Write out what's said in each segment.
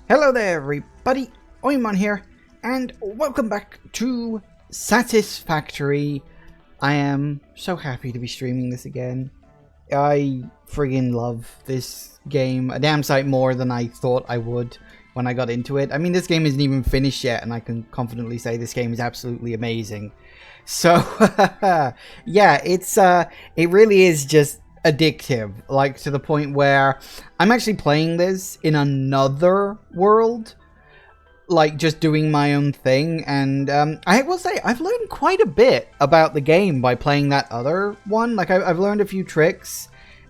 Hello there everybody, Oimon here, and welcome back to Satisfactory. I am so happy to be streaming this again. I friggin' love this game a damn sight more than I thought I would when I got into it. I mean, this game isn't even finished yet, and I can confidently say this game is absolutely amazing. So, yeah, it really is just addictive, like to the point where I'm actually playing this in another world, like just doing my own thing, and I will say I've learned quite a bit about the game by playing that other one. Like I've learned a few tricks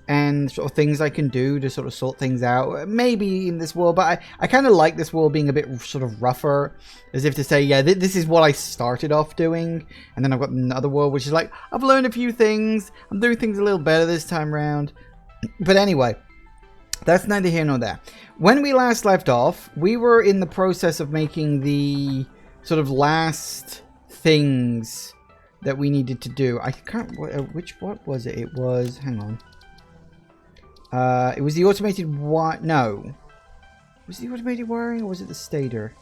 and sort of things I can do to sort of sort things out, maybe in this world, but I kind of like this world being a bit sort of rougher, as if to say, yeah, this is what I started off doing, and then I've got another world which is like, I've learned a few things, I'm doing things a little better this time around. But anyway, that's neither here nor there. When we last left off, we were in the process of making the sort of last things that we needed to do. I can't, what was it? It was, hang on. It was the automated no. Was it the automated wiring or was it the stator?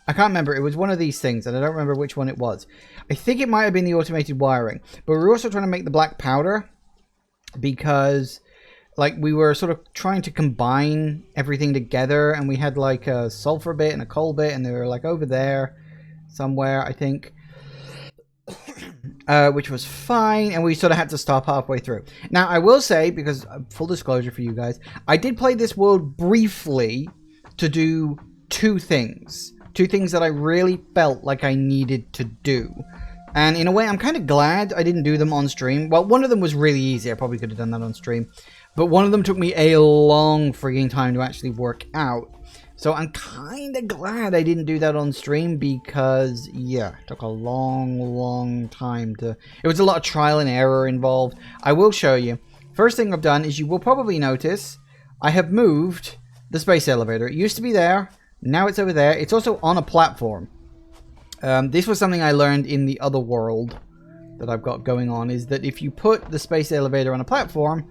I can't remember. It was one of these things and I don't remember which one it was. I think it might have been the automated wiring. But we were also trying to make the black powder because like we were sort of trying to combine everything together, and we had like a sulfur bit and a coal bit, and they were like over there somewhere, I think. Which was fine, and we sort of had to stop halfway through. Now, I will say, because full disclosure for you guys, I did play this world briefly to do two things. Two things that I really felt like I needed to do. And in a way, I'm kind of glad I didn't do them on stream. Well, one of them was really easy. I probably could have done that on stream. But one of them took me a long frigging time to actually work out. So I'm kind of glad I didn't do that on stream because, yeah, it took a long time to... It was a lot of trial and error involved. I will show you. First thing I've done is you will probably notice I have moved the space elevator. It used to be there. Now it's over there. It's also on a platform. This was something I learned in the other world that I've got going on, is that if you put the space elevator on a platform,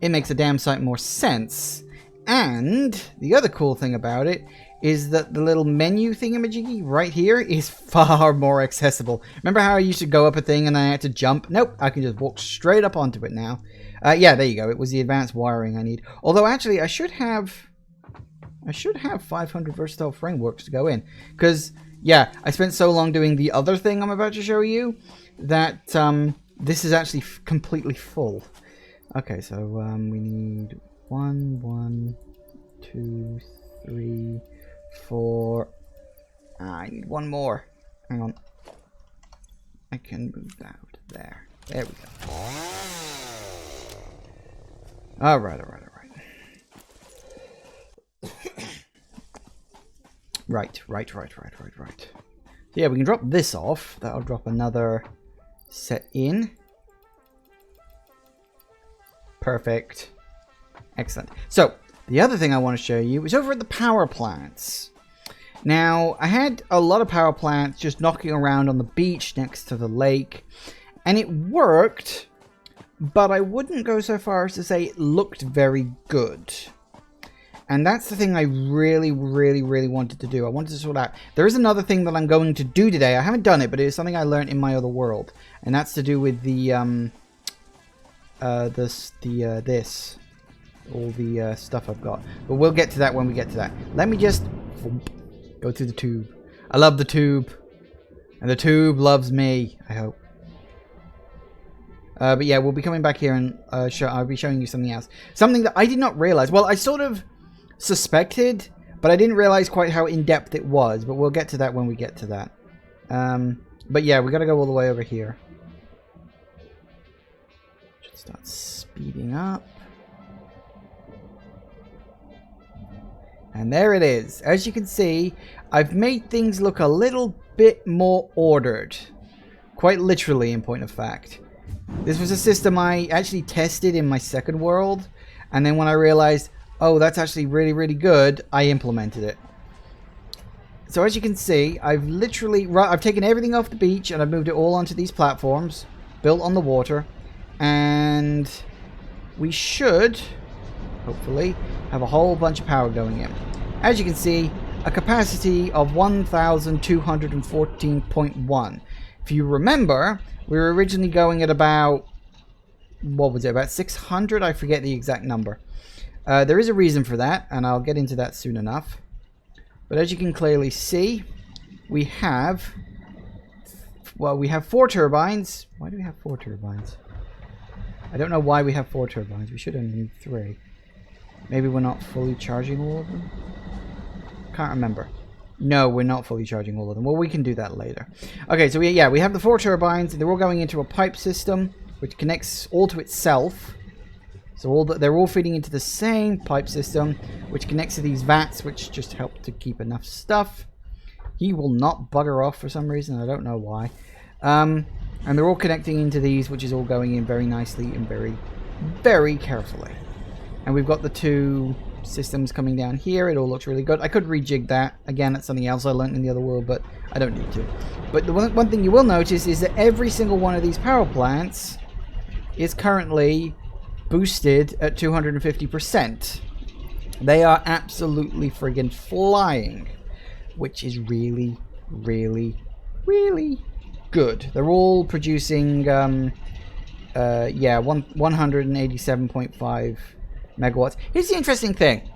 it makes a damn sight more sense. And the other cool thing about it is that the little menu thingamajiggy right here is far more accessible. Remember how I used to go up a thing and I had to jump? Nope, I can just walk straight up onto it now. Yeah, there you go. It was the advanced wiring I need. Although actually I should have 500 versatile frameworks to go in. Because, yeah, I spent so long doing the other thing I'm about to show you that this is actually completely full. Okay, so we need... 1, 2, 3, 4. I need one more. Hang on. I can move that there. There we go. Alright. Right. So yeah, we can drop this off. That'll drop another set in. Perfect. Excellent. So, the other thing I want to show you is over at the power plants. Now, I had a lot of power plants just knocking around on the beach next to the lake, and it worked, but I wouldn't go so far as to say it looked very good. And that's the thing I really wanted to do. I wanted to sort out. There is another thing that I'm going to do today. I haven't done it, but it is something I learned in my other world, and that's to do with the all the stuff I've got. But we'll get to that when we get to that. Let me just go through the tube. I love the tube. And the tube loves me, I hope. But yeah, we'll be coming back here and I'll be showing you something else. Something that I did not realize. Well, I sort of suspected, but I didn't realize quite how in-depth it was. But we'll get to that when we get to that. But yeah, we got to go all the way over here. Should start speeding up. And there it is. As you can see, I've made things look a little bit more ordered. Quite literally, in point of fact. This was a system I actually tested in my second world. And then when I realized, oh, that's actually really good, I implemented it. So as you can see, I've taken everything off the beach and I've moved it all onto these platforms. Built on the water. And we should, hopefully, have a whole bunch of power going in. As you can see, a capacity of 1,214.1. If you remember, we were originally going at about, what was it, about 600? I forget the exact number. There is a reason for that, and I'll get into that soon enough. But as you can clearly see, we have, well, we have 4 turbines. Why do we have 4 turbines? I don't know why we have 4 turbines. We should only need 3. Maybe we're not fully charging all of them? Can't remember. No, we're not fully charging all of them. Well, we can do that later. Okay, so we have the 4 turbines. They're all going into a pipe system, which connects all to itself. So they're all feeding into the same pipe system, which connects to these vats, which just help to keep enough stuff. He will not bugger off for some reason. I don't know why. And they're all connecting into these, which is all going in very nicely and very, very carefully. And we've got the 2 systems coming down here. It all looks really good. I could rejig that. Again, that's something else I learned in the other world, but I don't need to. But the one thing you will notice is that every single one of these power plants is currently boosted at 250%. They are absolutely friggin' flying, which is really, really, really good. They're all producing, 187.5 megawatts. Here's the interesting thing.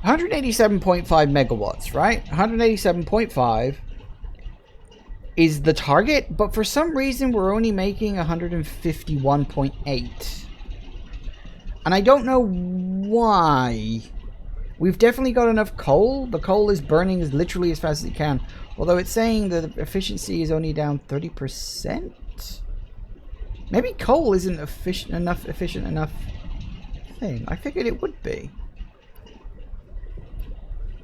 187.5 megawatts, right? 187.5 is the target, but for some reason we're only making 151.8. And I don't know why. We've definitely got enough coal. The coal is burning as literally as fast as it can. Although it's saying that the efficiency is only down 30%. Maybe coal isn't efficient enough thing. I figured it would be.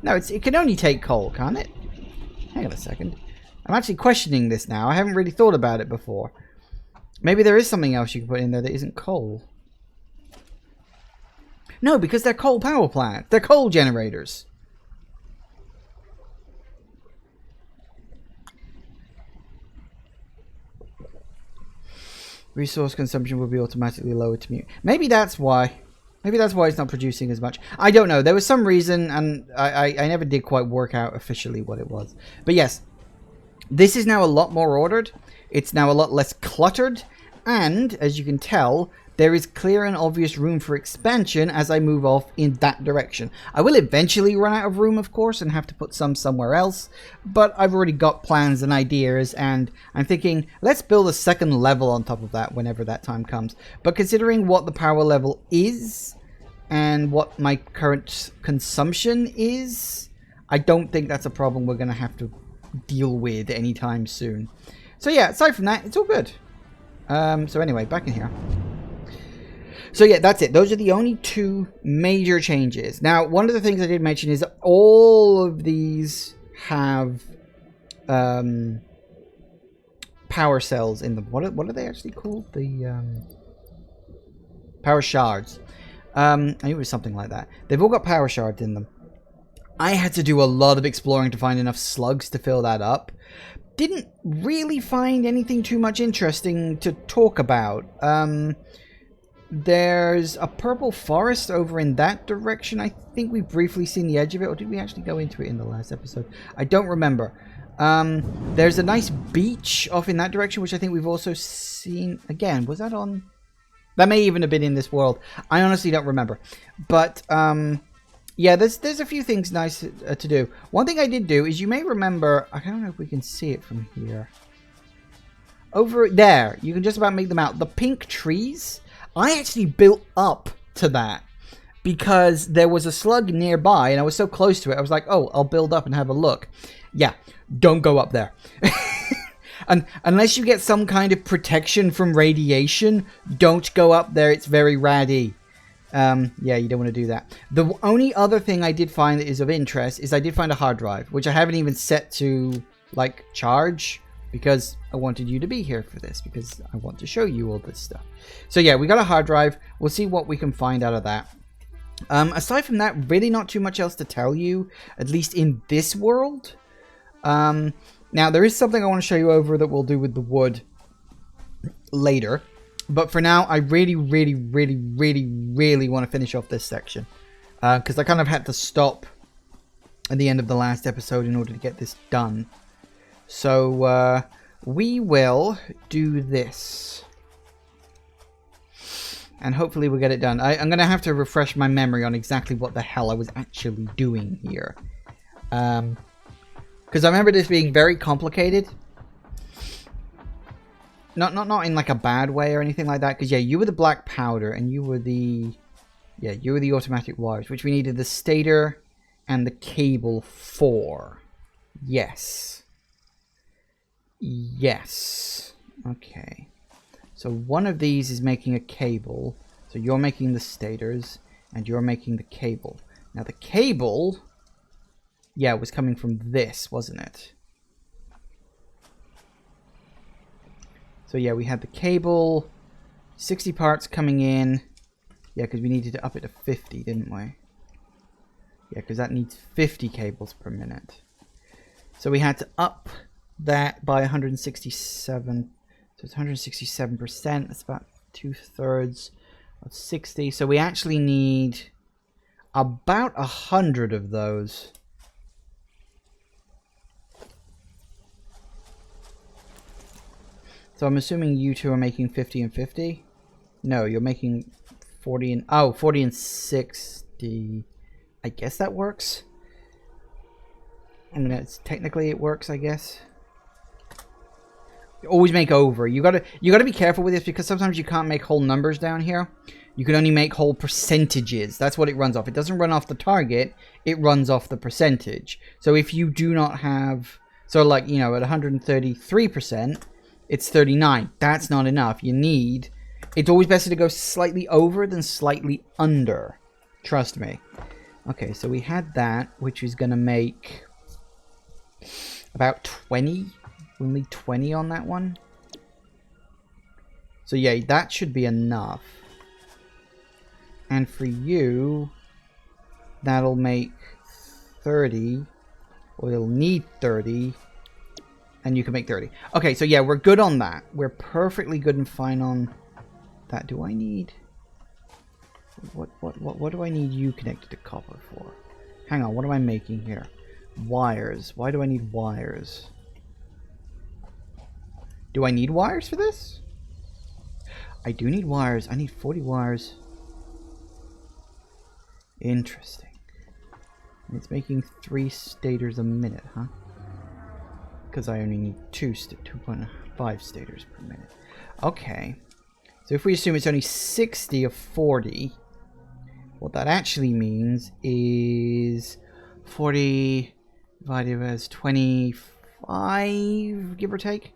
No, it can only take coal, can't it? Hang on a second. I'm actually questioning this now. I haven't really thought about it before. Maybe there is something else you can put in there that isn't coal. No, because they're coal power plants. They're coal generators. Resource consumption will be automatically lowered to mute. Maybe that's why. Maybe that's why it's not producing as much. I don't know. There was some reason, and I never did quite work out officially what it was. But yes, this is now a lot more ordered. It's now a lot less cluttered. And, as you can tell, there is clear and obvious room for expansion as I move off in that direction. I will eventually run out of room, of course, and have to put some somewhere else. But I've already got plans and ideas, and I'm thinking, let's build a second level on top of that whenever that time comes. But considering what the power level is, and what my current consumption is, I don't think that's a problem we're going to have to deal with anytime soon. So yeah, aside from that, it's all good. So anyway, back in here. So yeah, that's it. Those are the only 2 major changes. Now, one of the things I did mention is that all of these have power cells in them. What are they actually called? The power shards. I knew it was something like that. They've all got power shards in them. I had to do a lot of exploring to find enough slugs to fill that up. Didn't really find anything too much interesting to talk about. There's a purple forest over in that direction. I think we've briefly seen the edge of it, or did we actually go into it in the last episode? I don't remember. There's a nice beach off in that direction, which I think we've also seen. Again, was that on? That may even have been in this world. I honestly don't remember. But, yeah, there's a few things nice to do. One thing I did do is, you may remember, I don't know if we can see it from here. Over there, you can just about make them out. The pink trees, I actually built up to that because there was a slug nearby and I was so close to it. I was like, oh, I'll build up and have a look. Yeah, don't go up there. And unless you get some kind of protection from radiation, don't go up there. It's very ratty. Yeah, you don't want to do that. The only other thing I did find that is of interest is I did find a hard drive, which I haven't even set to, like, charge, because I wanted you to be here for this, because I want to show you all this stuff. So yeah, we got a hard drive. We'll see what we can find out of that. Aside from that, really not too much else to tell you, at least in this world. Now, there is something I want to show you over that we'll do with the wood later. But for now, I really want to finish off this section. Because I kind of had to stop at the end of the last episode in order to get this done. So we will do this. And hopefully we'll get it done. I'm going to have to refresh my memory on exactly what the hell I was actually doing here. Because I remember this being very complicated. Not in like a bad way or anything like that. Because yeah, you were the black powder and you were the... Yeah, you were the automatic wires, which we needed the stator and the cable for. Yes. Yes. Okay. So one of these is making a cable. So you're making the stators and you're making the cable. Now the cable, yeah, was coming from this, wasn't it? So yeah, we had the cable, 60 parts coming in. Yeah, because we needed to up it to 50, didn't we? Yeah, because that needs 50 cables per minute. So we had to up that by 167. So it's 167%. That's about 2/3 of 60. So we actually need about 100 of those. So I'm assuming you two are making 50 and 50? No, you're making 40 and... Oh, 40 and 60. I guess that works. I mean, technically it works, I guess. Always make over. You gotta be careful with this because sometimes you can't make whole numbers down here. You can only make whole percentages. That's what it runs off. It doesn't run off the target. It runs off the percentage. So if you do not have... So like, you know, at 133%, it's 39. That's not enough. You need... It's always better to go slightly over than slightly under. Trust me. Okay, so we had that, which is going to make about 20. Only 20 on that one. So yeah, that should be enough. And for you, that'll make 30. Or it'll need 30. And you can make 30. Okay, so yeah, we're good on that. We're perfectly good and fine on that. Do I need... What do I need you connected to copper for? Hang on, what am I making here? Wires. Why do I need wires? Do I need wires for this? I do need wires. I need 40 wires. Interesting. And it's making 3 stators a minute, huh? Because I only need 2.5 stators per minute. Okay. So if we assume it's only 60 of 40, what that actually means is 40 divided by 25, give or take.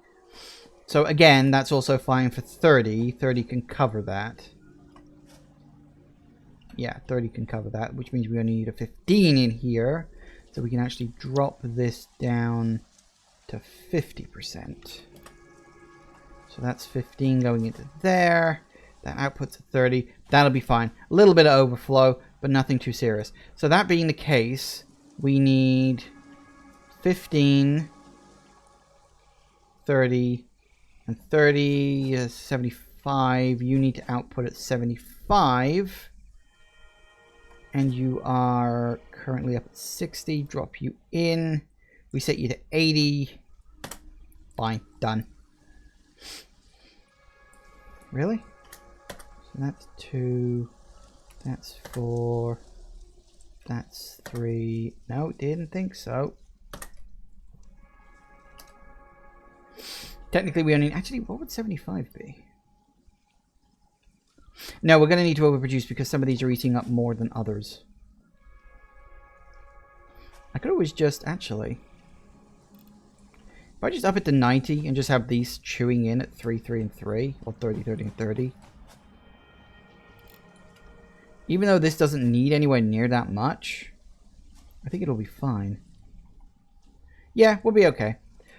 So again, that's also fine for 30. 30 can cover that. Yeah, 30 can cover that, which means we only need a 15 in here. So we can actually drop this down to 50%. So that's 15 going into there. That outputs 30. That'll be fine. A little bit of overflow, but nothing too serious. So that being the case, we need 15, 30, and 30 is 75. You need to output at 75. And you are currently up at 60. Drop you in. We set you to 80. Fine. Done. Really? So that's 2. That's 4. That's 3. No, didn't think so. Technically, we only... Actually, what would 75 be? No, we're going to need to overproduce because some of these are eating up more than others. I could always just... Actually... If I just up it to 90 and just have these chewing in at 3, 3, and 3. Or 30, 30, and 30. Even though this doesn't need anywhere near that much, I think it'll be fine. Yeah, we'll be okay.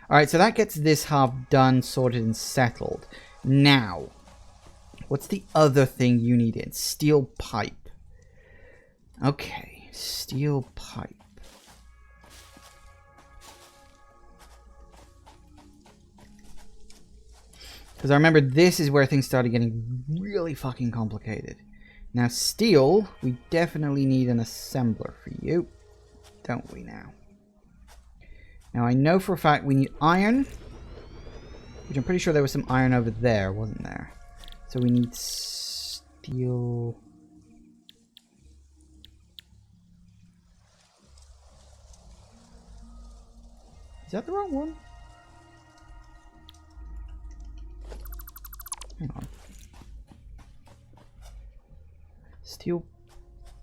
Alright, so that gets this half done, sorted, and settled. Now, what's the other thing you need in? Steel pipe. Okay, steel pipe. Because I remember this is where things started getting really fucking complicated. Now steel, we definitely need an assembler for you, don't we now? Now I know for a fact we need iron, which I'm pretty sure there was some iron over there, wasn't there? So we need steel. Is that the wrong one? Hang on. Steel.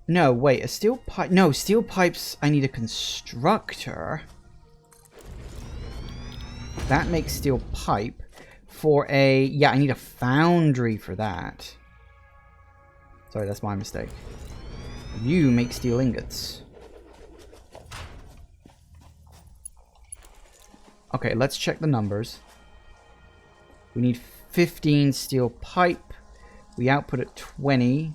No, wait, a steel pipe. No, steel pipes. I need a constructor. That makes steel pipe for a. Yeah, I need a foundry for that. Sorry, that's my mistake. You make steel ingots. Okay, let's check the numbers. We need 15 steel pipe. We output at 20.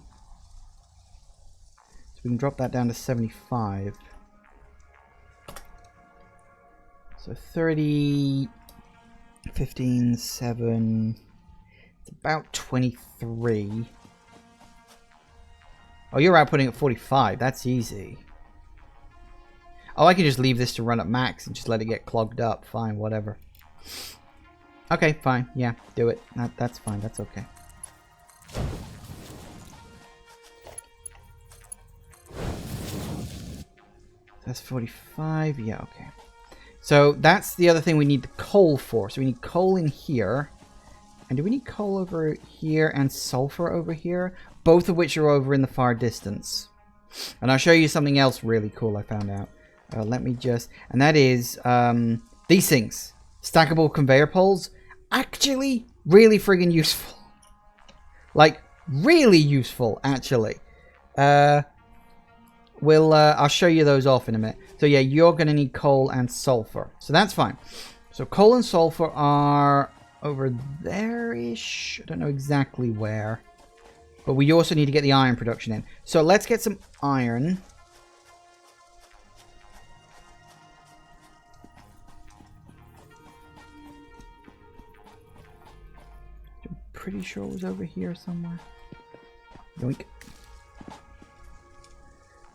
So we can drop that down to 75. So 30, 15, 7. It's about 23. Oh, you're outputting at 45. That's easy. Oh, I can just leave this to run at max and just let it get clogged up. Fine, whatever. Okay, fine. Yeah, do it. That's fine. That's okay. That's 45. Yeah, okay. So that's the other thing we need the coal for. So we need coal in here. And do we need coal over here and sulfur over here? Both of which are over in the far distance. And I'll show you something else really cool I found out. Let me just... And that is these things. Stackable conveyor poles. Actually, really friggin' useful. Like, really useful, actually. I'll show you those off in a minute. So yeah, you're going to need coal and sulfur. So that's fine. So coal and sulfur are over there-ish. I don't know exactly where. But we also need to get the iron production in. So let's get some iron. I'm pretty sure it was over here somewhere. Yoink.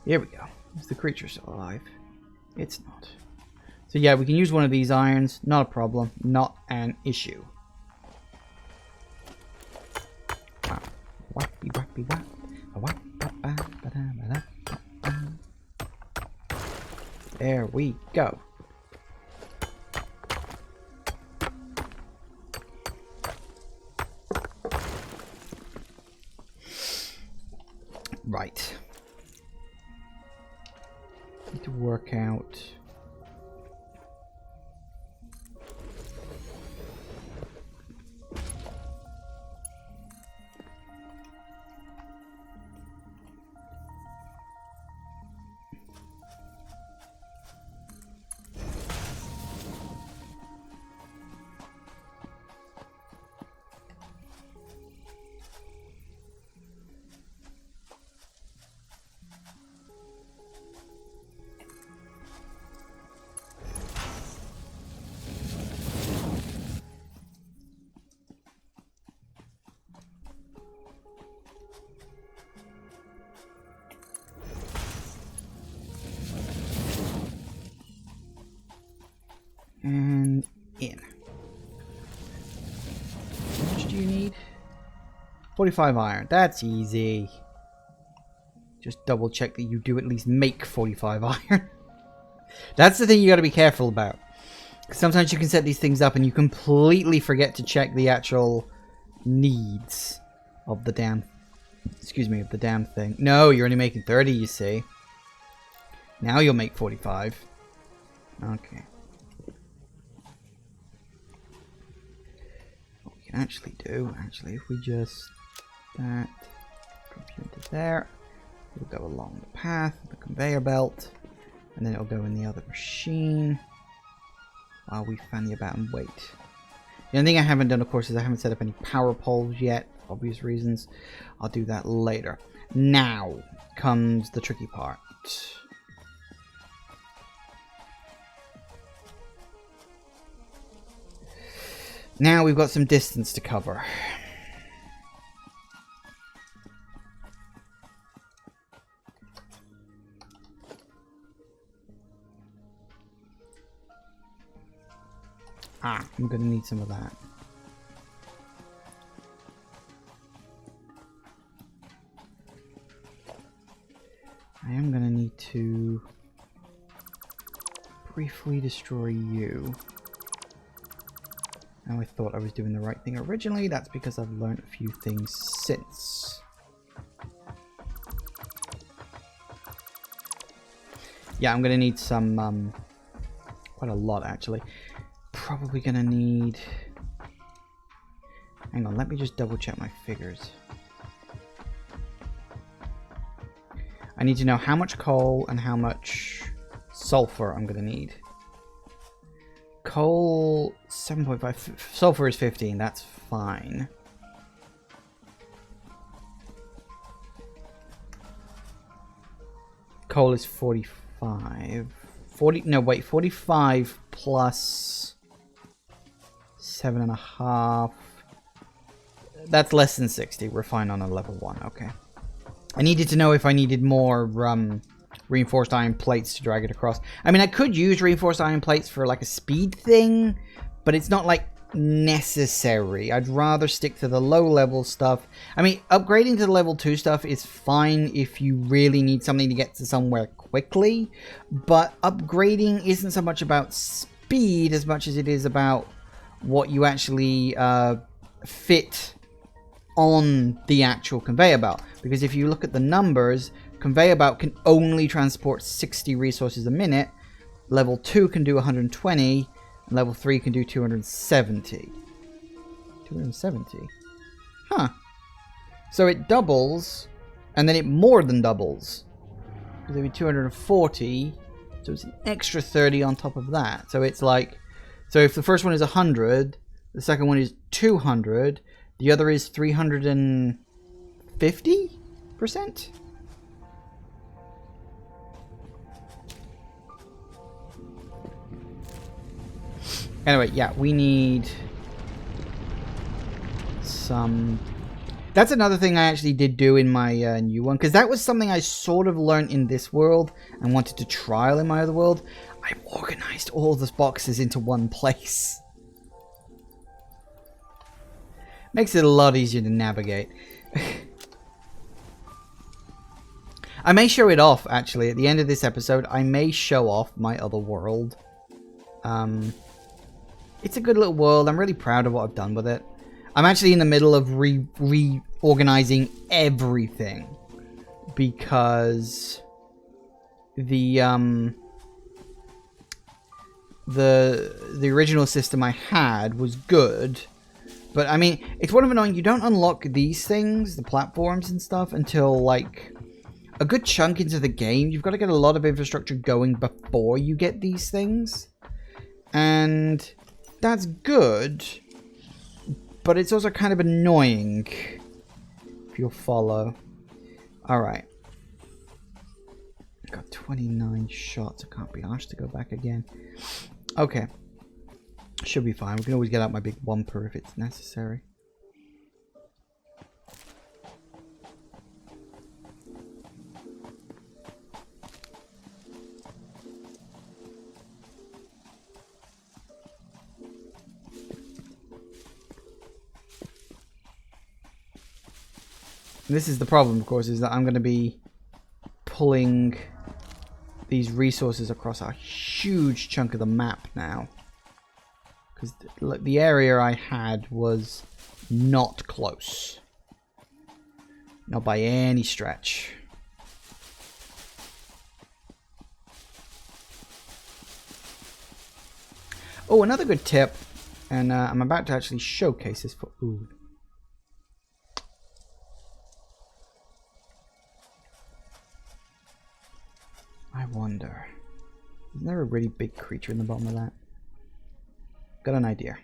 Here we go. Is the creature still alive? It's not. So yeah, we can use one of these irons. Not a problem. Not an issue. There we go. Right. Need to work out. And in. How much do you need? 45 iron. That's easy. Just double check that you do at least make 45 iron. That's the thing you got to be careful about. Sometimes you can set these things up and you completely forget to check the actual needs of the damn... Excuse me, of the damn thing. No, you're only making 30, you see. Now you'll make 45. Okay. Actually if we just that drop you into there, it'll go along the path, the conveyor belt, and then it'll go in the other machine while we fanny about and wait. The only thing I haven't done, of course, is I haven't set up any power poles yet, for obvious reasons. I'll do that later. Now comes the tricky part. Now we've got some distance to cover. Ah, I'm gonna need some of that. I am gonna need to briefly destroy you. Now I thought I was doing the right thing originally. That's because I've learned a few things since. Yeah, I'm gonna need some, quite a lot actually. Probably gonna need... Hang on, let me just double check my figures. I need to know how much coal and how much sulfur I'm gonna need. Coal, 7.5. Sulfur is 15. That's fine. Coal is 45. 45 plus 7.5. That's less than 60. We're fine on a level 1. Okay. I needed to know if I needed more reinforced iron plates to drag it across. I mean, I could use reinforced iron plates for like a speed thing, but it's not like necessary. I'd rather stick to the low level stuff. I mean, upgrading to the level 2 stuff is fine if you really need something to get to somewhere quickly, but upgrading isn't so much about speed as much as it is about what you actually fit on the actual conveyor belt. Because if you look at the numbers, conveyor belt can only transport 60 resources a minute. Level 2 can do 120. And level 3 can do 270. 270? Huh. So it doubles, and then it more than doubles. Because it'd be 240, so it's an extra 30 on top of that. So it's like... So if the first one is 100, the second one is 200, the other is 350%? Anyway, yeah, we need some... That's another thing I actually did do in my new one, because that was something I sort of learned in this world and wanted to trial in my other world. I organized all the boxes into one place. Makes it a lot easier to navigate. I may show it off, actually. At the end of this episode, I may show off my other world. It's a good little world. I'm really proud of what I've done with it. I'm actually in the middle of reorganizing everything. Because the original system I had was good. But, I mean, it's one of annoying. You don't unlock these things, the platforms and stuff, until, like, a good chunk into the game. You've got to get a lot of infrastructure going before you get these things. And that's good. But it's also kind of annoying, if you'll follow. Alright. Got 29 shots. I can't be arsed to go back again. Okay. Should be fine. We can always get out my big wumper if it's necessary. And this is the problem, of course, is that I'm going to be pulling these resources across a huge chunk of the map now. Because the area I had was not close. Not by any stretch. Oh, another good tip. And I'm about to actually showcase this for... Ooh. I wonder. Isn't there a really big creature in the bottom of that? Got an idea.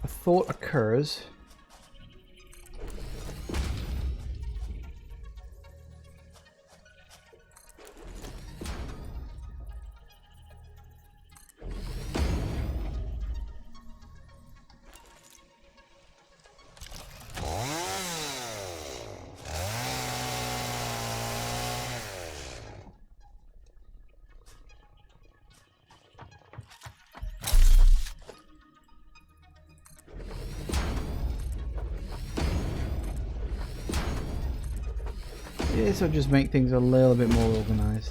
A thought occurs. This will just make things a little bit more organized.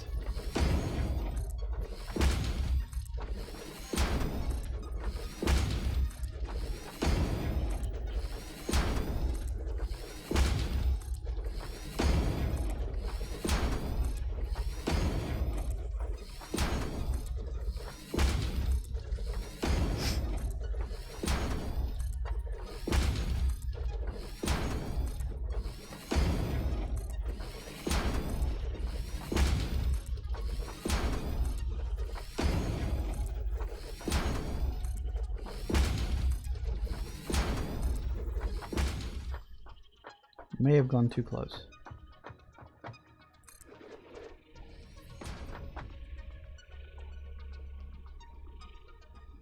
May have gone too close.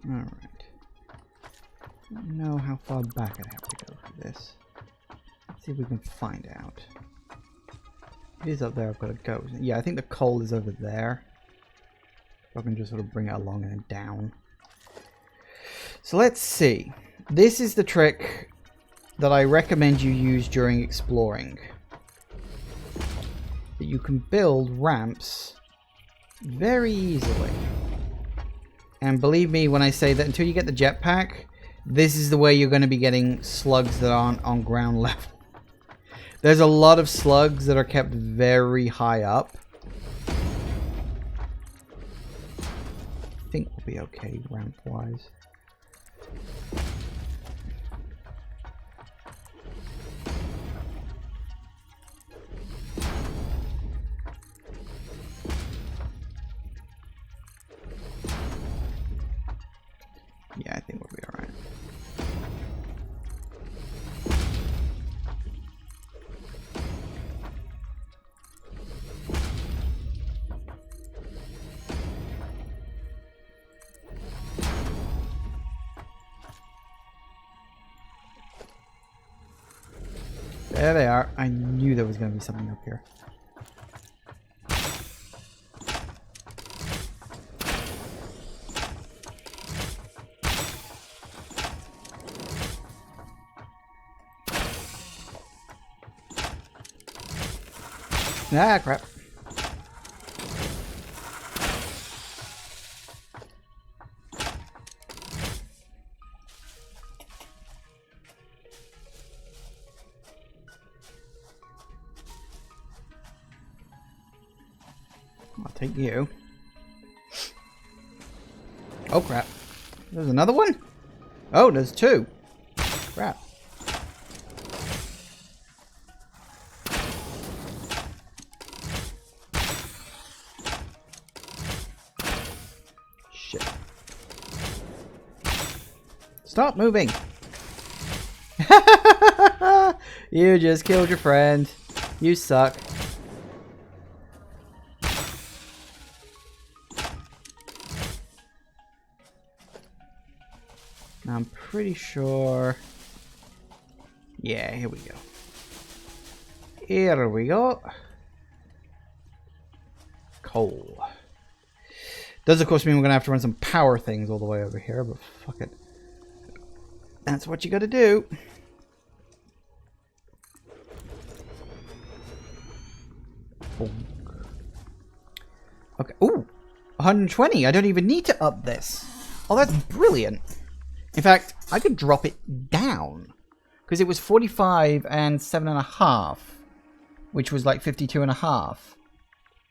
Alright. Don't know how far back I have to go for this. Let's see if we can find out. If it is up there, I've got to go. Yeah, I think the coal is over there. If I can just sort of bring it along and then down. So let's see. This is the trick that I recommend you use during exploring. That you can build ramps very easily. And believe me when I say that until you get the jetpack, this is the way you're going to be getting slugs that aren't on ground level. There's a lot of slugs that are kept very high up. I think we'll be okay ramp-wise. Yeah, I think we'll be alright. There they are. I knew there was going to be something up here. Ah, crap. I'll take you. Oh, crap. There's another one? Oh, there's two. Crap. Stop moving! You just killed your friend. You suck. I'm pretty sure... Yeah, here we go. Here we go. Coal. Does of course mean we're gonna have to run some power things all the way over here, but fuck it. That's what you gotta do. Okay. Ooh, 120. I don't even need to up this. Oh, that's brilliant. In fact, I could drop it down because it was 45 and 7.5, which was like 52.5.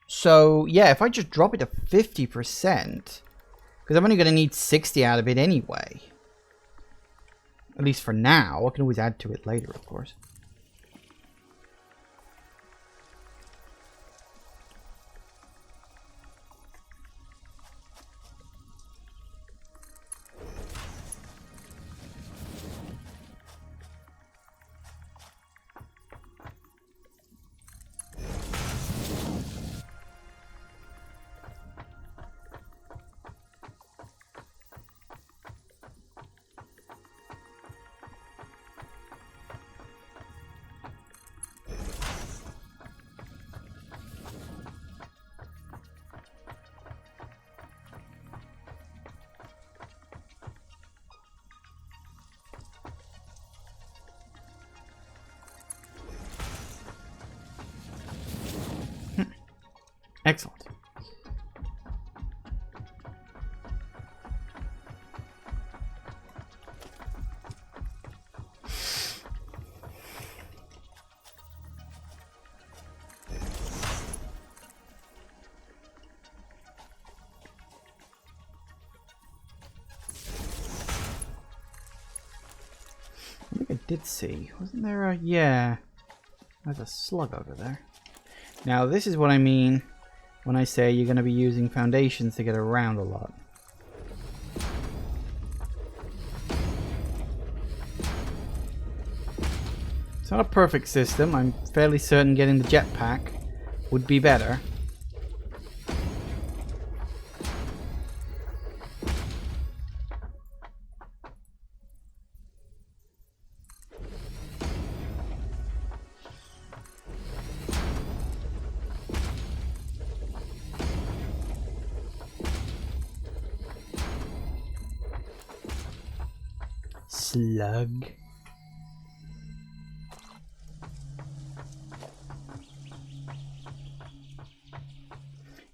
So yeah, if I just drop it to 50%, because I'm only going to need 60 out of it anyway. At least for now. I can always add to it later, of course. Excellent. I think I did see. Wasn't there a... Yeah. There's a slug over there. Now, this is what I mean when I say you're going to be using foundations to get around a lot. It's not a perfect system. I'm fairly certain getting the jetpack would be better. Slug.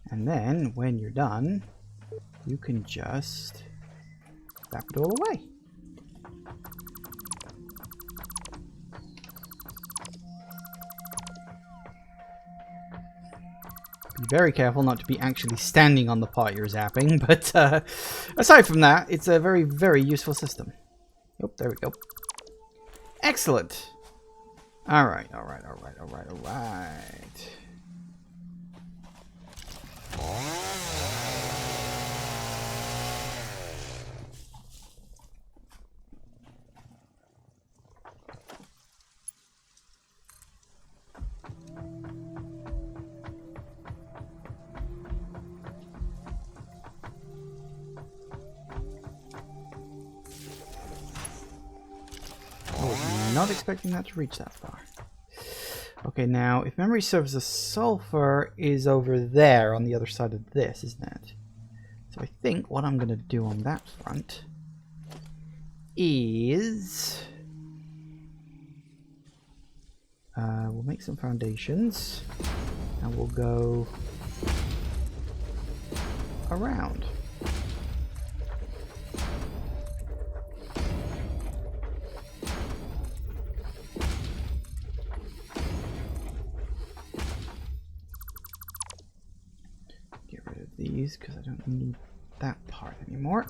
And then, when you're done, you can just zap it all away. Be very careful not to be actually standing on the part you're zapping, but aside from that, it's a very, very useful system. Oh, there we go. Excellent. Alright. Not expecting that to reach that far. Okay, now, if memory serves, the sulfur is over there on the other side of this, isn't it? So I think what I'm going to do on that front is... we'll make some foundations, and we'll go around. Because I don't need that part anymore.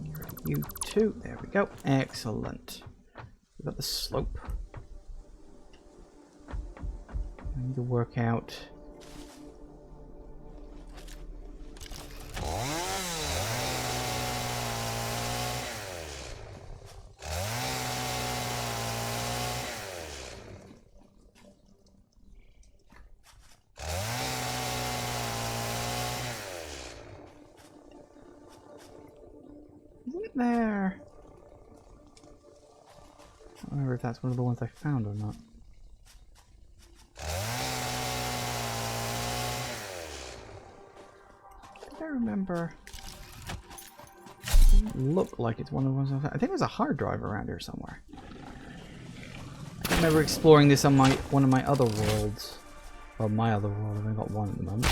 Get rid of you too. There we go. Excellent. We've got the slope. I need to work out. Isn't there? I don't remember if that's one of the ones I found or not. I remember. It doesn't look like it's one of the ones I found. I think there's a hard drive around here somewhere. I remember exploring this on one of my other worlds. Well, my other world. I've only got one at the moment.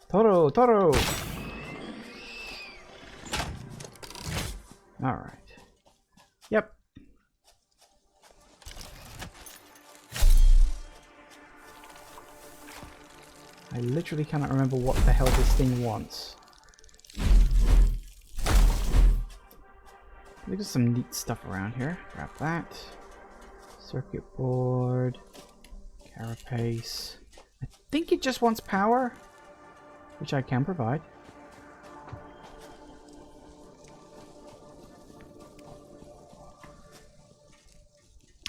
Toro! Alright. Yep. I literally cannot remember what the hell this thing wants. Look at some neat stuff around here. Grab that. Circuit board. Carapace. I think it just wants power, which I can provide.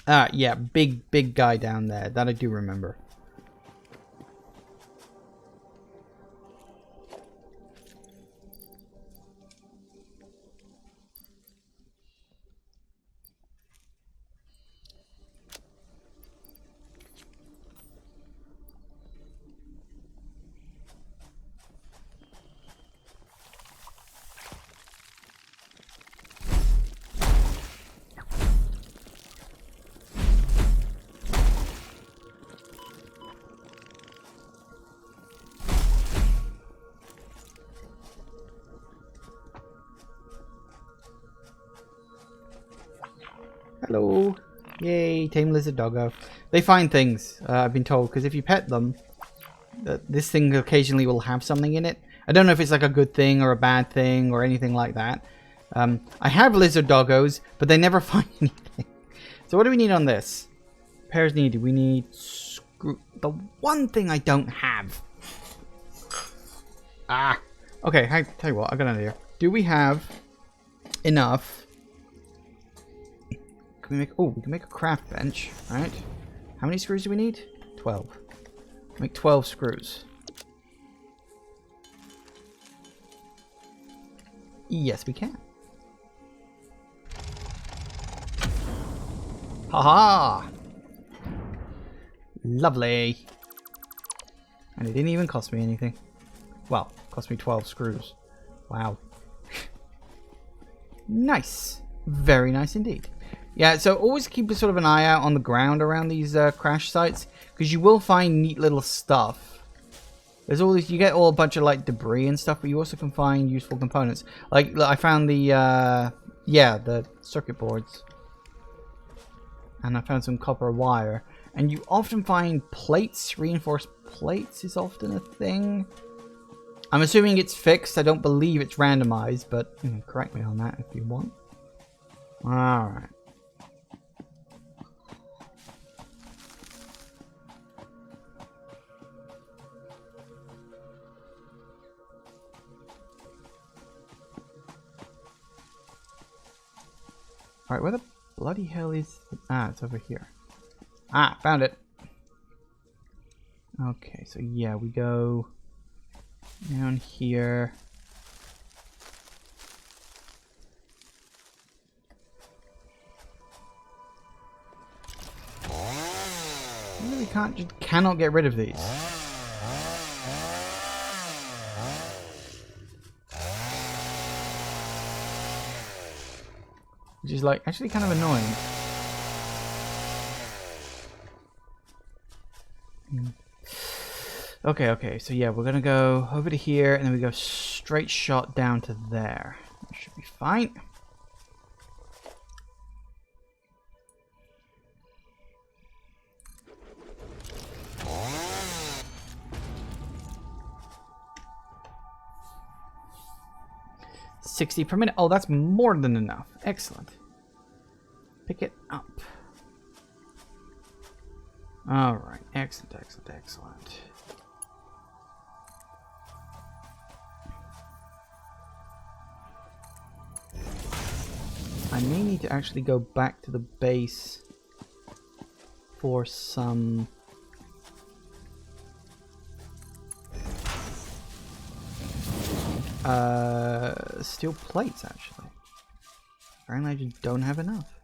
Ah, yeah, big guy down there. That I do remember. Hello. Yay, tame lizard doggo. They find things, I've been told, because if you pet them, this thing occasionally will have something in it. I don't know if it's like a good thing or a bad thing or anything like that. I have lizard doggos, but they never find anything. So what do we need on this? Repairs needed. We need screw. The one thing I don't have. Ah. Okay, I tell you what, I got an idea. Do we have enough? Can we make? Oh, we can make a craft bench, right? How many screws do we need? 12. Make 12 screws. Yes, we can. Haha! Lovely. And it didn't even cost me anything. Well, it cost me 12 screws. Wow. Nice. Very nice indeed. Yeah, so always keep sort of an eye out on the ground around these crash sites, because you will find neat little stuff. There's all these, you get all a bunch of like debris and stuff, but you also can find useful components. Like I found the the circuit boards, and I found some copper wire. And you often find plates. Reinforced plates is often a thing. I'm assuming it's fixed. I don't believe it's randomized, but you know, correct me on that if you want. All right. Alright, where the bloody hell is... Ah, it's over here. Ah, found it. Okay, so yeah, we go down here. I really cannot get rid of these. Which is like actually kind of annoying. Okay, so yeah, we're gonna go over to here and then we go straight shot down to there. That should be fine. $60 per minute. Oh, that's more than enough. Excellent. Pick it up. All right. Excellent, excellent, excellent. I may need to actually go back to the base for some... steel plates, actually. Apparently I just don't have enough.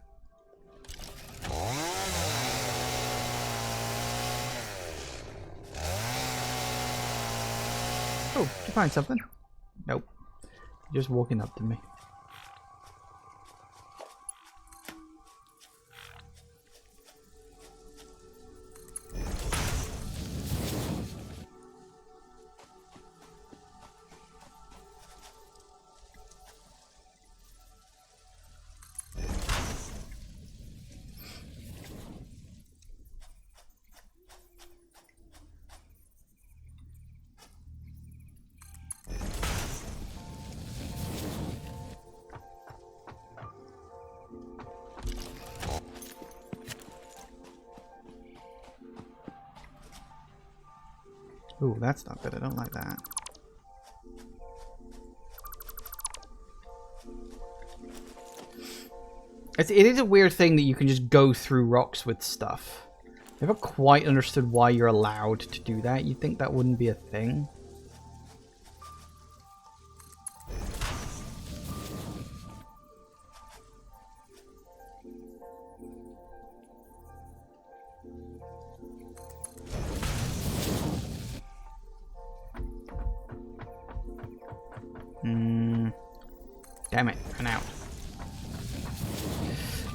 Oh, did you find something? Nope. You're just walking up to me. Ooh, that's not good. I don't like that. It is a weird thing that you can just go through rocks with stuff. Never quite understood why you're allowed to do that. You'd think that wouldn't be a thing. Damn it, ran out.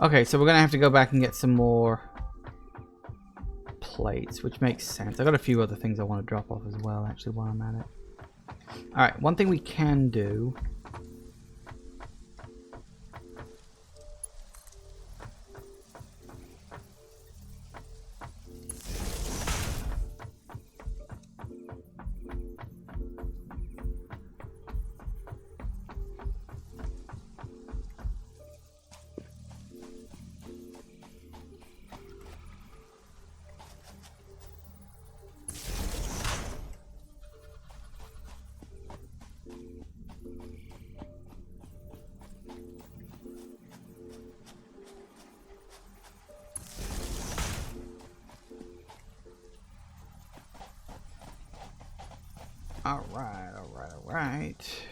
Okay, so we're gonna have to go back and get some more plates, which makes sense. I got a few other things I want to drop off as well, actually, while I'm at it. Alright, one thing we can do... Alright, alright, alright.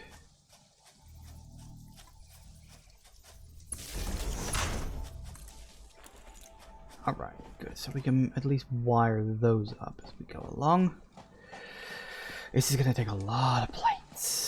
Alright, good. So we can at least wire those up as we go along. This is going to take a lot of plates.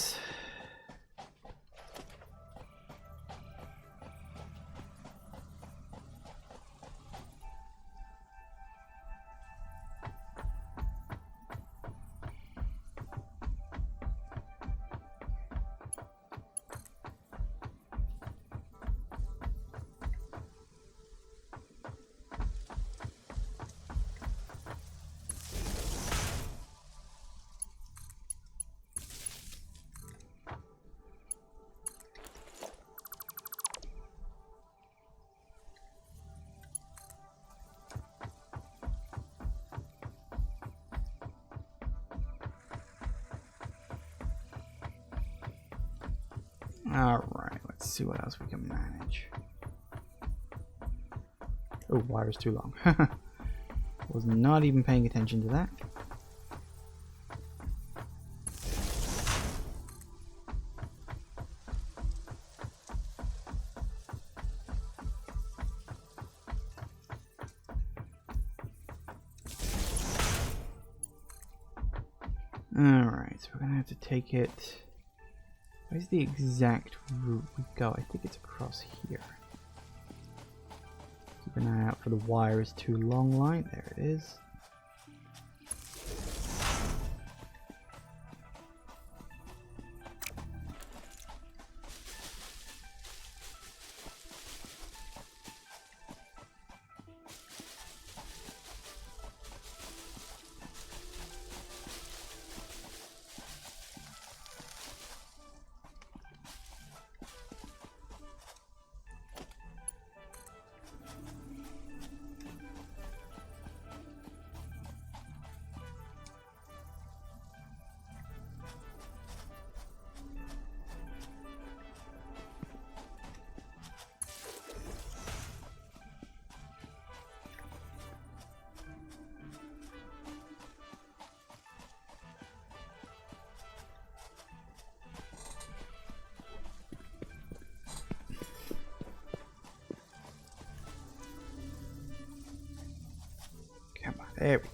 Alright, let's see what else we can manage. Oh, wire's too long. Was not even paying attention to that. Alright, so we're gonna have to take it. Where's the exact route we go? I think it's across here. Keep an eye out for the wire is too long line. There it is. Come on, there we go.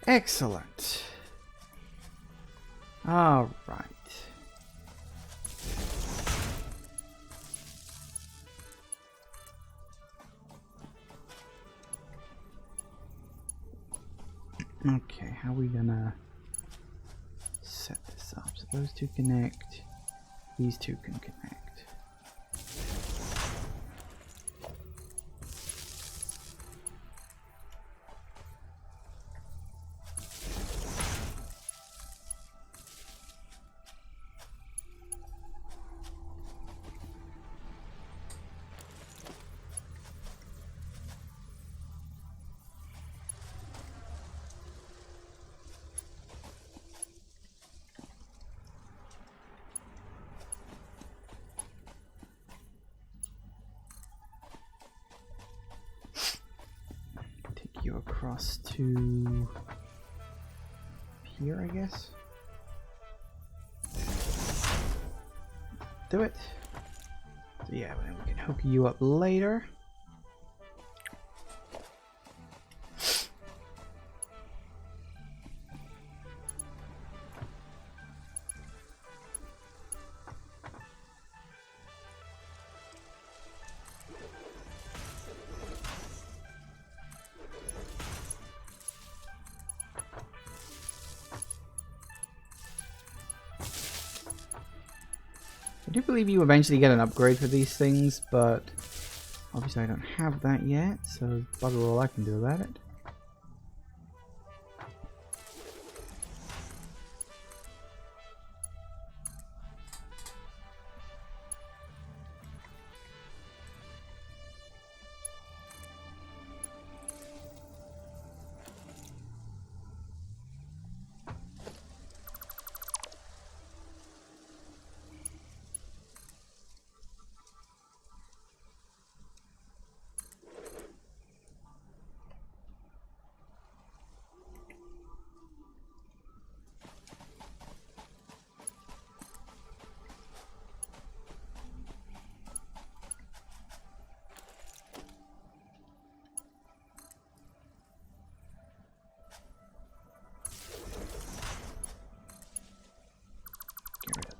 Excellent. All right. Okay, how are we gonna set this up? So those two connect, these two can connect. You across to here, I guess. Do it. So yeah, then we can hook you up later. I do believe you eventually get an upgrade for these things, but obviously I don't have that yet, so bugger all I can do about it.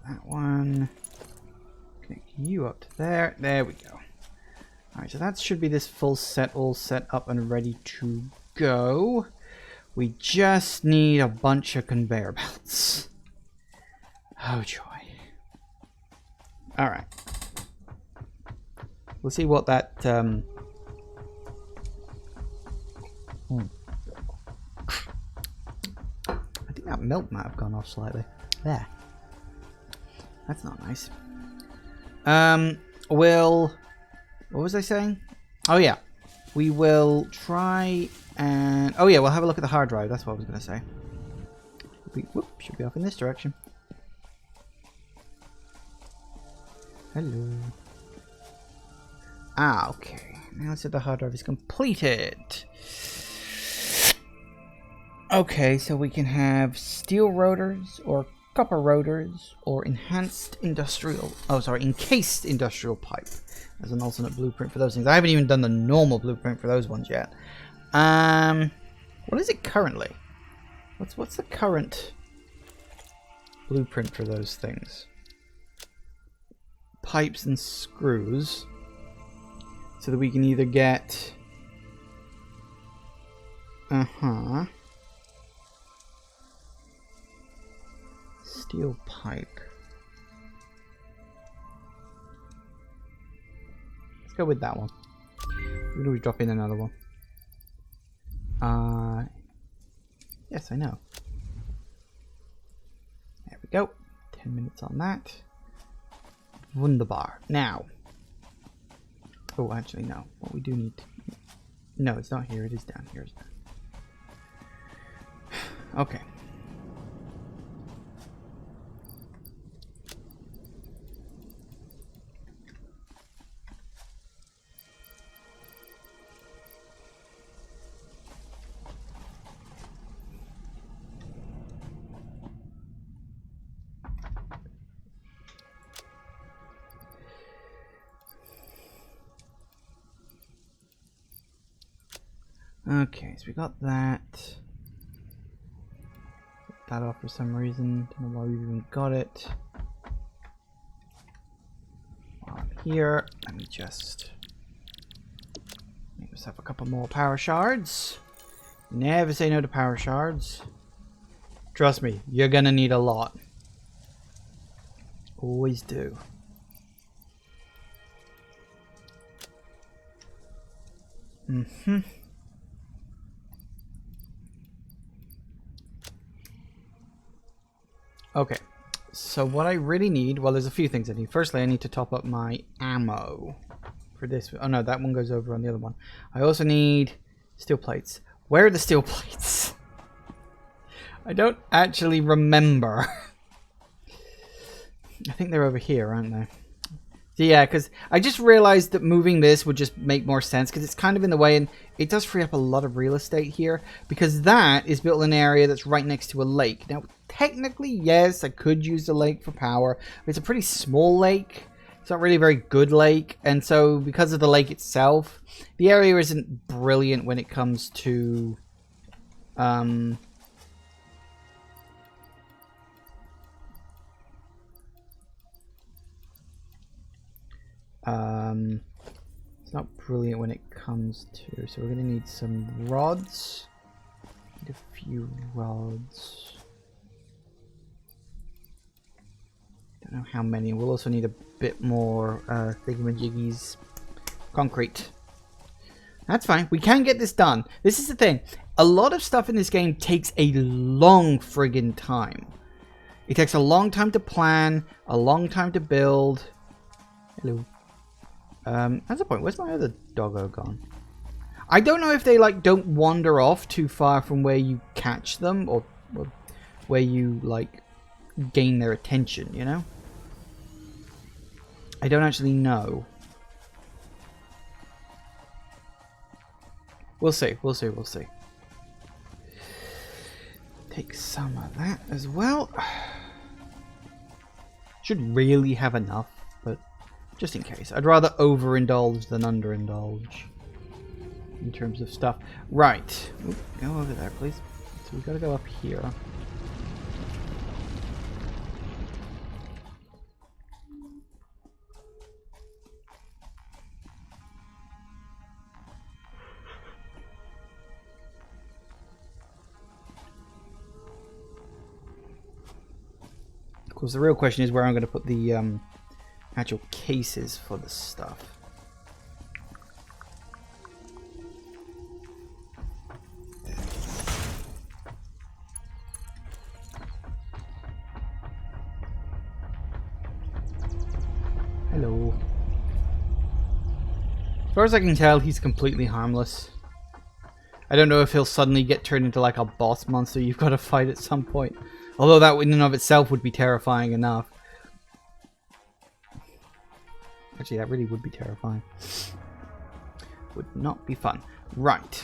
that one. Connect you up to there. There we go. Alright, so that should be this full set, all set up and ready to go. We just need a bunch of conveyor belts. Oh joy. Alright. We'll see what that... I think that milk might have gone off slightly. There. That's not nice. What was I saying? Oh yeah. We will try and... Oh yeah, we'll have a look at the hard drive. That's what I was going to say. Should be off in this direction. Hello. Ah, okay. Now let's say the hard drive is completed. Okay, so we can have steel rotors or copper rotors or encased industrial pipe as an alternate blueprint for those things. I haven't even done the normal blueprint for those ones yet. What is it currently? What's the current blueprint for those things? Pipes and screws, so that we can either get steel pipe. Let's go with that one. We can always drop in another one. Yes, I know. There we go. 10 minutes on that. Wunderbar. Now. Oh, actually, no. What we do need to... No, it's not here. It is down here, isn't it? Okay. Okay, so we got that. Took that off for some reason. Don't know why we even got it. While I'm here, let me just make myself a couple more power shards. Never say no to power shards. Trust me, you're gonna need a lot. Always do. Okay, so what I really need, well, there's a few things I need. Firstly, I need to top up my ammo for this. Oh no, that one goes over on the other one. I also need steel plates. Where are the steel plates? I don't actually remember. I think they're over here, aren't they? Yeah, because I just realized that moving this would just make more sense because it's kind of in the way and it does free up a lot of real estate here because that is built in an area that's right next to a lake. Now, technically, yes, I could use the lake for power. But it's a pretty small lake. It's not really a very good lake. And so because of the lake itself, the area isn't brilliant when it comes to... it's not brilliant when it comes to, so we're going to need some rods. Need a few rods. Don't know how many. We'll also need a bit more thingamajiggies. Concrete. That's fine. We can get this done. This is the thing. A lot of stuff in this game takes a long friggin' time. It takes a long time to plan, a long time to build. Hello. That's the point. Where's my other doggo gone? I don't know if they like don't wander off too far from where you catch them or where you like gain their attention, you know? I don't actually know. We'll see. We'll see. We'll see. Take some of that as well. Should really have enough, but just in case. I'd rather overindulge than underindulge in terms of stuff. Right. Oop, go over there, please. So we've got to go up here. course, the real question is where I'm going to put the actual cases for the stuff. Hello. As far as I can tell, he's completely harmless. I don't know if he'll suddenly get turned into like a boss monster you've got to fight at some point. Although that in and of itself would be terrifying enough. Actually, that really would be terrifying. Would not be fun. Right.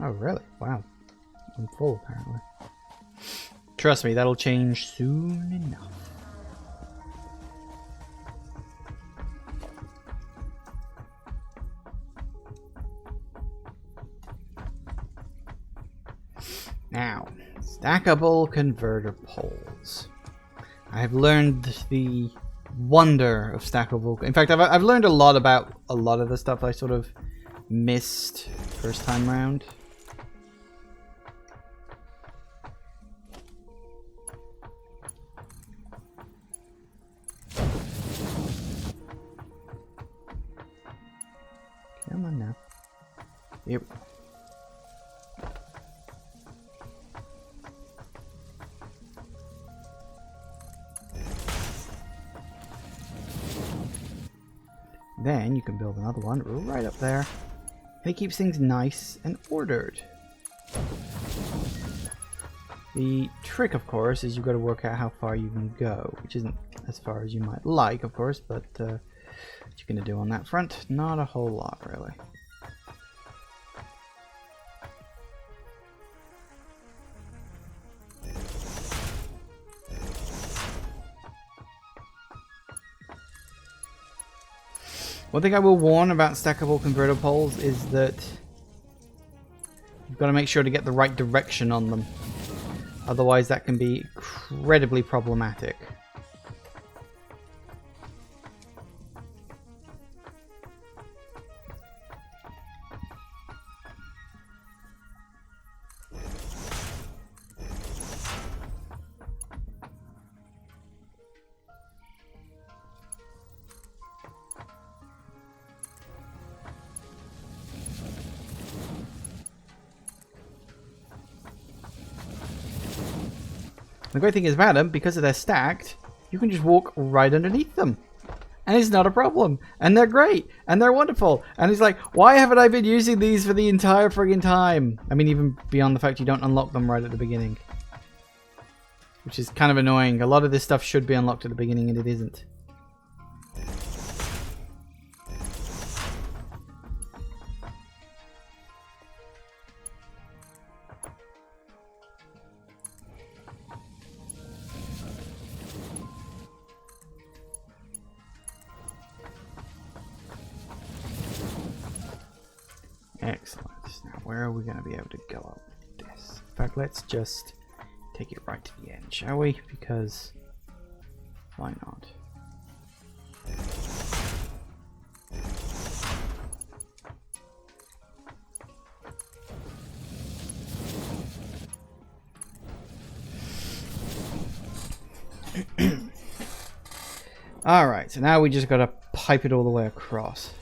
Oh, really? Wow. I'm full, apparently. Trust me, that'll change soon enough. Now, stackable converter poles. I have learned the wonder of stackable... In fact, I've learned a lot about a lot of the stuff I sort of missed first time round. Come on now. Here we go. Then you can build another one right up there. And it keeps things nice and ordered. The trick, of course, is you've got to work out how far you can go, which isn't as far as you might like, of course, but what you're going to do on that front? Not a whole lot, really. One thing I will warn about stackable converter poles is that you've got to make sure to get the right direction on them. Otherwise that can be incredibly problematic. The great thing is about them, because they're stacked, you can just walk right underneath them. And it's not a problem. And they're great. And they're wonderful. And it's like, why haven't I been using these for the entire friggin' time? I mean, even beyond the fact you don't unlock them right at the beginning. Which is kind of annoying. A lot of this stuff should be unlocked at the beginning and it isn't. Excellent. Now, where are we going to be able to go up with this? In fact, let's just take it right to the end, shall we? Because why not? Alright, so now we just got to pipe it all the way across.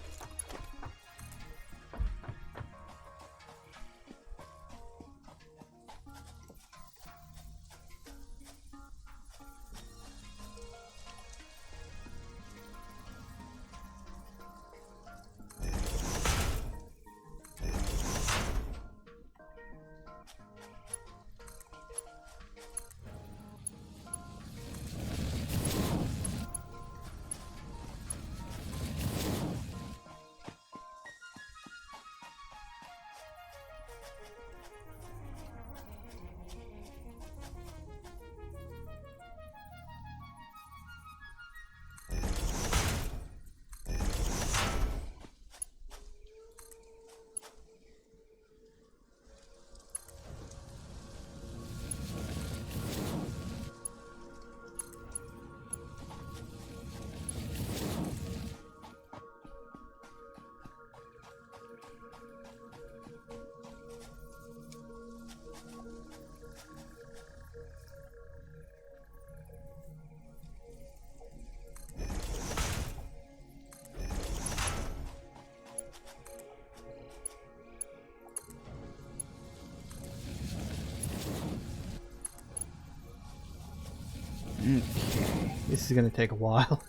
This is going to take a while.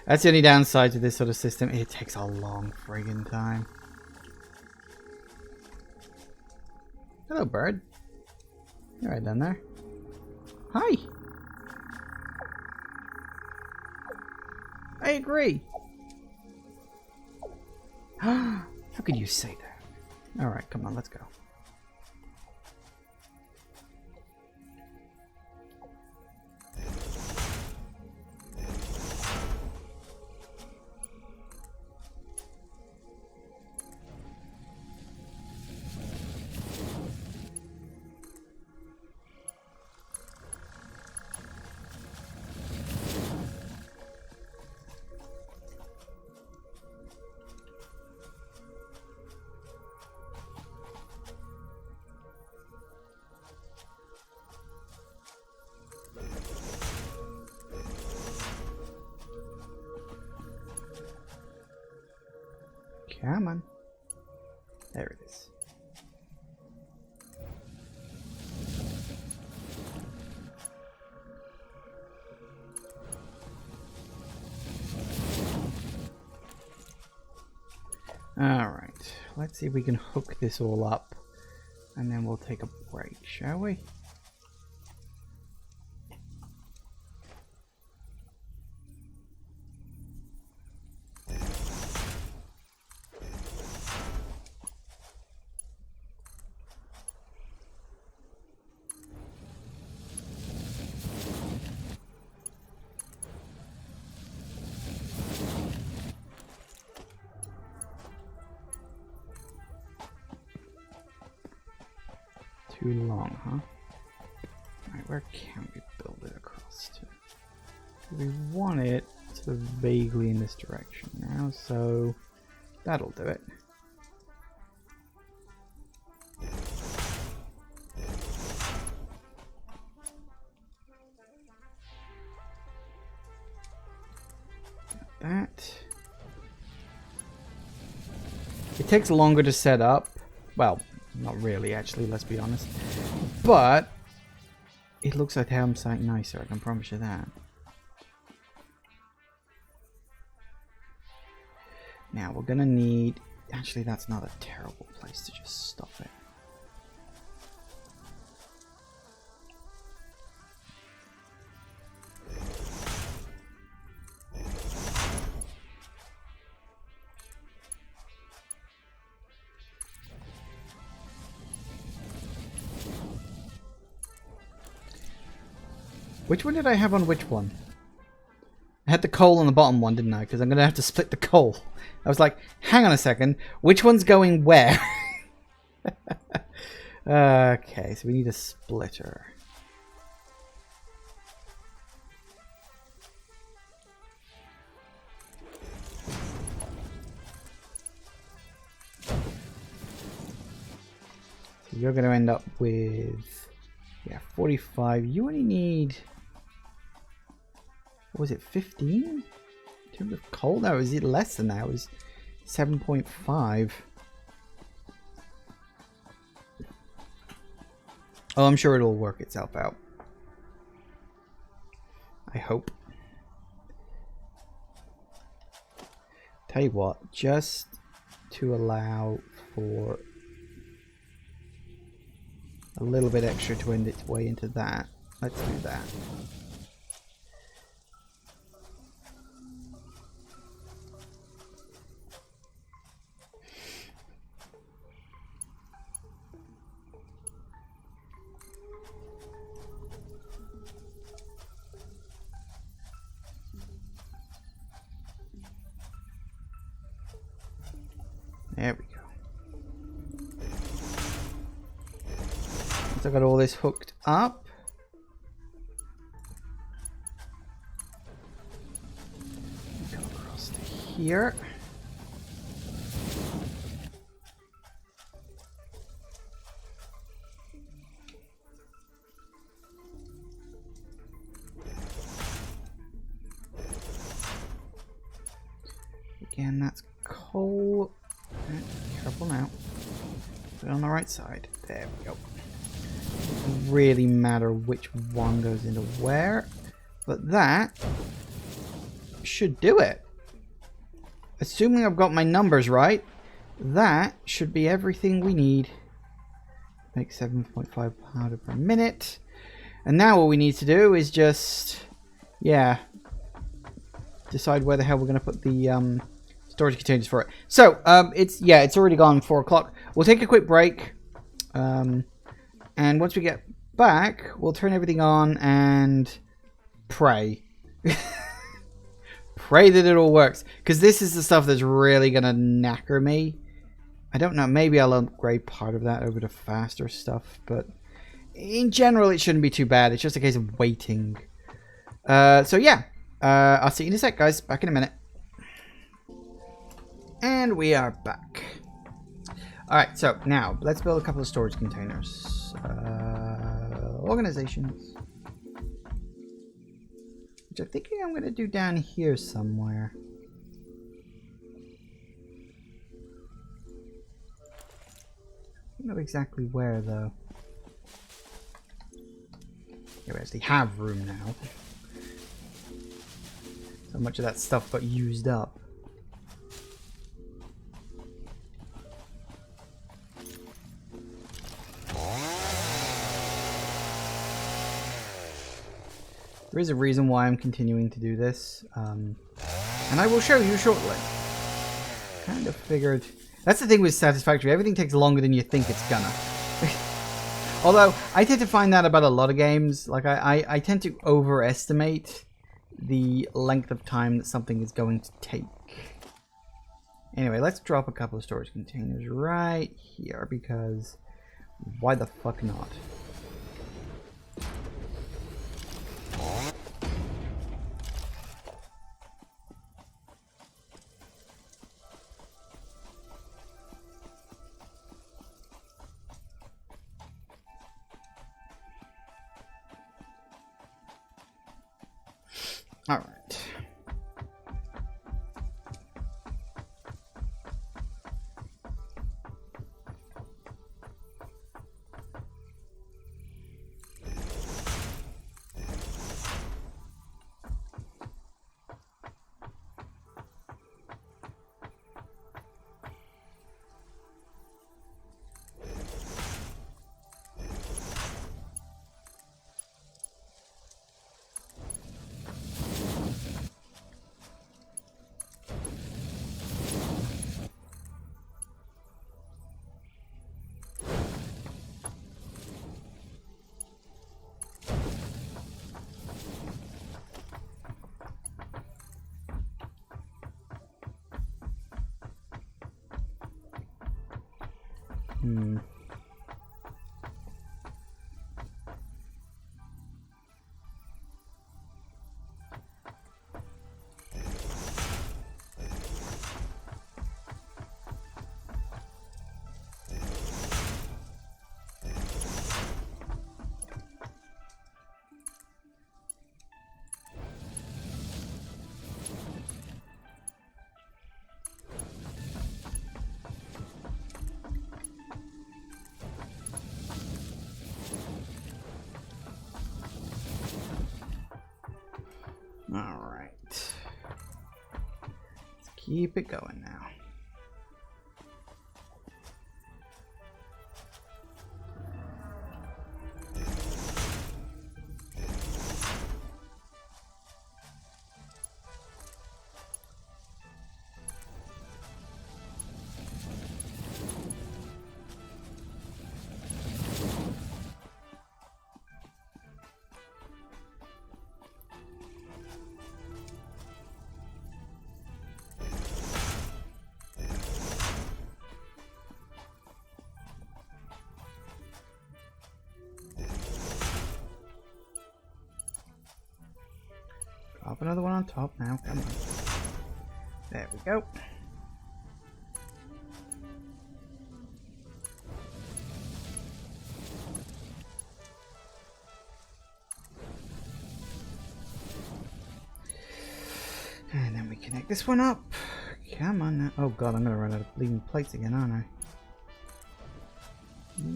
That's the only downside to this sort of system. It takes a long friggin' time. Hello, bird. You're right down there. Hi. I agree. How could you say that? Alright, come on, let's go. Come on. There it is. Alright, let's see if we can hook this all up and then we'll take a break, shall we? Too long, huh? Alright, where can we build it across to? We want it sort of vaguely in this direction now, so that'll do it. That. It takes longer to set up. Well, not really, actually, let's be honest. But it looks like hell something nicer, I can promise you that. Now, we're gonna need... Actually, that's not a terrible place to just stop it. Which one did I have on which one? I had the coal on the bottom one, didn't I? Because I'm going to have to split the coal. I was like, hang on a second. Which one's going where? Okay, so we need a splitter. So you're going to end up with... Yeah, 45. You only need... What was it, 15? In terms of coal? No, is it less than that? It was 7.5. Oh, I'm sure it'll work itself out. I hope. Tell you what, just to allow for a little bit extra to end its way into that, let's do that. There we go. Once I got all this hooked up, go across to here. Again, that's coal. Careful now. Put it on the right side. There we go. Doesn't really matter which one goes into where. But that should do it. Assuming I've got my numbers right, that should be everything we need. Make 7.5 powder per minute. And now what we need to do is just, yeah, decide where the hell we're going to put the storage containers for it. So, it's already gone 4 o'clock. We'll take a quick break. And once we get back, we'll turn everything on and pray. Pray that it all works. Because this is the stuff that's really going to knacker me. I don't know. Maybe I'll upgrade part of that over to faster stuff. But in general, it shouldn't be too bad. It's just a case of waiting. So yeah. I'll see you in a sec, guys. Back in a minute. And we are back. Alright, so now let's build a couple of storage containers. Organizations. Which I think I'm going to do down here somewhere. I don't know exactly where, though. Yeah, we actually have room now. So much of that stuff got used up. There is a reason why I'm continuing to do this, and I will show you shortly. Kind of figured... That's the thing with Satisfactory, everything takes longer than you think it's gonna. Although, I tend to find that about a lot of games. Like, I tend to overestimate the length of time that something is going to take. Anyway, let's drop a couple of storage containers right here, because why the fuck not? All right. Alright. Let's keep it going now. Drop another one on top now, come on. There we go. And then we connect this one up. Come on now. Oh god, I'm gonna run out of bleeding plates again, aren't I?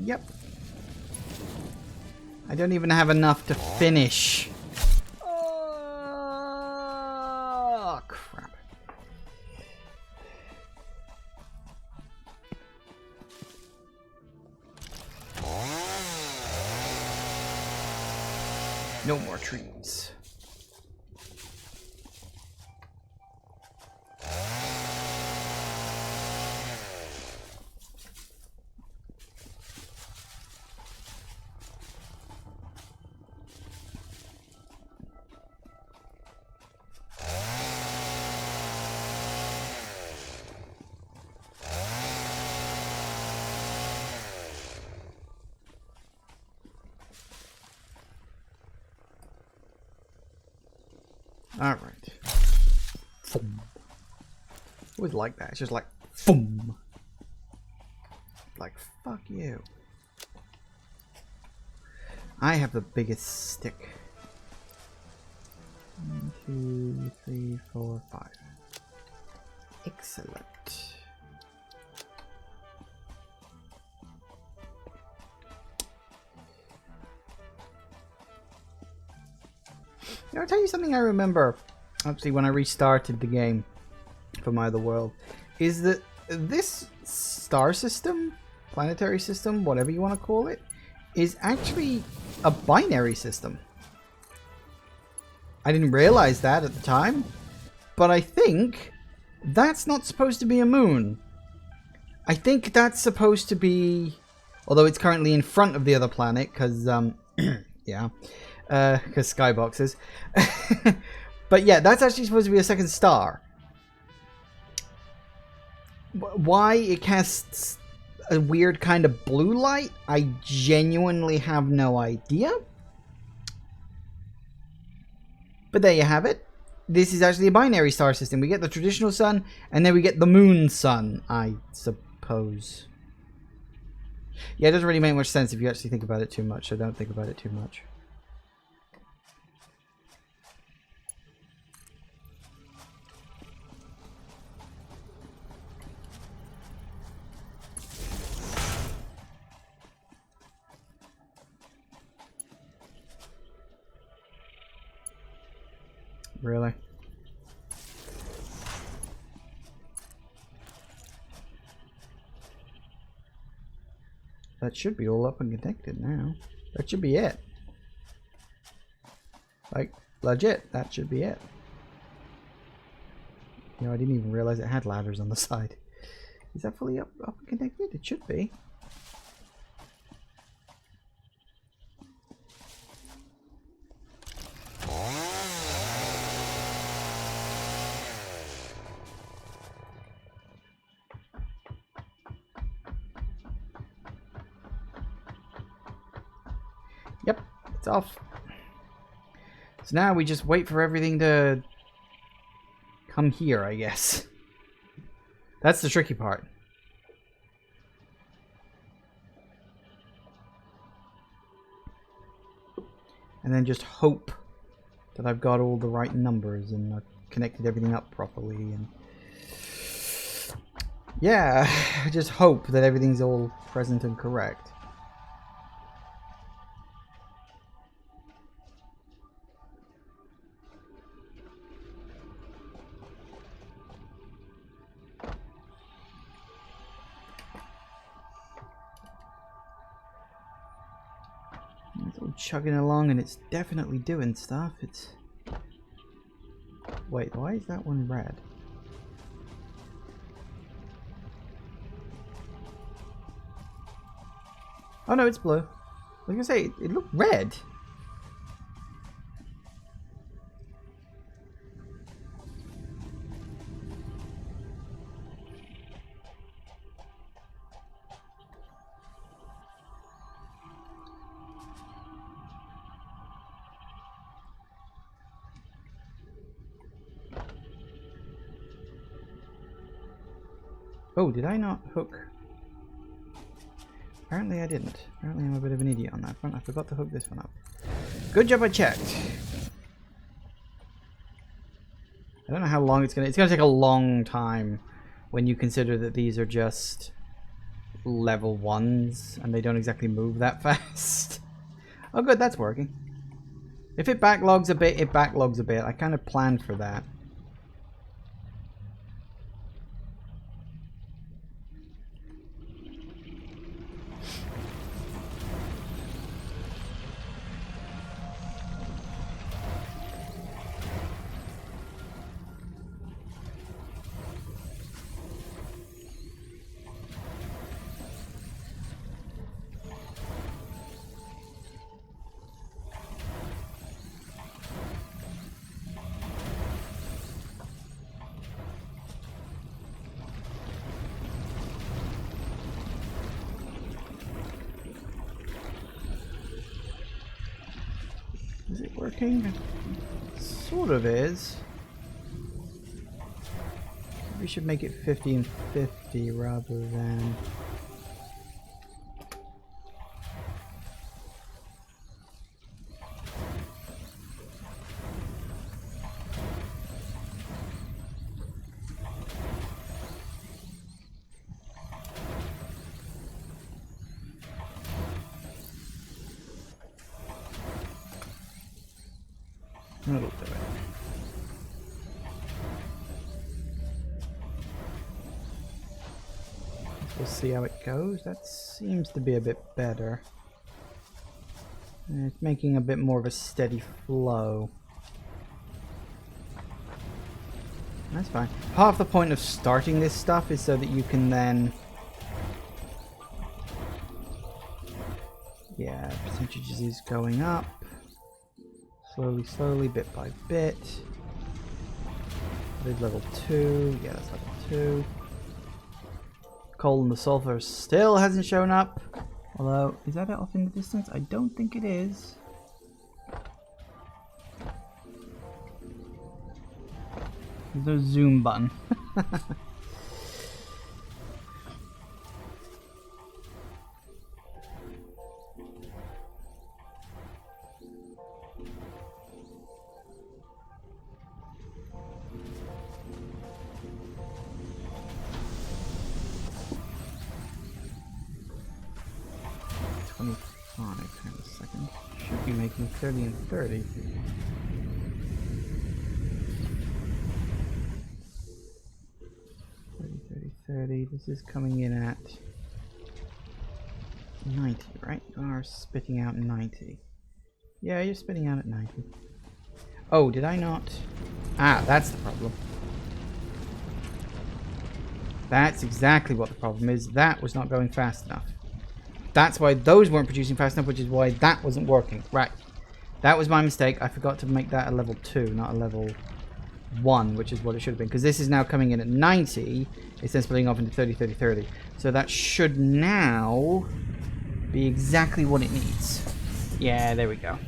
Yep. I don't even have enough to finish. No more trees. Alright. Foom. Always like that. It's just like, foom. Like, fuck you. I have the biggest stick. 1, 2, 3, 4, 5. Excellent. I'll tell you something I remember, actually, when I restarted the game for My Other World, is that this star system, planetary system, whatever you want to call it, is actually a binary system. I didn't realize that at the time, but I think that's not supposed to be a moon. I think that's supposed to be, although it's currently in front of the other planet, because, yeah. Because skyboxes. But yeah, that's actually supposed to be a second star. Why it casts a weird kind of blue light, I genuinely have no idea. But there you have it. This is actually a binary star system. We get the traditional sun, and then we get the moon sun, I suppose. Yeah, it doesn't really make much sense if you actually think about it too much, so don't think about it too much. Really? That should be all up and connected now. That should be it. Like, legit, that should be it. You know, I didn't even realize it had ladders on the side. Is that fully up and connected? It should be. Yep, it's off. So now we just wait for everything to come here, I guess. That's the tricky part. And then just hope that I've got all the right numbers and I've connected everything up properly. And yeah, just hope that everything's all present and correct. It's all chugging along and it's definitely doing stuff. It's... Wait, why is that one red? Oh no, it's blue. I was gonna say, it looked red. Oh, did I not hook? Apparently I didn't. Apparently I'm a bit of an idiot on that front. I forgot to hook this one up. Good job I checked. I don't know how long it's gonna take a long time when you consider that these are just level 1s and they don't exactly move that fast. Oh good, that's working. If it backlogs a bit, it backlogs a bit. I kind of planned for that. working? It sort of is. We should make it 50 and 50 rather than... That'll do it. We'll see how it goes. That seems to be a bit better. It's making a bit more of a steady flow. That's fine. Part of the point of starting this stuff is so that you can then... Yeah, percentages is going up. Slowly, slowly, bit by bit. There's level 2. Yeah, that's level 2. Coal and the sulfur still hasn't shown up. Although, is that off in the distance? I don't think it is. There's no zoom button. Hang on a second. Should be making 30 and 30. 30. This is coming in at 90, right? You are spitting out 90. Yeah, you're spitting out at 90. Oh, did I not? Ah, that's the problem. That's exactly what the problem is. That was not going fast enough. That's why those weren't producing fast enough, which is why that wasn't working. Right. That was my mistake. I forgot to make that a level 2, not a level 1, which is what it should have been. Because this is now coming in at 90. It's then splitting off into 30, 30, 30. So that should now be exactly what it needs. Yeah, there we go.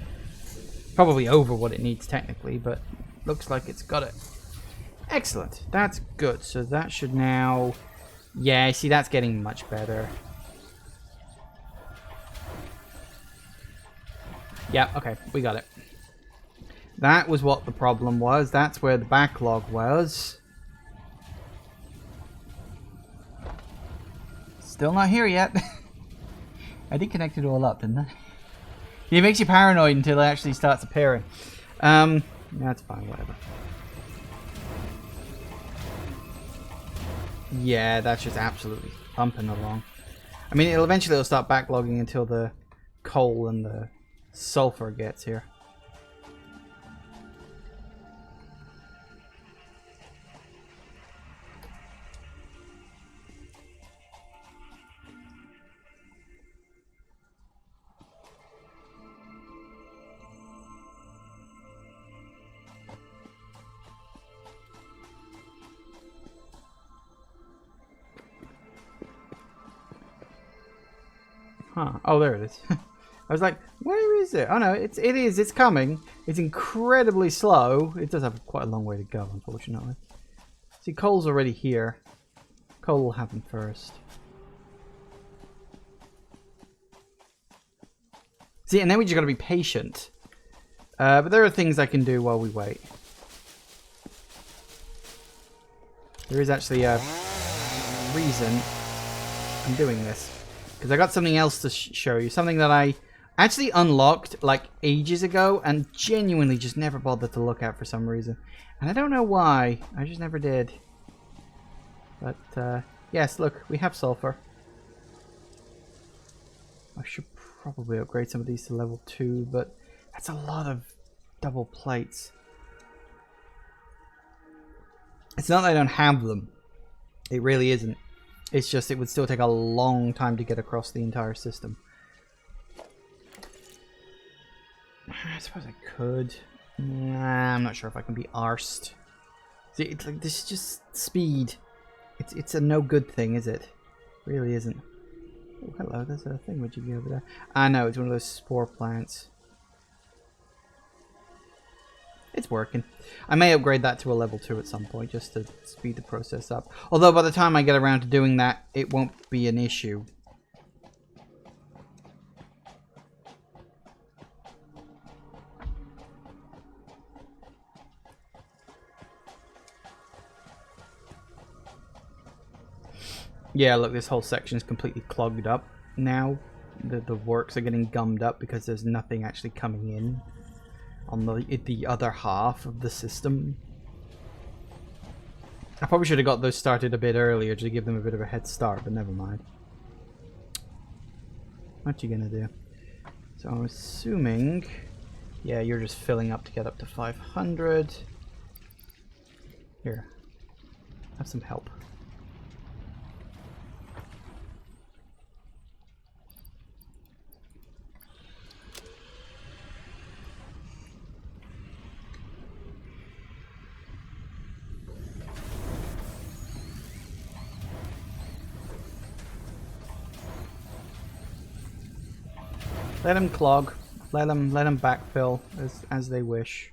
Probably over what it needs technically, but looks like it's got it. Excellent. That's good. So that should now... Yeah, see, that's getting much better. Yeah, okay, we got it. That was what the problem was. That's where the backlog was. Still not here yet. I did connect it all up, didn't I? It makes you paranoid until it actually starts appearing. That's fine, whatever. Yeah, that's just absolutely pumping along. I mean, it'll start backlogging until the coal and the sulfur gets here. Huh. Oh, there it is. I was like, where is it? Oh no, it is. It's coming. It's incredibly slow. It does have quite a long way to go, unfortunately. See, coal's already here. Coal will happen first. See, and then we just got to be patient. But there are things I can do while we wait. There is actually a reason I'm doing this. Because I got something else to show you. Something that I actually unlocked like ages ago and genuinely just never bothered to look at for some reason. And I don't know why. I just never did. But yes, look, we have sulfur. I should probably upgrade some of these to level 2, but that's a lot of double plates. It's not that I don't have them. It really isn't. It's just it would still take a long time to get across the entire system. I suppose I could. Nah, I'm not sure if I can be arsed. See, it's like this is just speed. It's a no good thing, is it? It really isn't. Oh, hello, there's a thing. Would you be over there? Ah, no, it's one of those spore plants. It's working. I may upgrade that to a level 2 at some point just to speed the process up. Although by the time I get around to doing that, it won't be an issue. Yeah, look, this whole section is completely clogged up now. The works are getting gummed up because there's nothing actually coming in on the other half of the system. I probably should have got those started a bit earlier to give them a bit of a head start, but never mind. What you gonna do? So I'm assuming, yeah, you're just filling up to get up to 500. Here, have some help. Let them clog. Let them backfill as they wish.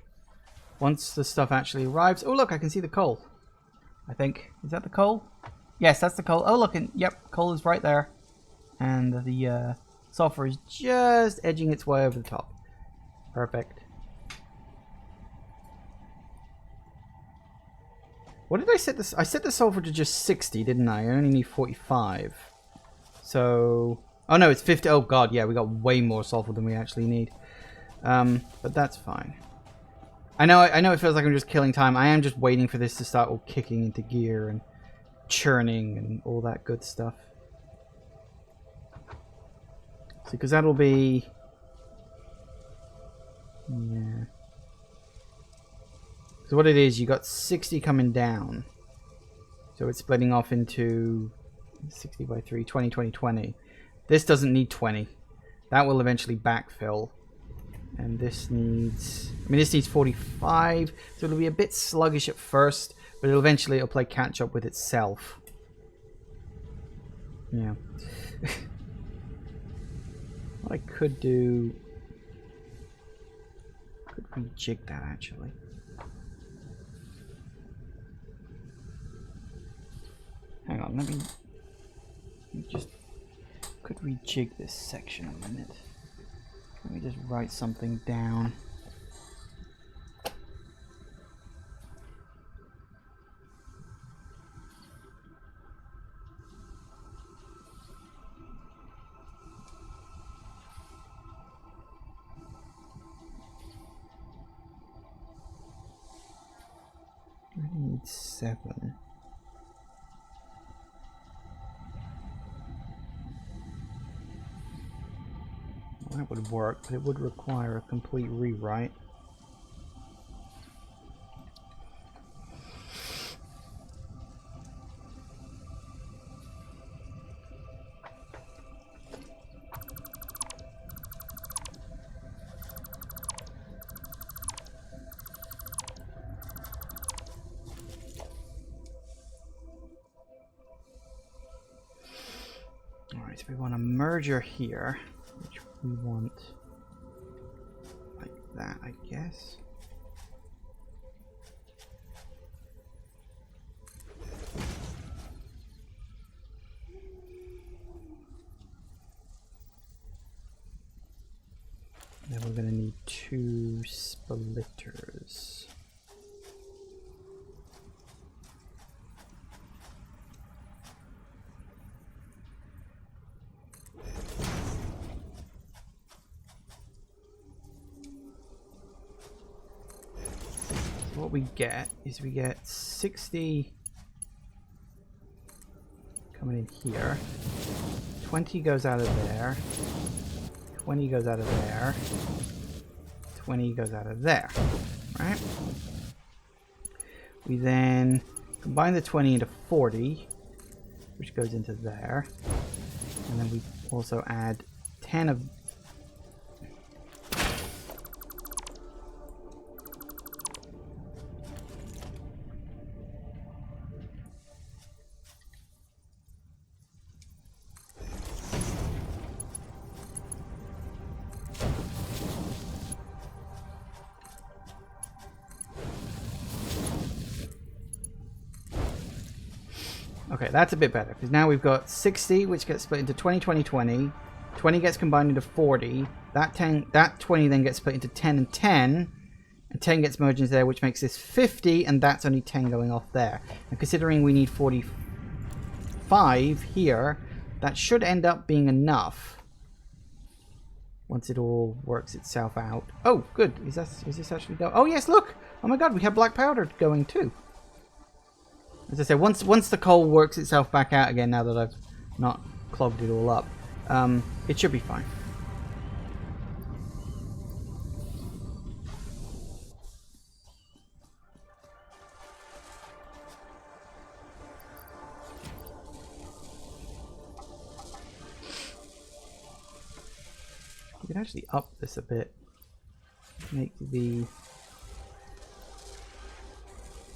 Once the stuff actually arrives, oh look, I can see the coal. I think is that the coal? Yes, that's the coal. Oh look, and yep, coal is right there, and the sulfur is just edging its way over the top. Perfect. What did I set this? I set the sulfur to just 60, didn't I? I only need 45. So. Oh no, it's 50. Oh god, yeah, we got way more sulfur than we actually need. But that's fine. I know it feels like I'm just killing time. I am just waiting for this to start all kicking into gear and churning and all that good stuff. See, because that'll be... Yeah. So what it is, you got 60 coming down. So it's splitting off into 60 by 3, 20, 20, 20. This doesn't need 20. That will eventually backfill. And this needs... I mean, this needs 45. So it'll be a bit sluggish at first. But it'll play catch up with itself. Yeah. What I could do... Could rejig that, actually. Hang on, let me just... Could rejig this section a minute. Let me just write something down. I need 7. That would work, but it would require a complete rewrite. Alright, so we want a merger here. We want like that, I guess. Then we're going to need 2 splitters. What we get is we get 60 coming in here, 20 goes out of there, 20 goes out of there, 20 goes out of there, right? We then combine the 20 into 40, which goes into there, and then we also add 10 of Okay, that's a bit better, because now we've got 60, which gets split into 20, 20, 20. 20 gets combined into 40. That 20 then gets split into 10 and 10. And 10 gets merged into there, which makes this 50, and that's only 10 going off there. And considering we need 45 here, that should end up being enough. Once it all works itself out. Oh, good. Is this actually go? Oh, yes, look! Oh my god, we have black powder going too. As I said, once the coal works itself back out again, now that I've not clogged it all up, it should be fine. We could actually up this a bit. Make the...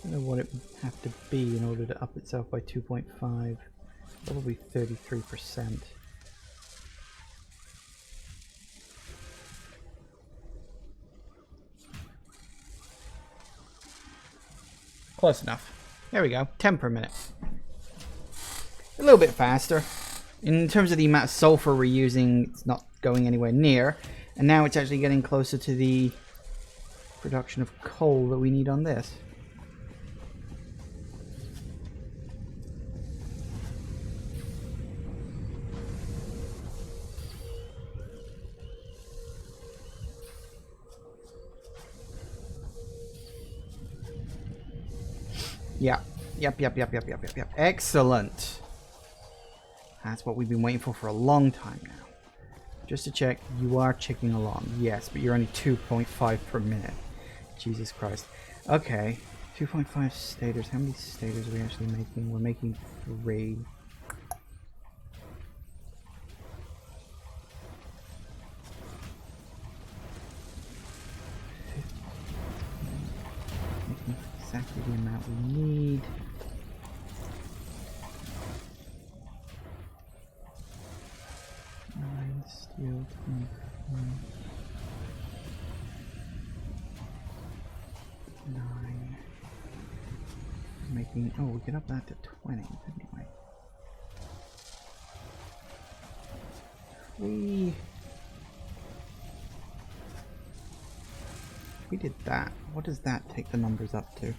I don't know what it would have to be in order to up itself by 2.5. Probably 33%. Close enough. There we go. 10 per minute. A little bit faster. In terms of the amount of sulfur we're using, it's not going anywhere near. And now it's actually getting closer to the production of coal that we need on this. Yeah. Yep. Excellent. That's what we've been waiting for a long time now. Just to check, you are checking along. Yes, but you're only 2.5 per minute. Jesus Christ. Okay. 2.5 stators. How many stators are we actually making? We're making 3. Making exactly the amount we need. Steel 9. Making, oh, we can up that to 20 anyway. We did that. What does that take the numbers up to?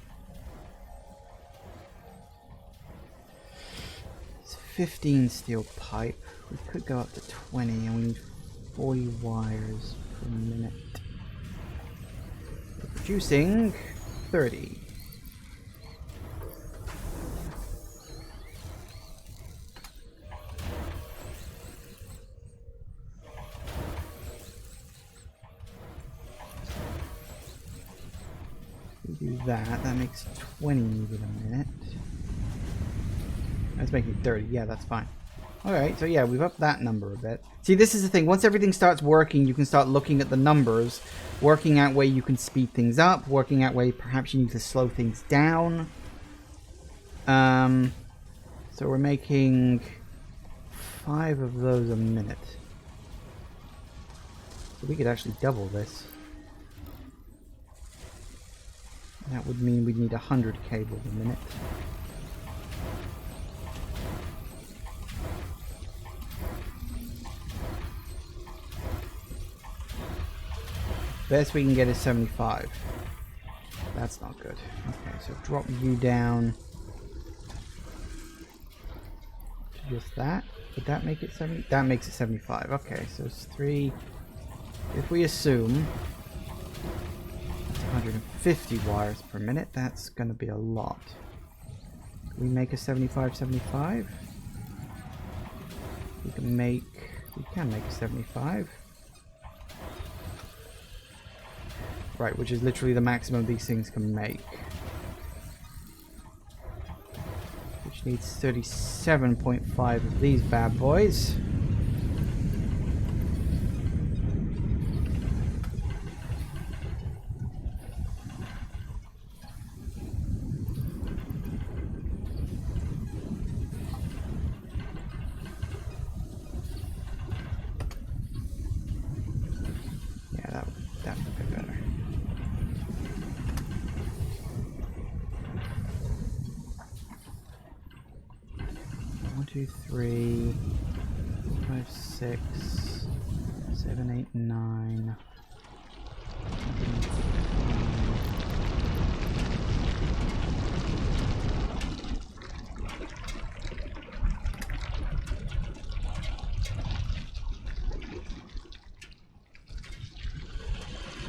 It's 15 steel pipe. We could go up to 20, and we need 40 wires per minute. We're producing 30. We do that. That makes 20 needed a minute. That's making 30. Yeah, that's fine. Alright, so yeah, we've upped that number a bit. See, this is the thing. Once everything starts working, you can start looking at the numbers, working out where you can speed things up, working out where perhaps you need to slow things down. So we're making 5 of those a minute. So we could actually double this. That would mean we'd need 100 cables a minute. Best we can get is 75. That's not good. Okay, so drop you down to just that. Would that make it 70? That makes it 75. Okay, so it's 3. If we assume that's 150 wires per minute, that's going to be a lot. Can we make a 75? We can make a 75. Right, which is literally the maximum these things can make. Which needs 37.5 of these bad boys. Yeah, that would be better. 2, 3, 4, 5, 6, 7, 8, 9.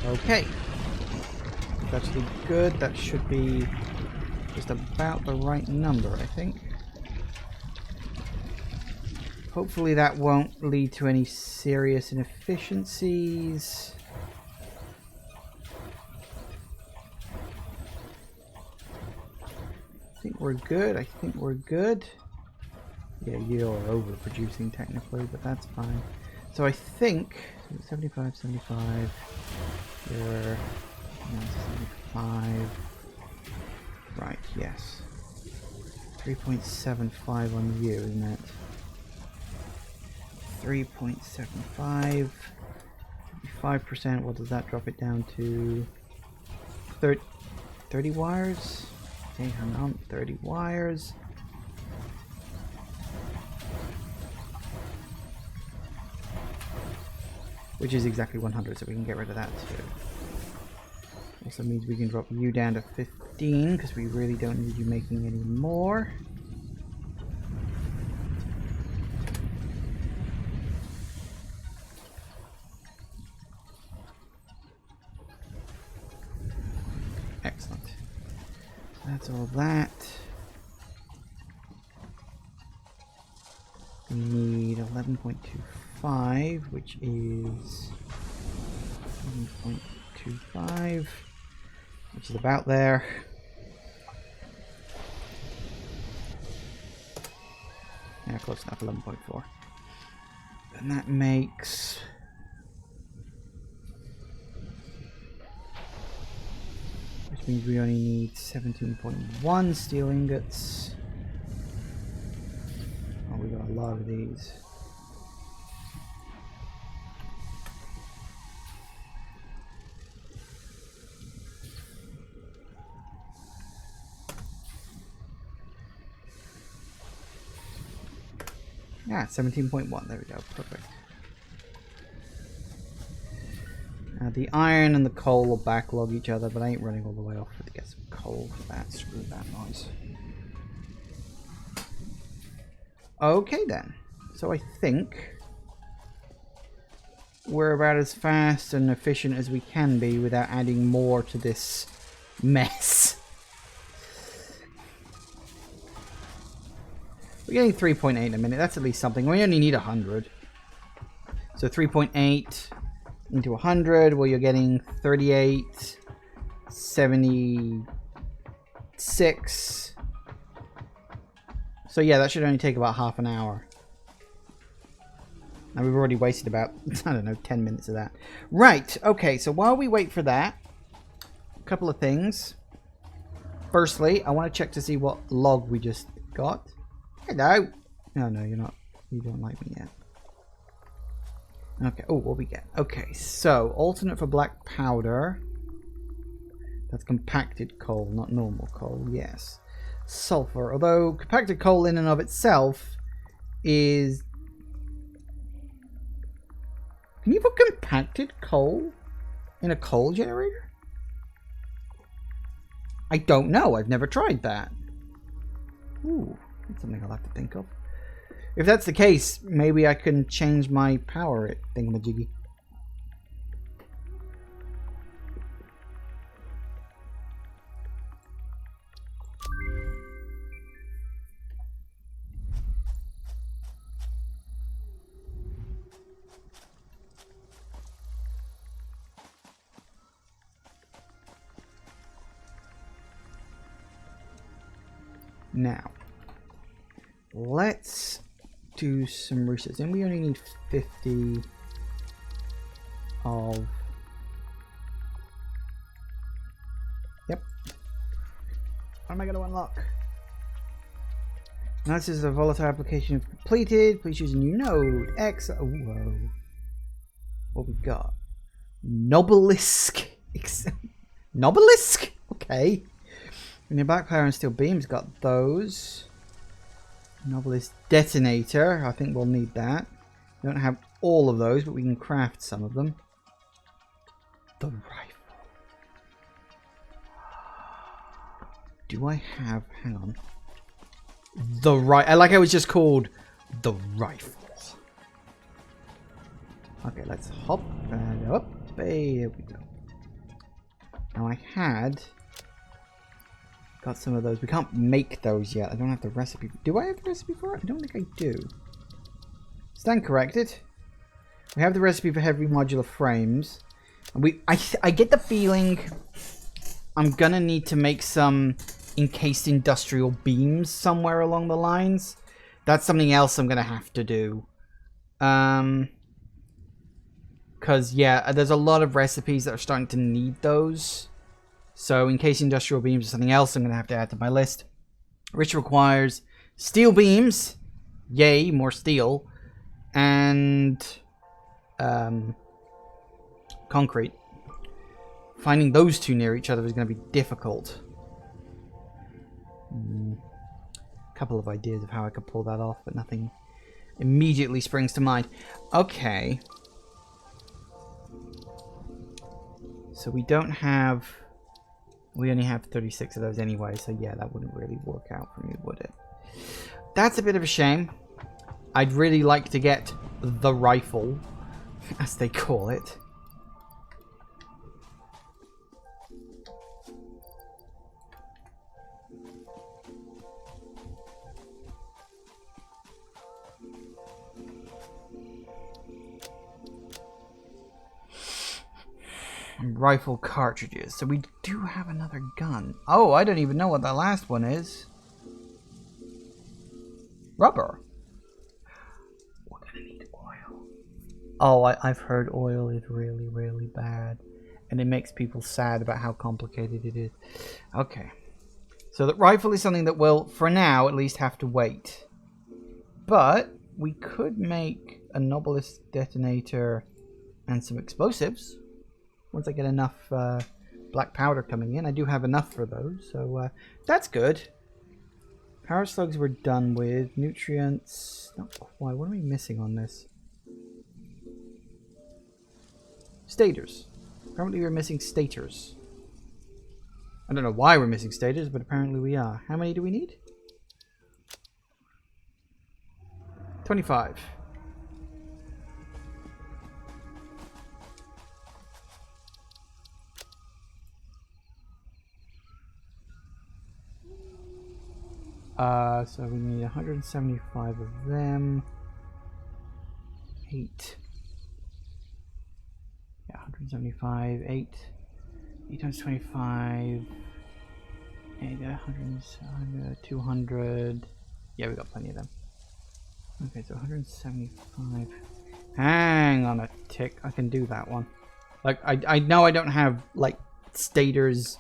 Okay. That's actually good. That should be just about the right number, I think. Hopefully that won't lead to any serious inefficiencies. I think we're good. I think we're good. Yeah, you're overproducing technically, but that's fine. So I think 75, 75. You're 75. Right, yes. 3.75 on you, isn't it? 3.75. 5%. What does that drop it down to? 30 wires? Okay, hang on. 30 wires. Which is exactly 100, so we can get rid of that too. Also means we can drop you down to 15, because we really don't need you making any more. Excellent. That's all that. We need 11.25, which is 11.25, which is about there. Yeah, close enough, 11.4. And that makes... which means we only need 17.1 steel ingots. Oh, we got a lot of these. Yeah, 17.1. There we go. Perfect. Now the iron and the coal will backlog each other, but I ain't running all the way off to get some coal for that. Screw that noise. Okay then. So I think we're about as fast and efficient as we can be without adding more to this mess. We're getting 3.8 in a minute. That's at least something. We only need 100. So 3.8 into 100. Well, you're getting 38, 76. So yeah, that should only take about half an hour. Now we've already wasted about, I don't know, 10 minutes of that. Right, okay, so while we wait for that, a couple of things. Firstly, I want to check to see what log we just got. Hello. No, no, you're not. You don't like me yet. Okay, oh, what we get? Okay, so, alternate for black powder. That's compacted coal, not normal coal, yes. Sulfur, although compacted coal in and of itself is... Can you put compacted coal in a coal generator? I don't know. I've never tried that. Ooh, that's something I'll have to think of. If that's the case, maybe I can change my power it thingamajiggy. Now, let's do some research. And we only need 50 of... Yep. What am I going to unlock? Analysis of a volatile application completed. Please choose a new node. X. Oh, whoa. What we got? Nobelisk. Nobelisk? Okay. And your black power and steel beams got those. Novelist detonator. I think we'll need that. We don't have all of those, but we can craft some of them. The rifle. Do I have... Hang on. I like how it's just called the rifle. Okay, let's hop and up. Hey, there we go. Now I had got some of those. We can't make those yet. I don't have the recipe. Do I have the recipe for it? I don't think I do. Stand corrected. We have the recipe for heavy modular frames. And I get the feeling I'm gonna need to make some encased industrial beams somewhere along the lines. That's something else I'm gonna have to do. Because, yeah, there's a lot of recipes that are starting to need those. So, encased industrial beams is something else I'm going to have to add to my list. Which requires steel beams. Yay, more steel. And concrete. Finding those two near each other is going to be difficult. A couple of ideas of how I could pull that off, but nothing immediately springs to mind. Okay. So we don't have... We only have 36 of those anyway, so yeah, that wouldn't really work out for me, would it? That's a bit of a shame. I'd really like to get the rifle, as they call it. Rifle cartridges. So we do have another gun. Oh, I don't even know what that last one is. Rubber. We're gonna need oil. Oh, I've heard oil is really, really bad. And it makes people sad about how complicated it is. Okay. So the rifle is something that will, for now, at least have to wait. But we could make a Novelist detonator and some explosives. Once I get enough black powder coming in. I do have enough for those, so that's good. Power slugs we're done with. Nutrients, not quite. What are we missing on this? Stators. Apparently we're missing stators. I don't know why we're missing stators, but apparently we are. How many do we need? 25. So we need 175 of them. 8. Yeah, 175. 8. 8 times 25. 8, 100, 200. Yeah, we got plenty of them. Okay, so 175. Hang on a tick. I can do that one. Like, I know I don't have, like, stators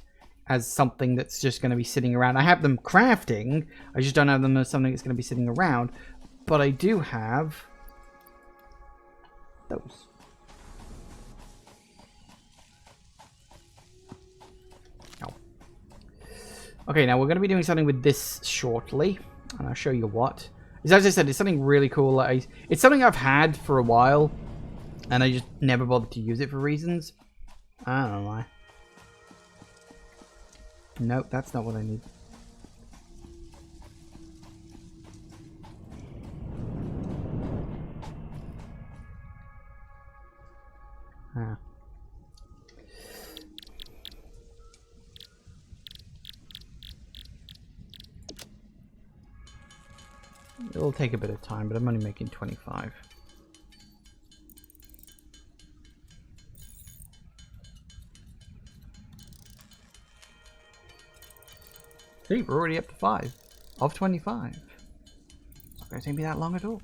as something that's just going to be sitting around. I have them crafting. I just don't have them as something that's going to be sitting around. But I do have those. Oh. Okay, now we're going to be doing something with this shortly. And I'll show you what. As I said, it's something really cool. It's something I've had for a while. And I just never bothered to use it for reasons. I don't know why. Nope, that's not what I need. Ah. It'll take a bit of time, but I'm only making 25. See, we're already up to 5 of 25. It's not going to take me that long at all.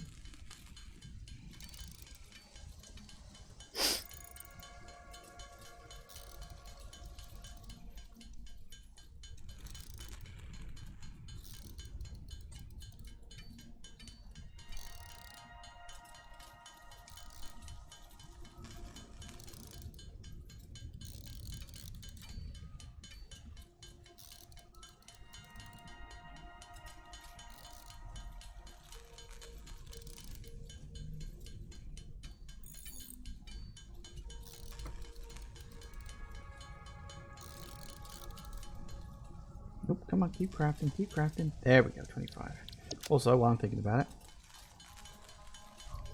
Nope, come on, keep crafting, keep crafting. There we go, 25. Also, while I'm thinking about it,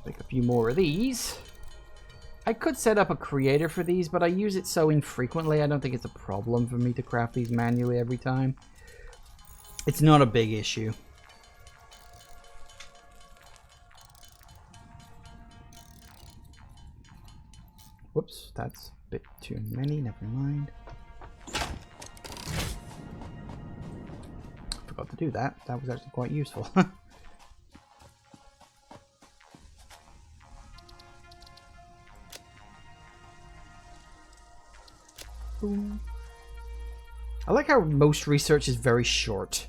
make a few more of these. I could set up a creator for these, but I use it so infrequently, I don't think it's a problem for me to craft these manually every time. It's not a big issue. Whoops, that's a bit too many, never mind. Forgot to do that. That was actually quite useful. Boom. I like how most research is very short.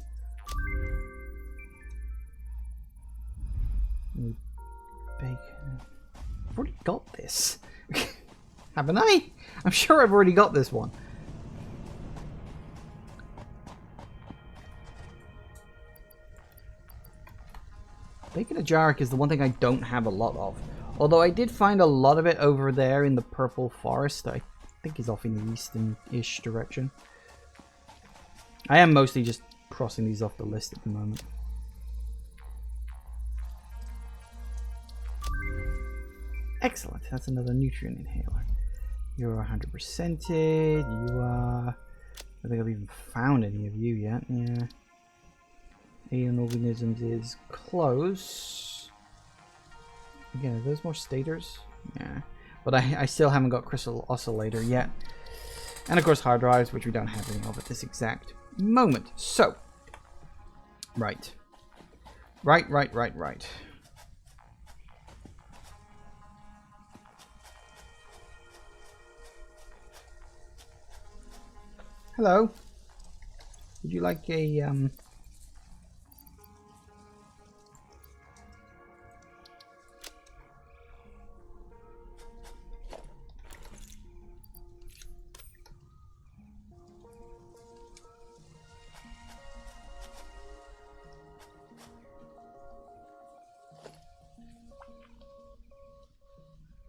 Bacon. I've already got this. Haven't I? I'm sure I've already got this one. Bacon Ajaric is the one thing I don't have a lot of. Although I did find a lot of it over there in the purple forest. I think is off in the eastern-ish direction. I am mostly just crossing these off the list at the moment. Excellent. That's another nutrient inhaler. You're 100%ed. You are... I don't think I've even found any of you yet. Yeah. Alien organisms is close. Again, are those more stators? Yeah. But I still haven't got crystal oscillator yet. And of course hard drives, which we don't have any of at this exact moment. So. Right. Right. Hello. Would you like a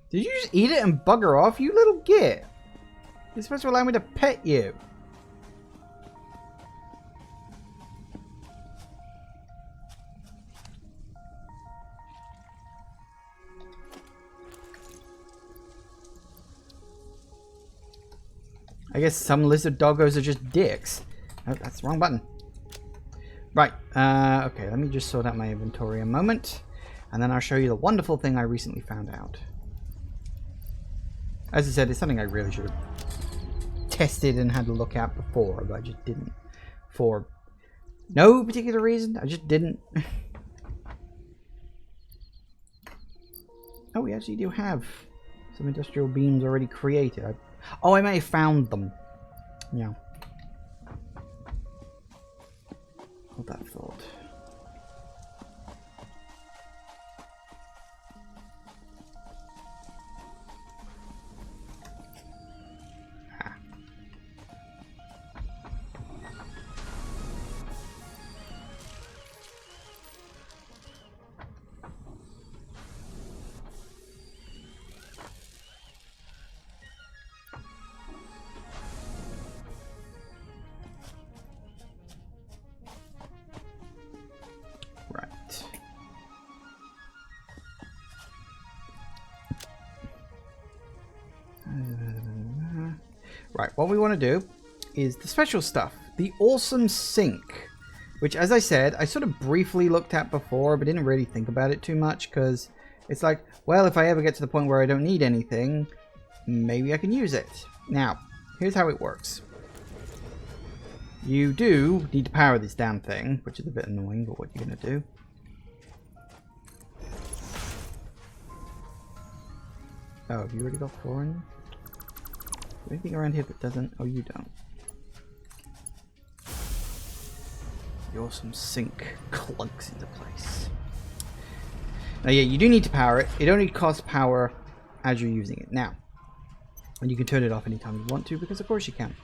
Did you just eat it and bugger off, you little git? You're supposed to allow me to pet you. I guess some lizard doggos are just dicks. Oh, that's the wrong button. Right, okay, let me just sort out my inventory a moment. And then I'll show you the wonderful thing I recently found out. As I said, it's something I really should have tested and had a look at before, but I just didn't. For no particular reason, I just didn't. Oh, we actually do have some industrial beams already created. Oh, I may have found them. Yeah. Hold that thought. Right, what we want to do is the special stuff. The awesome sink, which, as I said, I sort of briefly looked at before, but didn't really think about it too much, because it's like, well, if I ever get to the point where I don't need anything, maybe I can use it. Now, here's how it works. You do need to power this damn thing, which is a bit annoying, but what you're going to do. Oh, have you already got 4 in? Anything around here that doesn't? Oh, you don't. The awesome sink clunks into place. Now, yeah, you do need to power it. It only costs power as you're using it. Now, and you can turn it off anytime you want to, because of course you can.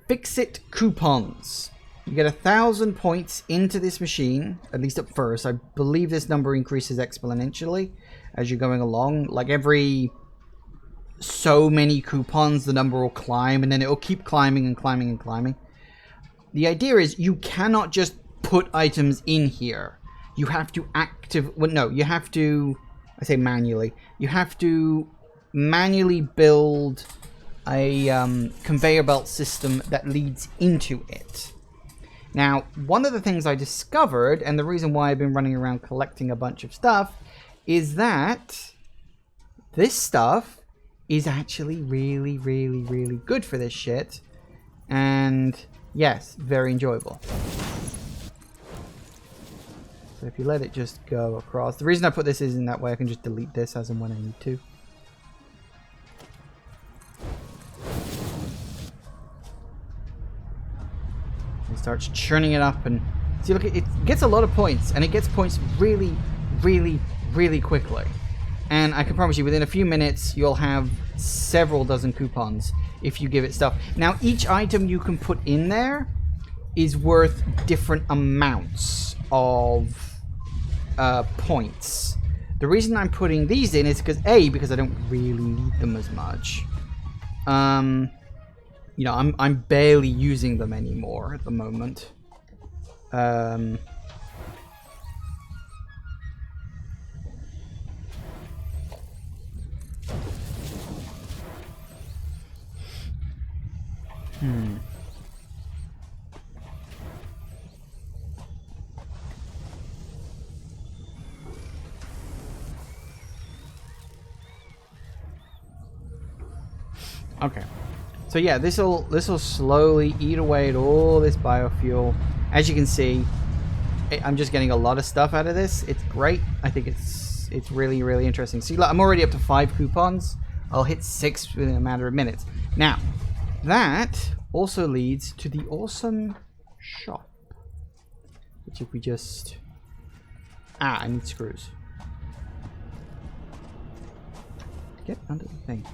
Fix-It coupons. You get 1,000 points into this machine, at least at first. I believe this number increases exponentially as you're going along. Like every so many coupons, the number will climb, and then it will keep climbing and climbing and climbing. the idea is you cannot just put items in here. You have to you have to, I say manually, you have to manually build a conveyor belt system that leads into it. Now, one of the things I discovered, and the reason why I've been running around collecting a bunch of stuff, is that this stuff is actually really, really, really good for this shit. And yes, very enjoyable. So if you let it just go across. The reason I put this is in that way I can just delete this as and when I need to. It starts churning it up, and see, look, it gets a lot of points, and it gets points really, really, really quickly. And I can promise you, within a few minutes, you'll have several dozen coupons if you give it stuff. Now, each item you can put in there is worth different amounts of points. The reason I'm putting these in is because I don't really need them as much. You know, I'm barely using them anymore at the moment. Okay. So yeah, this'll slowly eat away at all this biofuel. As you can see, I'm just getting a lot of stuff out of this. It's great. I think it's really, really interesting. See, look, I'm already up to 5 coupons. I'll hit 6 within a matter of minutes. Now, that also leads to the awesome shop. Which if we just... I need screws. Get under the thing.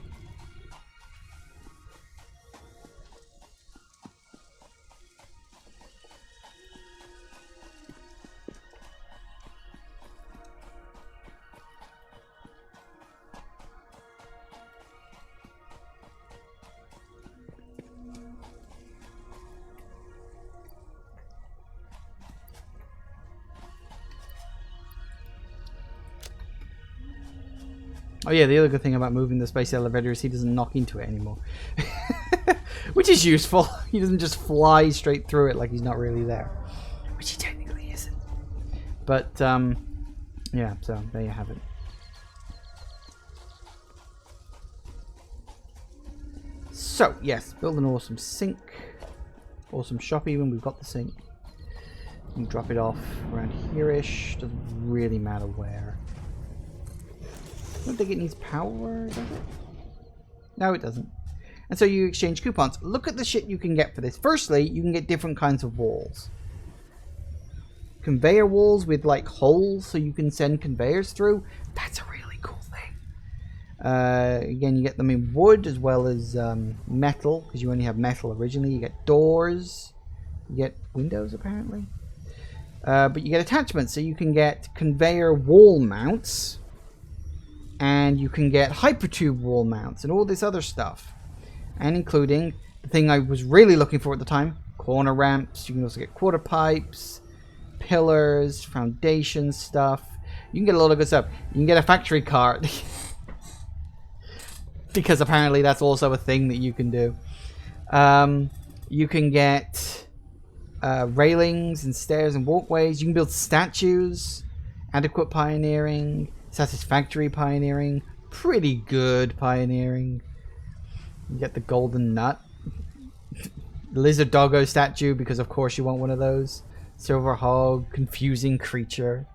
Oh yeah, the other good thing about moving the space elevator is he doesn't knock into it anymore. Which is useful. He doesn't just fly straight through it like he's not really there. Which he technically isn't. But, yeah, so there you have it. So, yes, build an awesome sink. Awesome shop even, we've got the sink. You can drop it off around here-ish. Doesn't really matter where. I don't think it needs power, does it? No, it doesn't. And so you exchange coupons. Look at the shit you can get for this. Firstly, you can get different kinds of walls. Conveyor walls with like holes so you can send conveyors through. That's a really cool thing. Again, you get them in wood as well as metal, because you only have metal originally. You get doors. You get windows, apparently. But you get attachments, so you can get conveyor wall mounts. And you can get hypertube wall mounts and all this other stuff. And including the thing I was really looking for at the time, corner ramps. You can also get quarter pipes, pillars, foundation stuff. You can get a lot of good stuff. You can get a factory cart. Because apparently that's also a thing that you can do. You can get railings and stairs and walkways. You can build statues. Adequate pioneering. Satisfactory pioneering. Pretty good pioneering. You get the golden nut. Lizard doggo statue, because of course you want one of those. Silver hog. Confusing creature.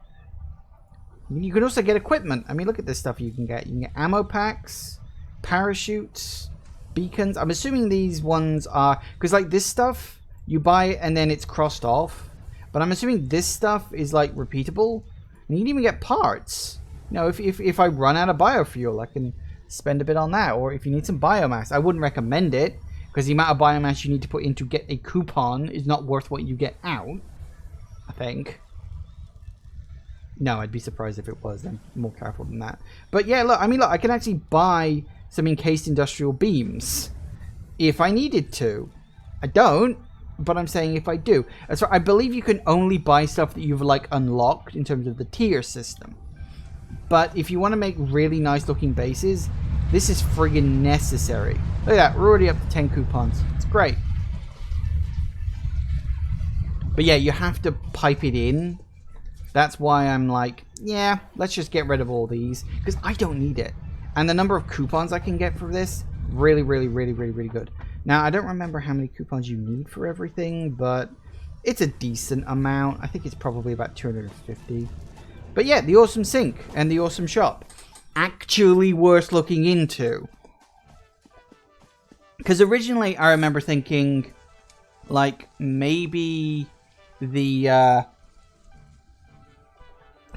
You can also get equipment. I mean, look at this stuff you can get. You can get ammo packs. Parachutes. Beacons. I'm assuming these ones are... Because like this stuff, you buy it and then it's crossed off. But I'm assuming this stuff is like repeatable. And you can even get parts. You know, if I run out of biofuel, I can spend a bit on that. Or if you need some biomass, I wouldn't recommend it, because the amount of biomass you need to put in to get a coupon is not worth what you get out, I think. No, I'd be surprised if it was. I'm more careful than that. But yeah, look, I mean, look, I can actually buy some encased industrial beams if I needed to. I don't, But I'm saying if I do. So I believe you can only buy stuff that you've like unlocked in terms of the tier system. But if you want to make really nice looking bases, this is friggin' necessary. Look at that, we're already up to 10 coupons. It's great. But yeah, you have to pipe it in. That's why I'm like, yeah, let's just get rid of all these. Because I don't need it. And the number of coupons I can get for this, really, really, really, really, really good. Now, I don't remember how many coupons you need for everything, but it's a decent amount. I think it's probably about 250. But yeah, the awesome sink and the awesome shop. Actually worth looking into. Because originally I remember thinking, like, maybe the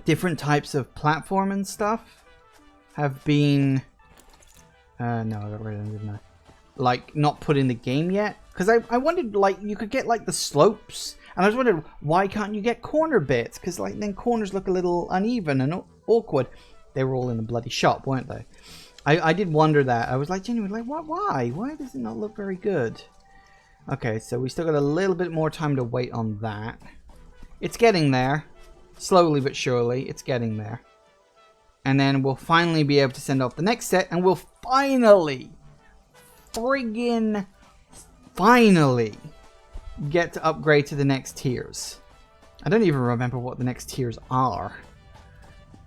different types of platform and stuff have been... no, I got rid of them, didn't I? Like, not put in the game yet. Because I wondered, like, you could get, like, the slopes. And I was wondering, why can't you get corner bits? Because, like, then corners look a little uneven and awkward. They were all in the bloody shop, weren't they? I did wonder that. I was, like, genuinely, like, why? Why does it not look very good? Okay, so we still got a little bit more time to wait on that. It's getting there. Slowly but surely, it's getting there. And then we'll finally be able to send off the next set, and we'll finally, friggin' finally, get to upgrade to the next tiers. I don't even remember what the next tiers are.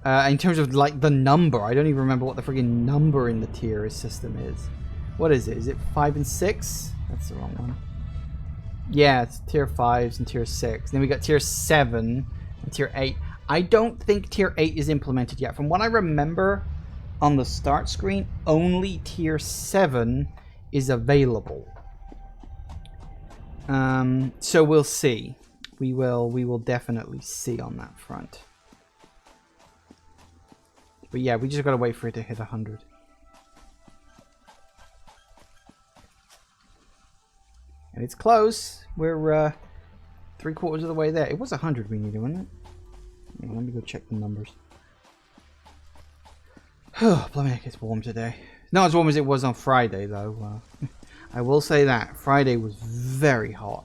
In terms of, like, the number, I don't even remember what the friggin' number in the tier system is. What is it? Is it 5 and 6? That's the wrong one. Yeah, it's tier 5s and tier 6. Then we got tier 7 and tier 8. I don't think tier 8 is implemented yet. From what I remember on the start screen, only tier 7 is available. So we'll see. We will definitely see on that front. But yeah, we just gotta wait for it to hit 100. And it's close. We're 3/4 of the way there. It was 100 we needed, wasn't it? Yeah, let me go check the numbers. Blimey, heck, it's warm today. Not as warm as it was on Friday, though. I will say that. Friday was very hot.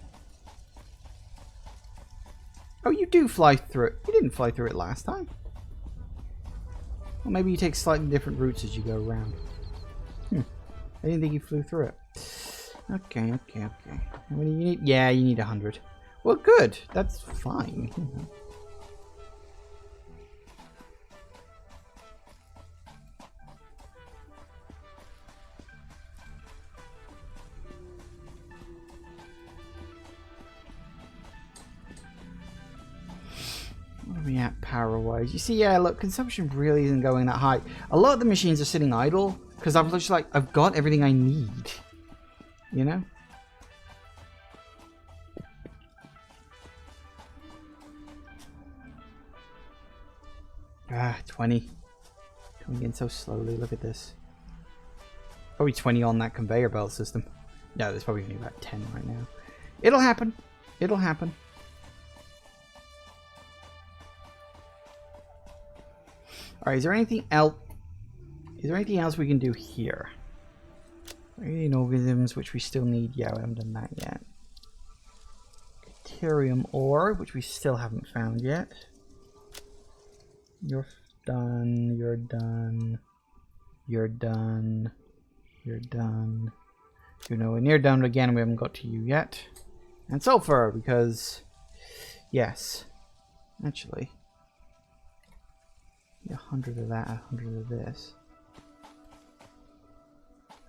Oh, you do fly through it. You didn't fly through it last time. Well, maybe you take slightly different routes as you go around. I didn't think you flew through it. Okay. How many you need? Yeah, you need 100. Well, good. That's fine. What are we at power-wise? You see, yeah, look, consumption really isn't going that high. A lot of the machines are sitting idle because I was just like, I've got everything I need. You know? Ah, 20. Coming in so slowly. Look at this. Probably 20 on that conveyor belt system. No, there's probably only about 10 right now. It'll happen. It'll happen. Alright, is there anything else? Is there anything else we can do here? Organisms, which we still need. Yeah, we haven't done that yet. Deuterium ore, which we still haven't found yet. You're done. You're done. You're done. You're done. You're nowhere near done again. We haven't got to you yet. And sulfur, because yes, actually, 100 of that, 100 of this.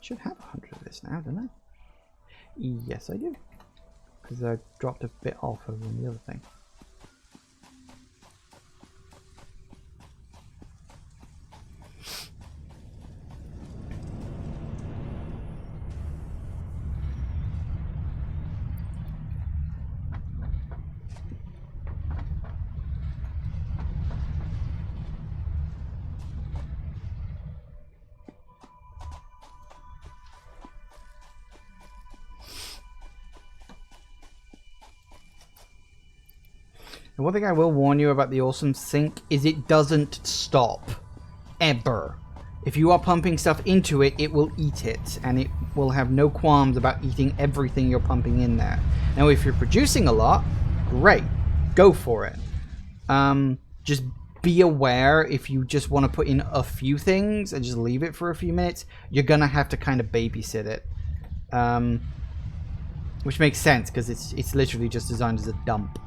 Should have 100 of this now, don't I? Yes, I do. Because I dropped a bit off over on the other thing. And one thing I will warn you about the awesome sink is it doesn't stop. Ever. If you are pumping stuff into it, it will eat it, and it will have no qualms about eating everything you're pumping in there. Now, if you're producing a lot, great, go for it. Just be aware if you just want to put in a few things and just leave it for a few minutes, you're gonna have to kind of babysit it. Which makes sense, because it's literally just designed as a dump.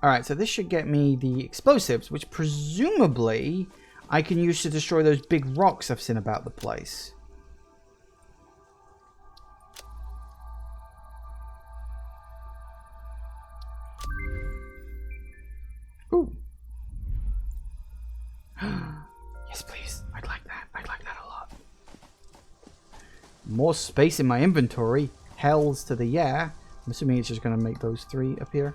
Alright, so this should get me the explosives, which presumably I can use to destroy those big rocks I've seen about the place. Ooh. Yes, please. I'd like that. I'd like that a lot. More space in my inventory. Hells to the yeah. I'm assuming it's just going to make those 3 appear.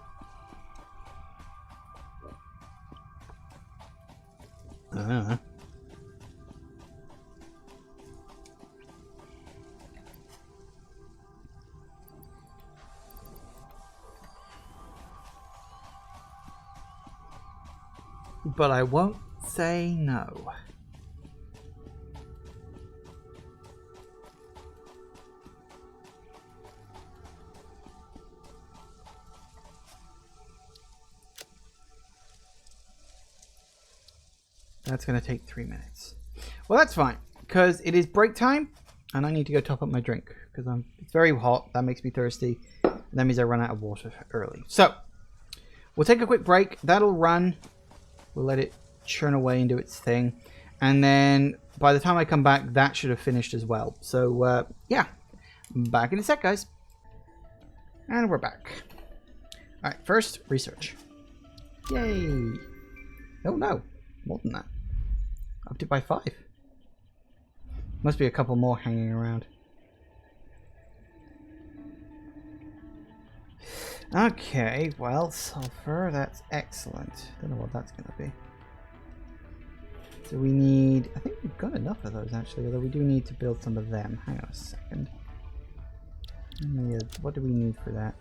But I won't say no. That's going to take 3 minutes. Well, that's fine, because it is break time, and I need to go top up my drink, because it's very hot. That makes me thirsty, and that means I run out of water early. So, we'll take a quick break. That'll run. We'll let it churn away and do its thing. And then, by the time I come back, that should have finished as well. So, yeah. Back in a sec, guys. And we're back. Alright, first, research. Yay! Oh, no. More than that. Upped it by 5. Must be a couple more hanging around. Okay, well, sulfur, that's excellent. Don't know what that's going to be. So we need... I think we've got enough of those, actually, although we do need to build some of them. Hang on a second. What do we need for that?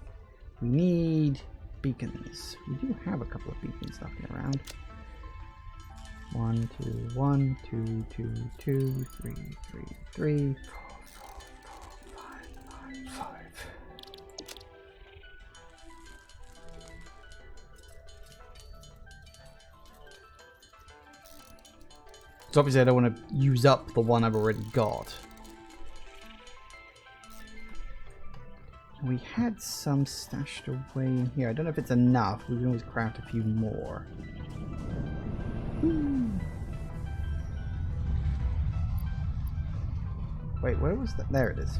We need beacons. We do have a couple of beacons knocking around. 1, 2, 1, 2, 2, 2, 3, 3, 3, 4, 4, 5, 5, 5. So obviously I don't want to use up the one I've already got. We had some stashed away in here. I don't know if it's enough. We can always craft a few more. Wait, where was that? There it is.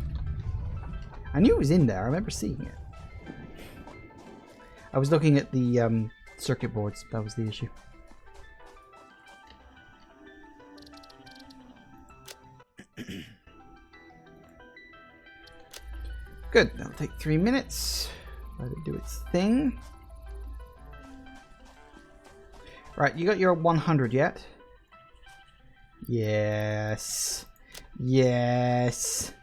I knew it was in there. I remember seeing it. I was looking at the circuit boards. That was the issue. Good. That'll take 3 minutes. Let it do its thing. Right, you got your 100 yet? Yes. Yes.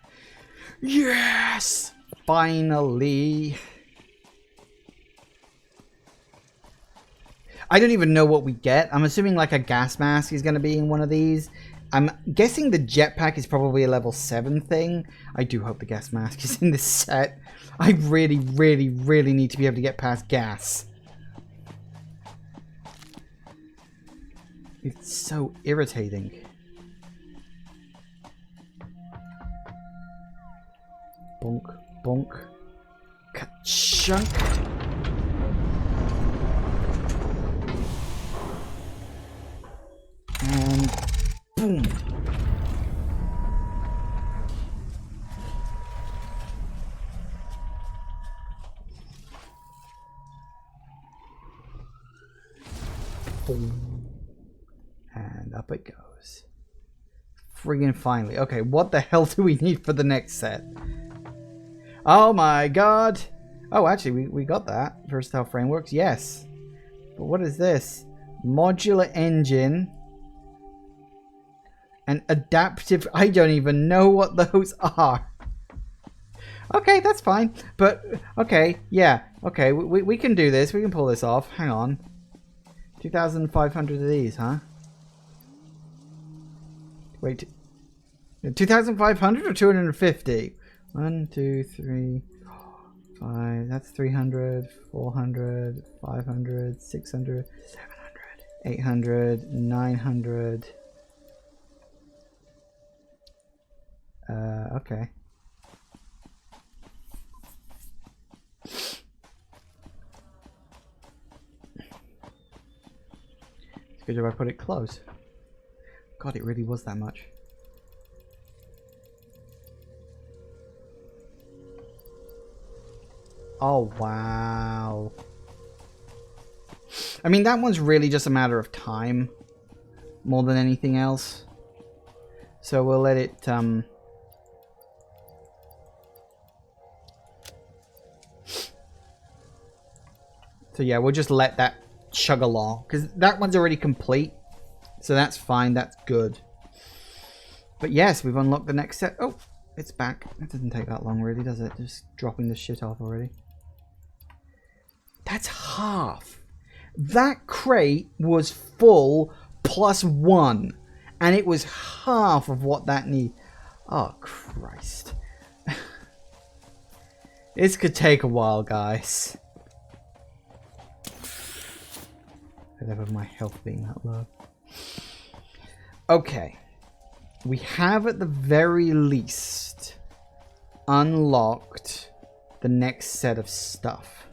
Yes! Finally. I don't even know what we get. I'm assuming like a gas mask is going to be in one of these. I'm guessing the jetpack is probably a level 7 thing. I do hope the gas mask is in this set. I really, really, really need to be able to get past gas. It's so irritating. Bonk, bonk. Ka-chunk. And boom. Boom. And up it goes. Friggin' finally. Okay, what the hell do we need for the next set? Oh my god! Oh, actually, we got that. Versatile frameworks, yes. But what is this? Modular engine. And adaptive... I don't even know what those are. Okay, that's fine. But, okay, yeah. Okay, we can do this. We can pull this off. Hang on. 2,500 of these, huh? Wait. 2,500 or 250? 1, 2, 3, 4, 5. That's 300, 400, 500, 600, 700, 800, 900. Okay. It's a good job I put it close. God, it really was that much. Oh, wow. I mean, that one's really just a matter of time more than anything else. So we'll let it, So yeah, we'll just let that chug along. Because that one's already complete. So that's fine, that's good. But yes, we've unlocked the next set. Oh, it's back. That doesn't take that long really, does it? Just dropping the shit off already. That's half. That crate was full plus 1. And it was half of what that need. Oh, Christ. This could take a while, guys. I don't have my health being that low. Okay. We have at the very least unlocked the next set of stuff.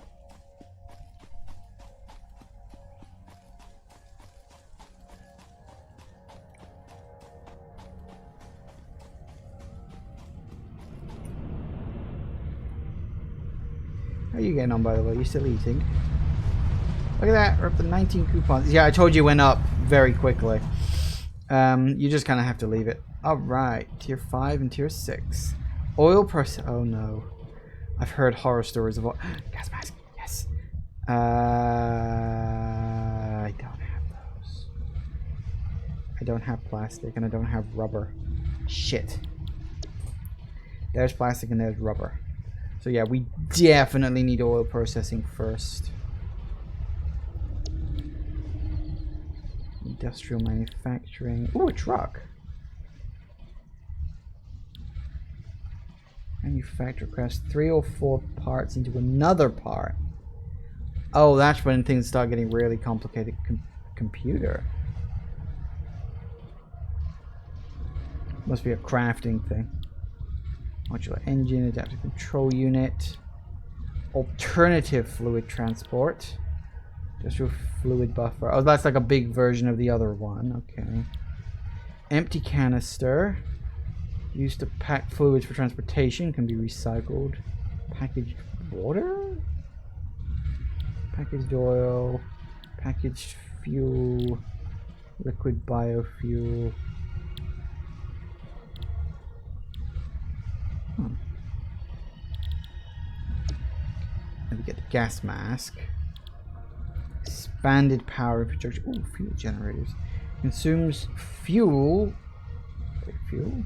How are you getting on, by the way? You still eating? Look at that. We're up to 19 coupons. Yeah, I told you it went up very quickly. You just kind of have to leave it. Alright. Tier 5 and Tier 6. Oil process. Oh, no. I've heard horror stories of... Gas mask. Yes. I don't have those. I don't have plastic and I don't have rubber. Shit. There's plastic and there's rubber. So yeah, we definitely need oil processing first. Industrial manufacturing. Ooh, a truck. Manufacture crafts 3 or 4 parts into another part. Oh, that's when things start getting really complicated. Computer. Must be a crafting thing. Modular engine, adaptive control unit, alternative fluid transport, industrial fluid buffer. Oh, that's like a big version of the other one. Okay. Empty canister, used to pack fluids for transportation, can be recycled. Packaged water, packaged oil, packaged fuel, liquid biofuel. Let me get the gas mask. Expanded power infrastructure. Ooh, fuel generators. Consumes fuel. Wait, fuel?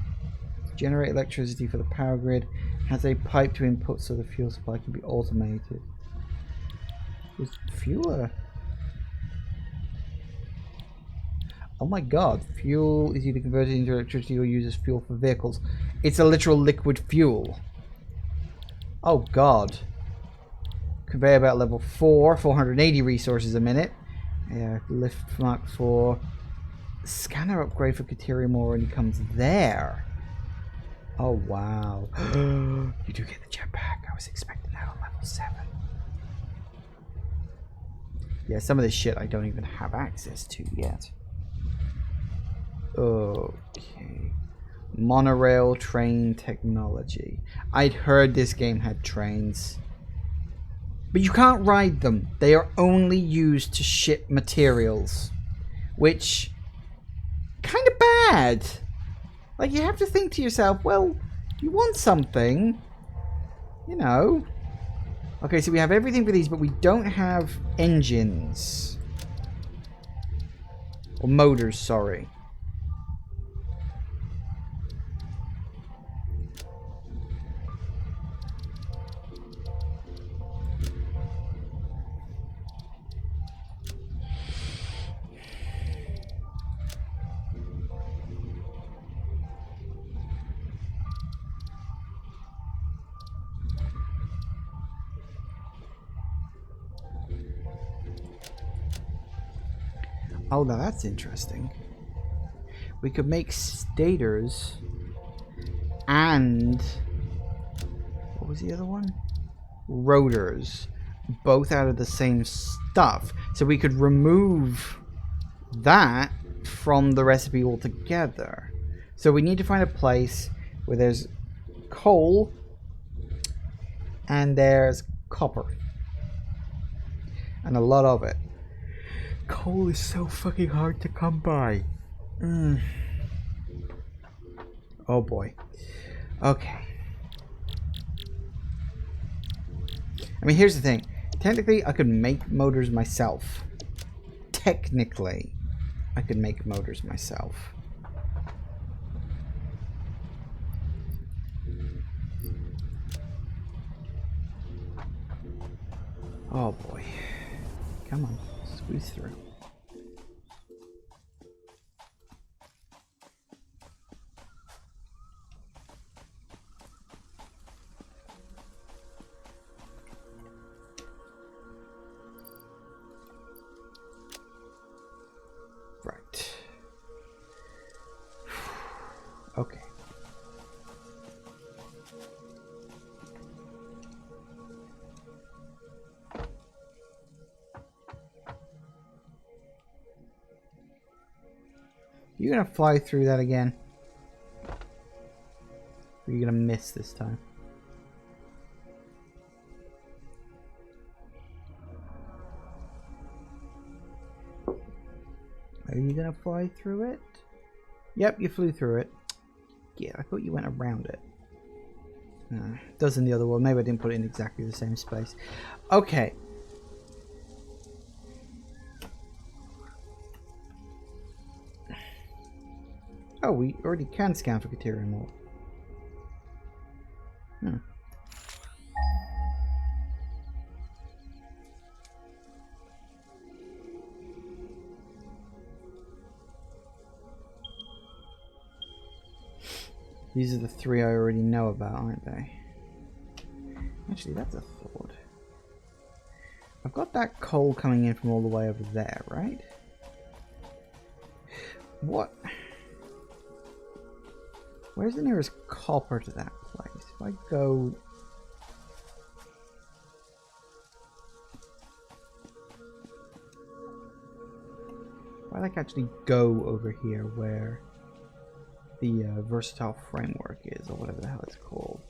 Generate electricity for the power grid. Has a pipe to input so the fuel supply can be automated. Is fuel Oh my god. Fuel is either converted into electricity or used as fuel for vehicles. It's a literal liquid fuel. Oh god. Conveyor belt level 4, 480 resources a minute. Yeah, lift mark 4. Scanner upgrade for Caterium already comes there. Oh wow. You do get the jetpack. I was expecting that on level 7. Yeah, some of this shit I don't even have access to yet. Okay. Monorail train technology. I'd heard this game had trains. But you can't ride them. They are only used to ship materials. Which... kind of bad. Like, you have to think to yourself, well, you want something. You know. Okay, so we have everything for these, but we don't have engines. Or motors, sorry. Oh, now that's interesting. We could make stators and... what was the other one? Rotors. Both out of the same stuff. So we could remove that from the recipe altogether. So we need to find a place where there's coal and there's copper. And a lot of it. Coal is so fucking hard to come by. Oh boy. Okay. I mean, here's the thing. Technically, I could make motors myself. Technically, I could make motors myself. Oh boy. Come on, squeeze through. Right. Okay. You gonna fly through that again? Or are you gonna miss this time? Are you gonna fly through it? Yep, you flew through it. Yeah, I thought you went around it. Does in the other one. Maybe I didn't put it in exactly the same space. Okay. Oh, we already can scan for Caterium ore. These are the three I already know about, aren't they? Actually, that's a thought. I've got that coal coming in from all the way over there, right? What? Where's the nearest copper to that place? If I go... if I like actually go over here where the versatile framework is, or whatever the hell it's called.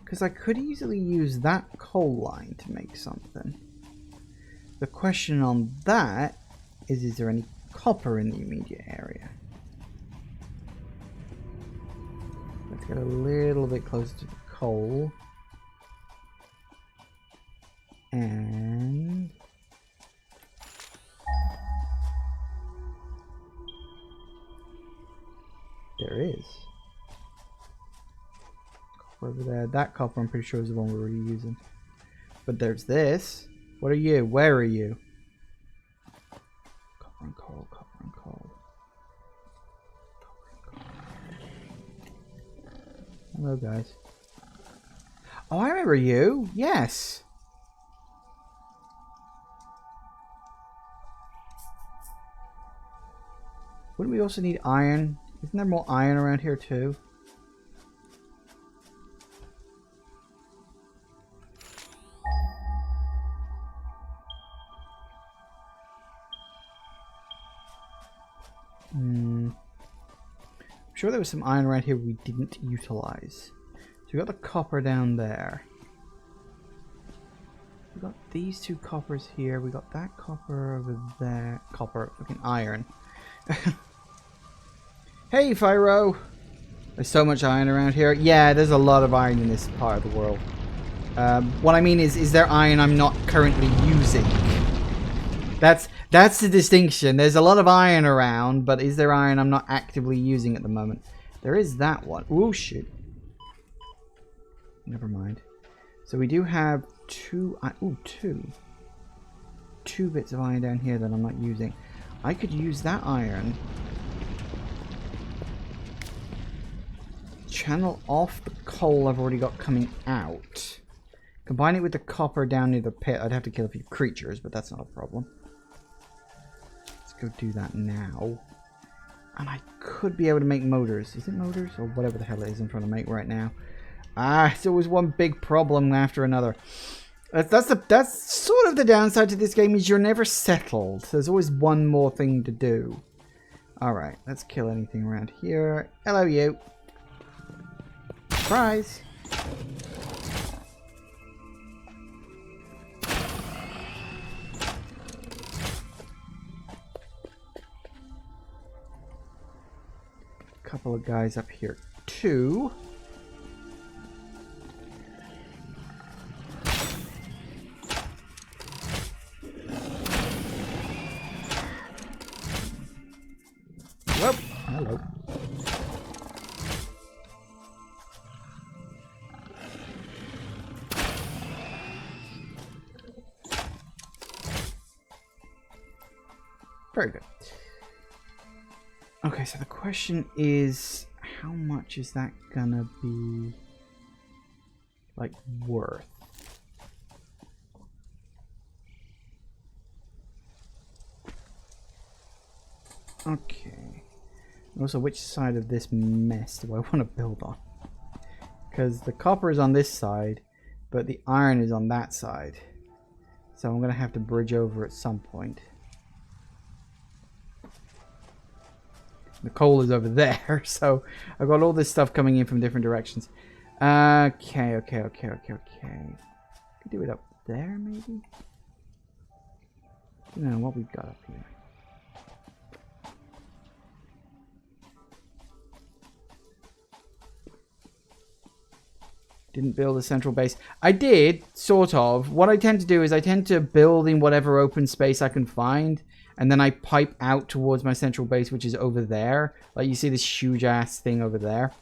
Because I could easily use that coal line to make something. The question on that is there any copper in the immediate area? Let's get a little bit closer to the coal. And... there is. Copper over there. That copper I'm pretty sure is the one we're already using. But there's this. What are you? Where are you? Copper and coal, copper and coal. Copper and coal. Hello, guys. Oh, I remember you. Yes. Wouldn't we also need iron? Isn't there more iron around here too? I'm sure there was some iron around here we didn't utilize. So we got the copper down there. We got these two coppers here. We got that copper over there. Copper, fucking iron. Hey, Fyro! There's so much iron around here. Yeah, there's a lot of iron in this part of the world. What I mean is there iron I'm not currently using? That's the distinction. There's a lot of iron around, but is there iron I'm not actively using at the moment? There is that one. Oh, shoot. Never mind. So we do have two... ooh, two. 2 bits of iron down here that I'm not using. I could use that iron. Channel off the coal I've already got coming out. Combine it with the copper down near the pit. I'd have to kill a few creatures, but that's not a problem. Let's go do that now. And I could be able to make motors. Is it motors? Or whatever the hell it is I'm trying to make right now. Ah, it's always one big problem after another. That's sort of the downside to this game, is you're never settled. There's always one more thing to do. Alright, let's kill anything around here. Hello, you. Surprise! Couple of guys up here too. Whoop! Hello. Very good. Okay, so the question is, how much is that gonna be, like, worth? Okay. Also, which side of this mess do I want to build on? Because the copper is on this side, but the iron is on that side. So I'm gonna have to bridge over at some point. The coal is over there, so I've got all this stuff coming in from different directions. Okay. Could do it up there, maybe? I don't know what we've got up here. Didn't build a central base. I did, sort of. What I tend to do is I tend to build in whatever open space I can find, and then I pipe out towards my central base, which is over there. Like, you see this huge ass thing over there.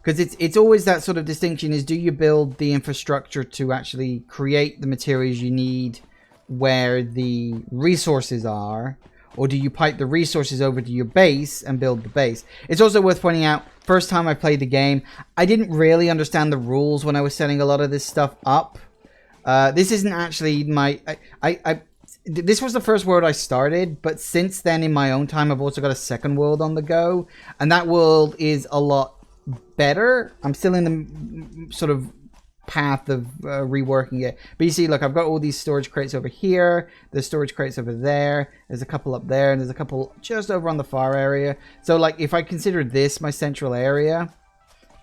Because it's always that sort of distinction, is do you build the infrastructure to actually create the materials you need where the resources are, or do you pipe the resources over to your base and build the base? It's also worth pointing out, first time I played the game, I didn't really understand the rules when I was setting a lot of this stuff up. This isn't actually my... This was the first world I started, but since then in my own time I've also got a second world on the go, and that world is a lot better. I'm still in the sort of path of reworking it, but you see, look, I've got all these storage crates over here, there's storage crates over there, there's a couple up there, and there's a couple just over on the far area. So like, if I consider this my central area,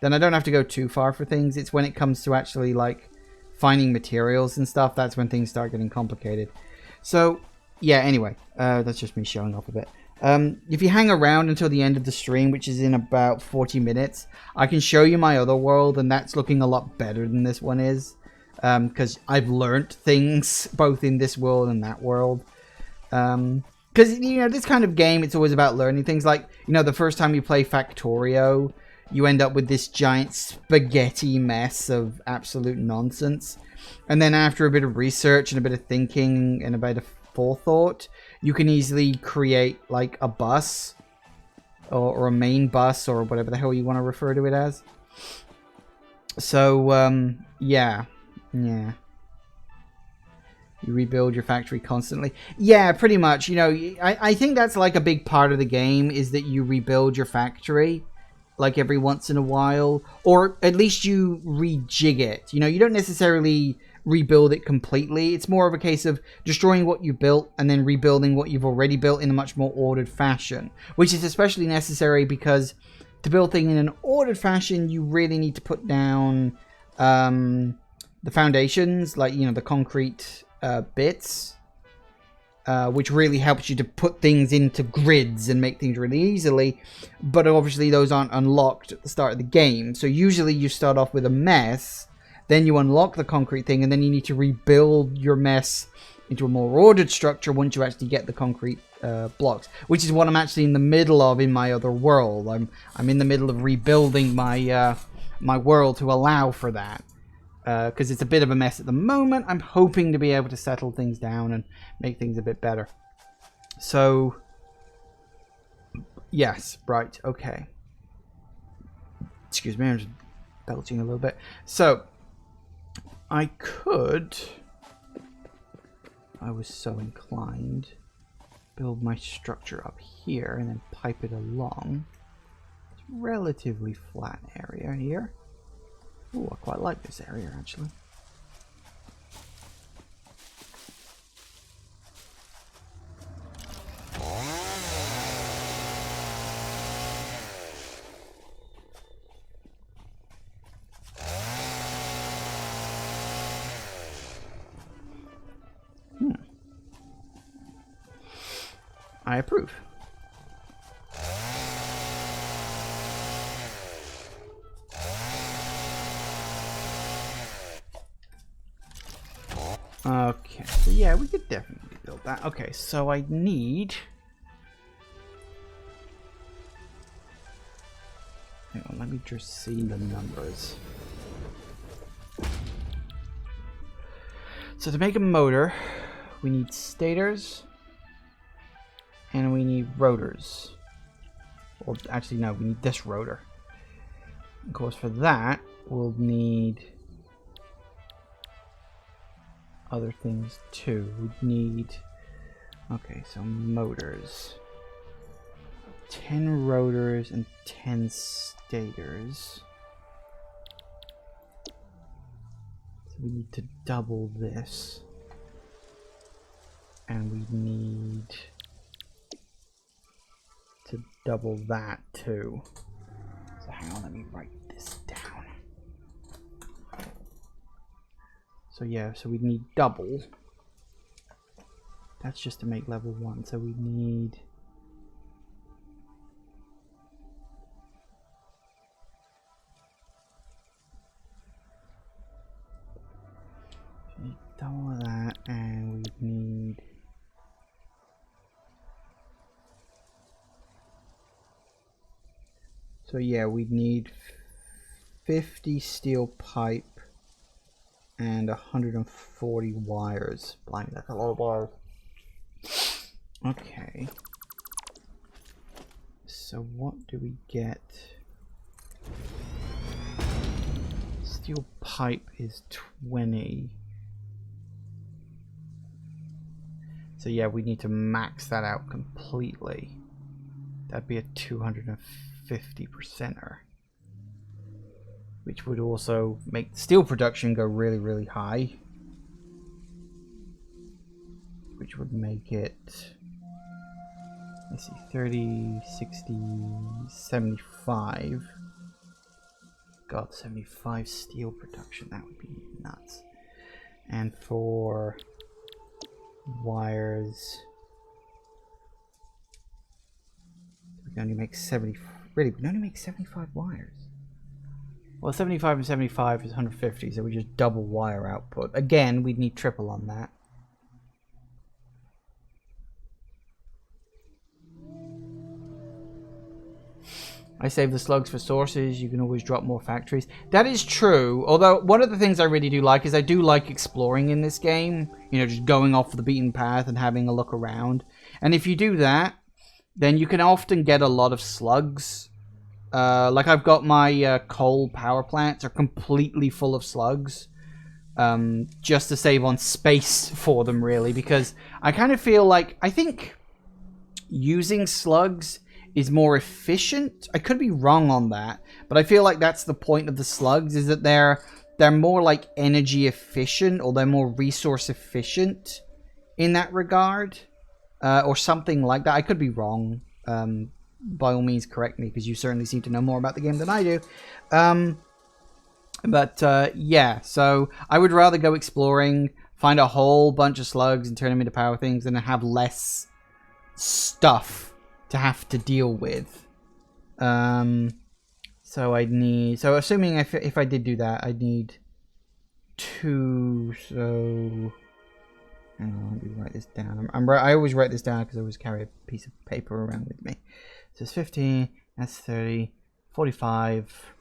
then I don't have to go too far for things. It's when it comes to actually like finding materials and stuff, that's when things start getting complicated. So yeah, anyway, that's just me showing off a bit. If you hang around until the end of the stream, which is in about 40 minutes, I can show you my other world, and that's looking a lot better than this one is, because I've learnt things both in this world and that world. Because, you know, this kind of game, it's always about learning things. Like, you know, the first time you play Factorio, you end up with this giant spaghetti mess of absolute nonsense. And then after a bit of research and a bit of thinking and a bit of forethought, you can easily create like a bus or a main bus or whatever the hell you want to refer to it as. So yeah. You rebuild your factory constantly. Yeah, pretty much. You know, I think that's like a big part of the game, is that you rebuild your factory like every once in a while, or at least you rejig it. You know, you don't necessarily rebuild it completely. It's more of a case of destroying what you built and then rebuilding what you've already built in a much more ordered fashion, which is especially necessary because to build things in an ordered fashion, you really need to put down the foundations, like, you know, the concrete bits, which really helps you to put things into grids and make things really easily. But obviously those aren't unlocked at the start of the game. So usually you start off with a mess, then you unlock the concrete thing, and then you need to rebuild your mess into a more ordered structure once you actually get the concrete blocks, which is what I'm actually in the middle of in my other world. I'm in the middle of rebuilding my my world to allow for that. because it's a bit of a mess at the moment. I'm hoping to be able to settle things down and make things a bit better. So, yes, right, okay. Excuse me, I'm just belching a little bit. So, I could, if I was so inclined, build my structure up here and then pipe it along. It's a relatively flat area here. Ooh, I quite like this area actually. I approve. Okay, so yeah, we could definitely build that. Okay, so I need... Hang on, let me just see the numbers. So to make a motor, we need stators and we need rotors. Well, actually, no, we need this rotor. Of course, for that, we'll need other things too. We'd need... Okay, so motors. 10 rotors and 10 stators. So we need to double this. And we need to double that too. So hang on, let me write this down. So yeah, so we need double. That's just to make level 1. So we need... double that, and we need... So yeah, we'd need 50 steel pipe and 140 wires. Blimey, that's a lot of wires. Okay. So what do we get? Steel pipe is 20. So yeah, we need to max that out completely. That'd be a 250%er. Which would also make steel production go really, really high. Which would make it... Let's see, 30, 60, 75. God, 75 steel production, that would be nuts. And for wires, we can only make 70. Really, we can only make 75 wires. Well, 75 and 75 is 150, so we just double wire output. Again, we'd need triple on that. I save the slugs for sources. You can always drop more factories. That is true. Although, one of the things I really do like is I do like exploring in this game. You know, just going off the beaten path and having a look around. And if you do that, then you can often get a lot of slugs. Like I've got my coal power plants are completely full of slugs. Just to save on space for them, really. Because I kind of feel like, I think using slugs is more efficient. I could be wrong on that, but I feel like that's the point of the slugs, is that they're more like energy efficient, or they're more resource efficient in that regard, or something like that. I could be wrong. By all means, correct me, because you certainly seem to know more about the game than I do. Yeah, so I would rather go exploring, find a whole bunch of slugs and turn them into power things, than have less stuff to have to deal with. So I'd need... So assuming if I did do that, I'd need 2, so... Hang on, let me write this down. I always write this down because I always carry a piece of paper around with me. So it's 15, that's 30, 45,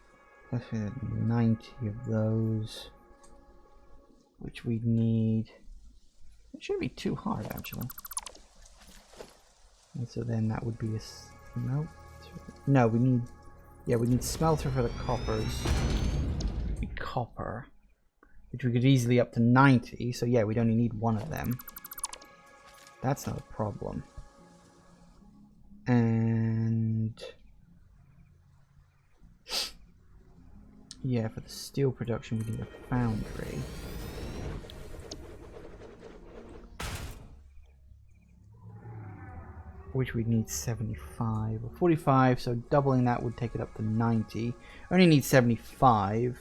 that's 90 of those. which we need. It shouldn't be too hard, actually. And so then that would be a smelter. No, we need. Yeah, we need smelter for the coppers. Copper, which we could easily up to 90. So yeah, we'd only need one of them. That's not a problem. And yeah, for the steel production, we need a foundry. Which we'd need 75 or 45, so doubling that would take it up to 90. Only need 75.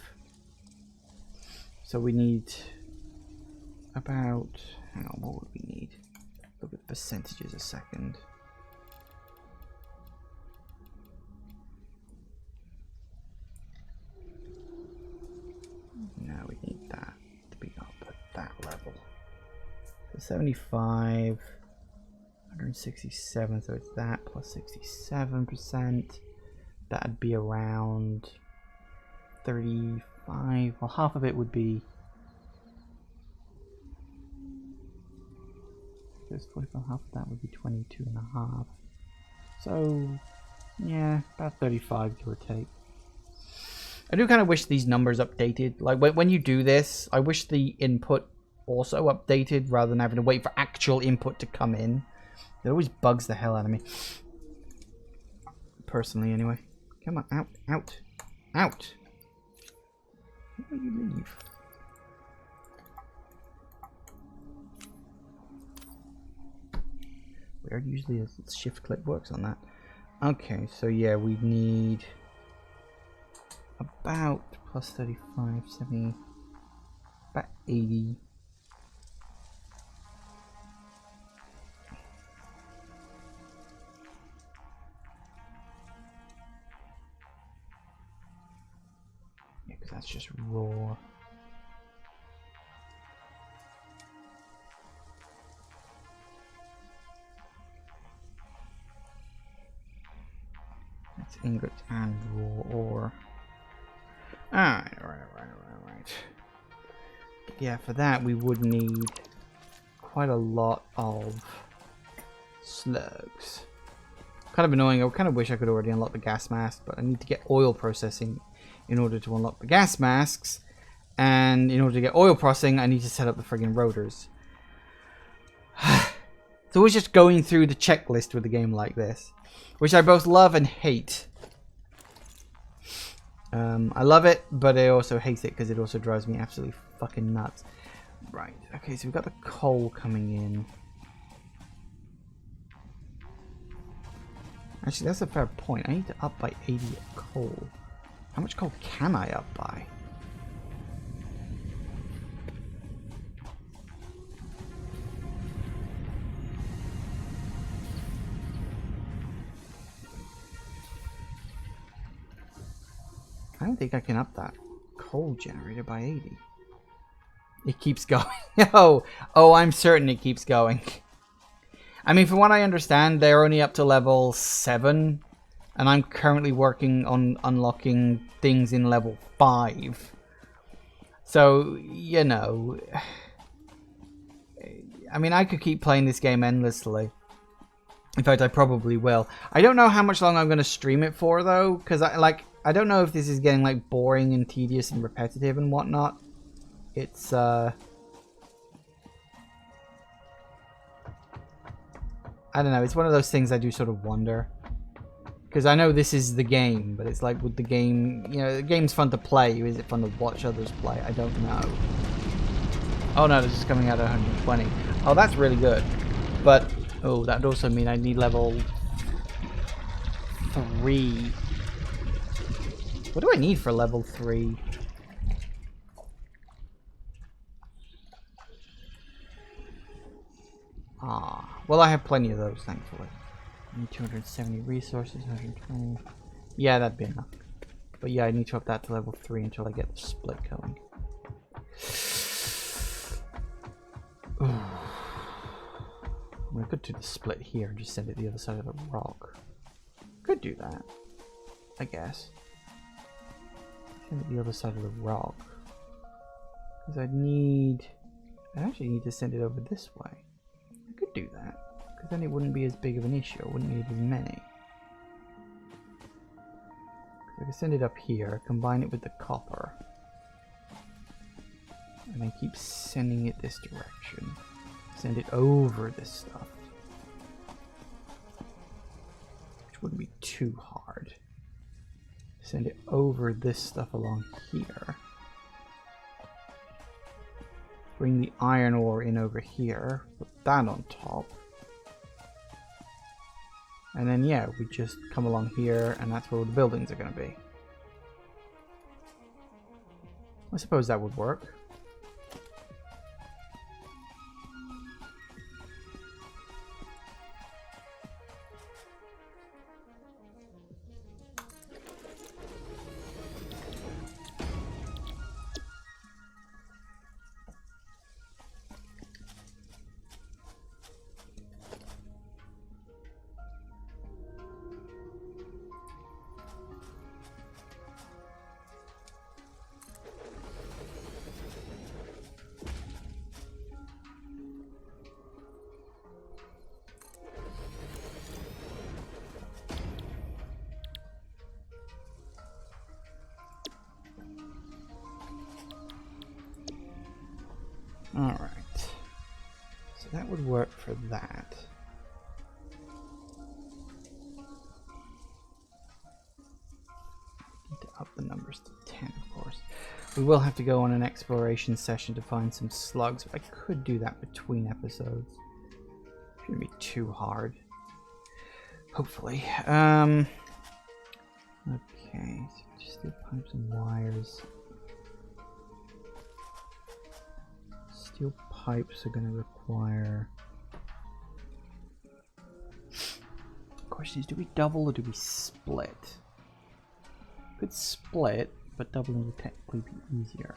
So we need about, hang on, what would we need? Look at the percentages a second. Now we need that to be up at that level. So 75, 167, so it's that plus 67%. That'd be around 35. Well, half of it would be. There's 45. Half of that would be 22.5. So, yeah, about 35, give or take. I do kind of wish these numbers updated. Like when you do this, I wish the input also updated rather than having to wait for actual input to come in. It always bugs the hell out of me. Personally, anyway. Come on, out, out, out. Where do you leave? Weird, usually a shift click works on that. Okay, so yeah, we need about plus 35, 70, about 80. Yeah, because that's just raw. That's ingots and raw ore. Alright. Yeah, for that we would need quite a lot of slugs. Kind of annoying. I kind of wish I could already unlock the gas mask, but I need to get oil processing in order to unlock the gas masks. And in order to get oil processing, I need to set up the friggin' rotors. It's always just going through the checklist with a game like this, which I both love and hate. I love it, but I also hate it because it also drives me absolutely fucking nuts. Right, okay, so we've got the coal coming in. Actually, that's a fair point. I need to up by 80 coal. How much coal can I up by? I don't think I can up that coal generator by 80. It keeps going. Oh, I'm certain it keeps going. I mean, from what I understand, they're only up to level 7. And I'm currently working on unlocking things in level 5. So, you know. I mean, I could keep playing this game endlessly. In fact, I probably will. I don't know how much longer I'm going to stream it for, though. Because, I don't know if this is getting, like, boring and tedious and repetitive and whatnot. It's, I don't know. It's one of those things I do sort of wonder. Because I know this is the game, but it's like, would the game... You know, the game's fun to play. Is it fun to watch others play? I don't know. Oh, no, this is coming out at 120. Oh, that's really good. But, oh, that would also mean I need level 3. What do I need for level 3? Well, I have plenty of those, thankfully. I need 270 resources, 120. Yeah, that'd be enough. But yeah, I need to up that to level 3 until I get the split going. I could do the split here and just send it the other side of the rock. Could do that, I guess. Send it the other side of the rock. Because I'd actually need to send it over this way. I could do that, because then it wouldn't be as big of an issue. I wouldn't need as many. So I could send it up here, combine it with the copper, and then keep sending it this direction. Send it over this stuff. Which wouldn't be too hard. Send it over this stuff along here. Bring the iron ore in over here. Put that on top. And then, yeah, we just come along here, and that's where the buildings are going to be. I suppose that would work. Alright, so that would work for that. Need to up the numbers to 10, of course. We will have to go on an exploration session to find some slugs. I could do that between episodes. Shouldn't be too hard. Hopefully. Okay, so just do pipes and wires. Steel pipes are going to require... Question is, do we double or do we split? Could split, but doubling would technically be easier.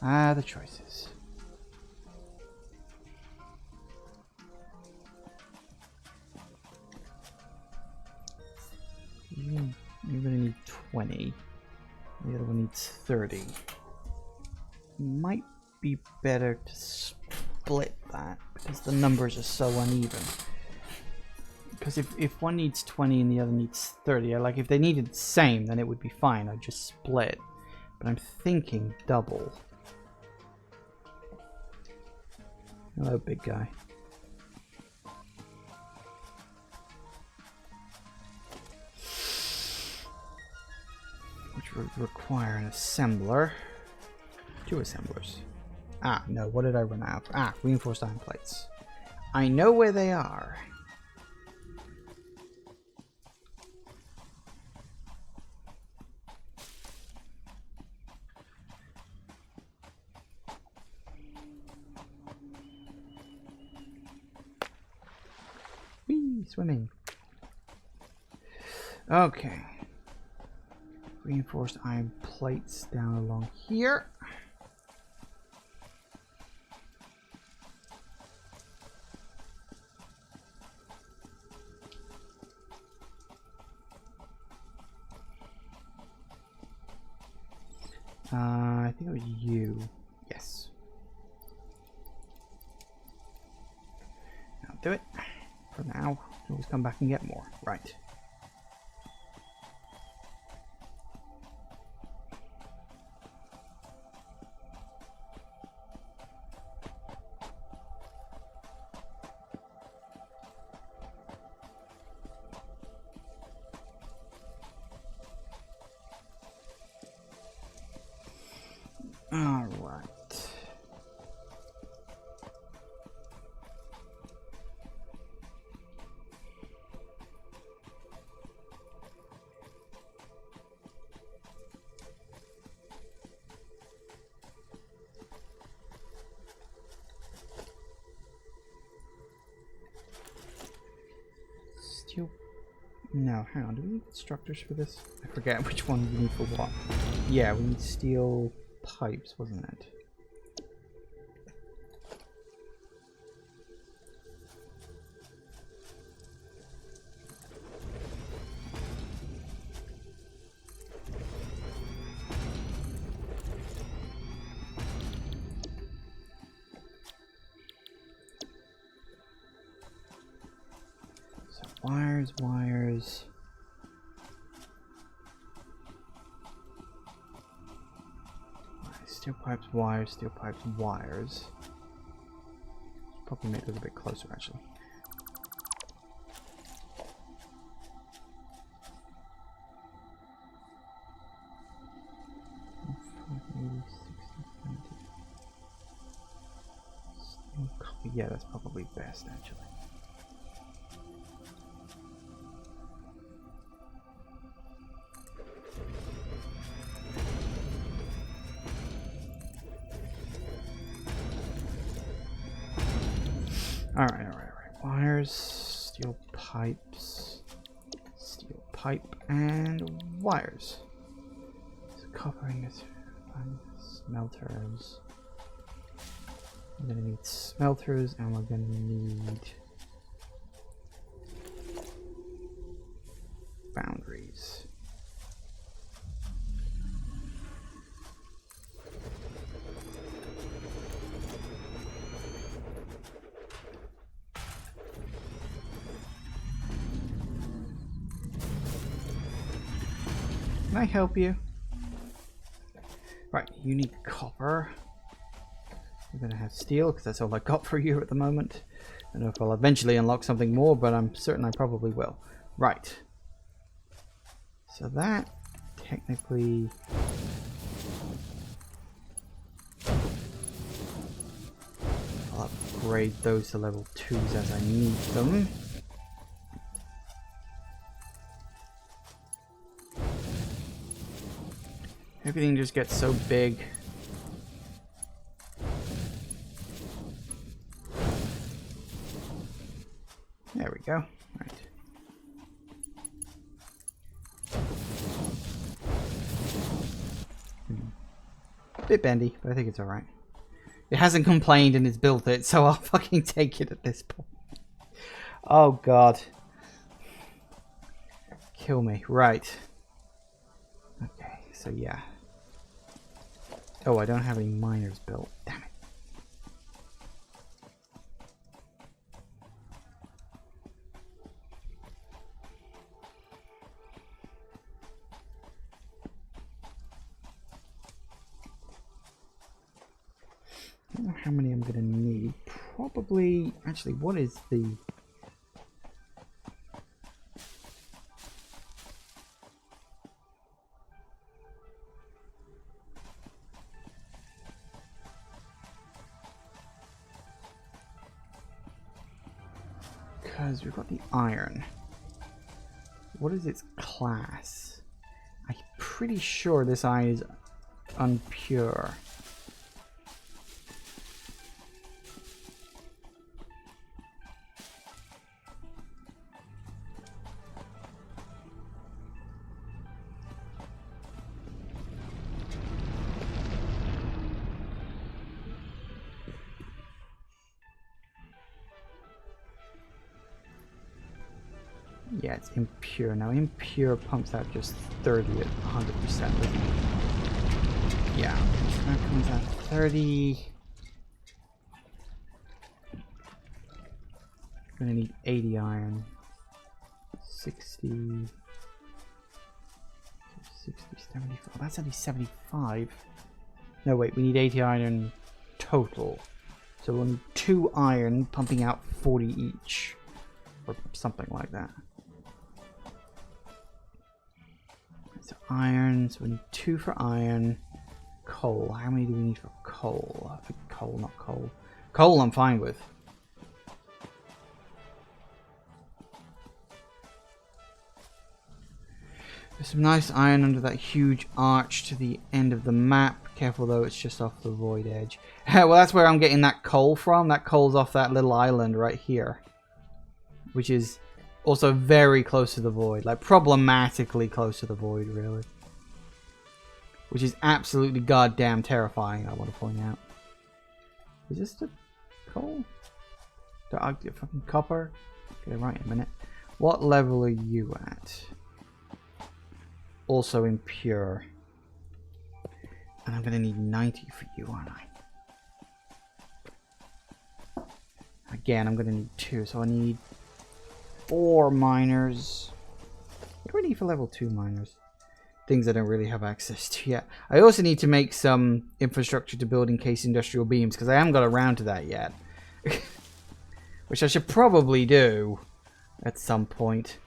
Ah, the choices. You're going to need 20. The other one needs 30. Might be better to split that because the numbers are so uneven. Because if one needs 20 and the other needs 30, like if they needed the same, then it would be fine. I'd just split. But I'm thinking double. Hello, big guy. Which would require an assembler. 2 assemblers. Ah, no, what did I run out of? Ah, reinforced iron plates. I know where they are. Whee, swimming. Okay. Reinforced iron plates down along here. I think it was you. Yes. I'll do it. For now. Always come back and get more. Right. All right. Steel. No, hang on. Do we need constructors for this? I forget which one we need for what. Yeah, we need steel pipes, wasn't it? Wires, wires. Steel pipes, wires, steel pipes, wires. Probably make those a bit closer, actually. Yeah, that's probably best, actually. Alright. Wires, steel pipes, steel pipe, and wires. So copper ingots, smelters. We're gonna need smelters, and we're gonna need boundaries. Can I help you? Right, you need copper. I'm gonna have steel because that's all I got for you at the moment. I don't know if I'll eventually unlock something more, but I'm certain I probably will. Right. So that technically I'll upgrade those to level 2s as I need them. Everything just gets so big. There we go. Right. Bit bendy, but I think it's alright. It hasn't complained and it's built it, so I'll fucking take it at this point. Oh god. Kill me. Right. Okay, so yeah. Oh, I don't have any miners built. Damn it. I don't know how many I'm going to need. Probably... Actually, what is the... Because we've got the iron. What is its class? I'm pretty sure this iron is unpure. Yeah, it's impure. Now, impure pumps out just 30 at 100%, doesn't it? Yeah, so that comes out 30. Gonna need 80 iron. 60. 60, 74. That's only 75. No, wait, we need 80 iron total. So we'll need 2 iron pumping out 40 each. Or something like that. So iron, so we need 2 for iron. Coal, how many do we need for coal? I think coal, not coal. Coal I'm fine with. There's some nice iron under that huge arch to the end of the map. Careful though, it's just off the void edge. Well, that's where I'm getting that coal from. That coal's off that little island right here. Which is also very close to the void. Like, problematically close to the void, really. Which is absolutely goddamn terrifying, I want to point out. Is this the coal? The fucking copper? Okay, right in a minute. What level are you at? Also impure. And I'm gonna need 90 for you, aren't I? Again, I'm gonna need 2, so I need 4 miners. What do I need for level 2 miners? Things I don't really have access to yet. I also need to make some infrastructure to build encased industrial beams, because I haven't got around to that yet. Which I should probably do at some point.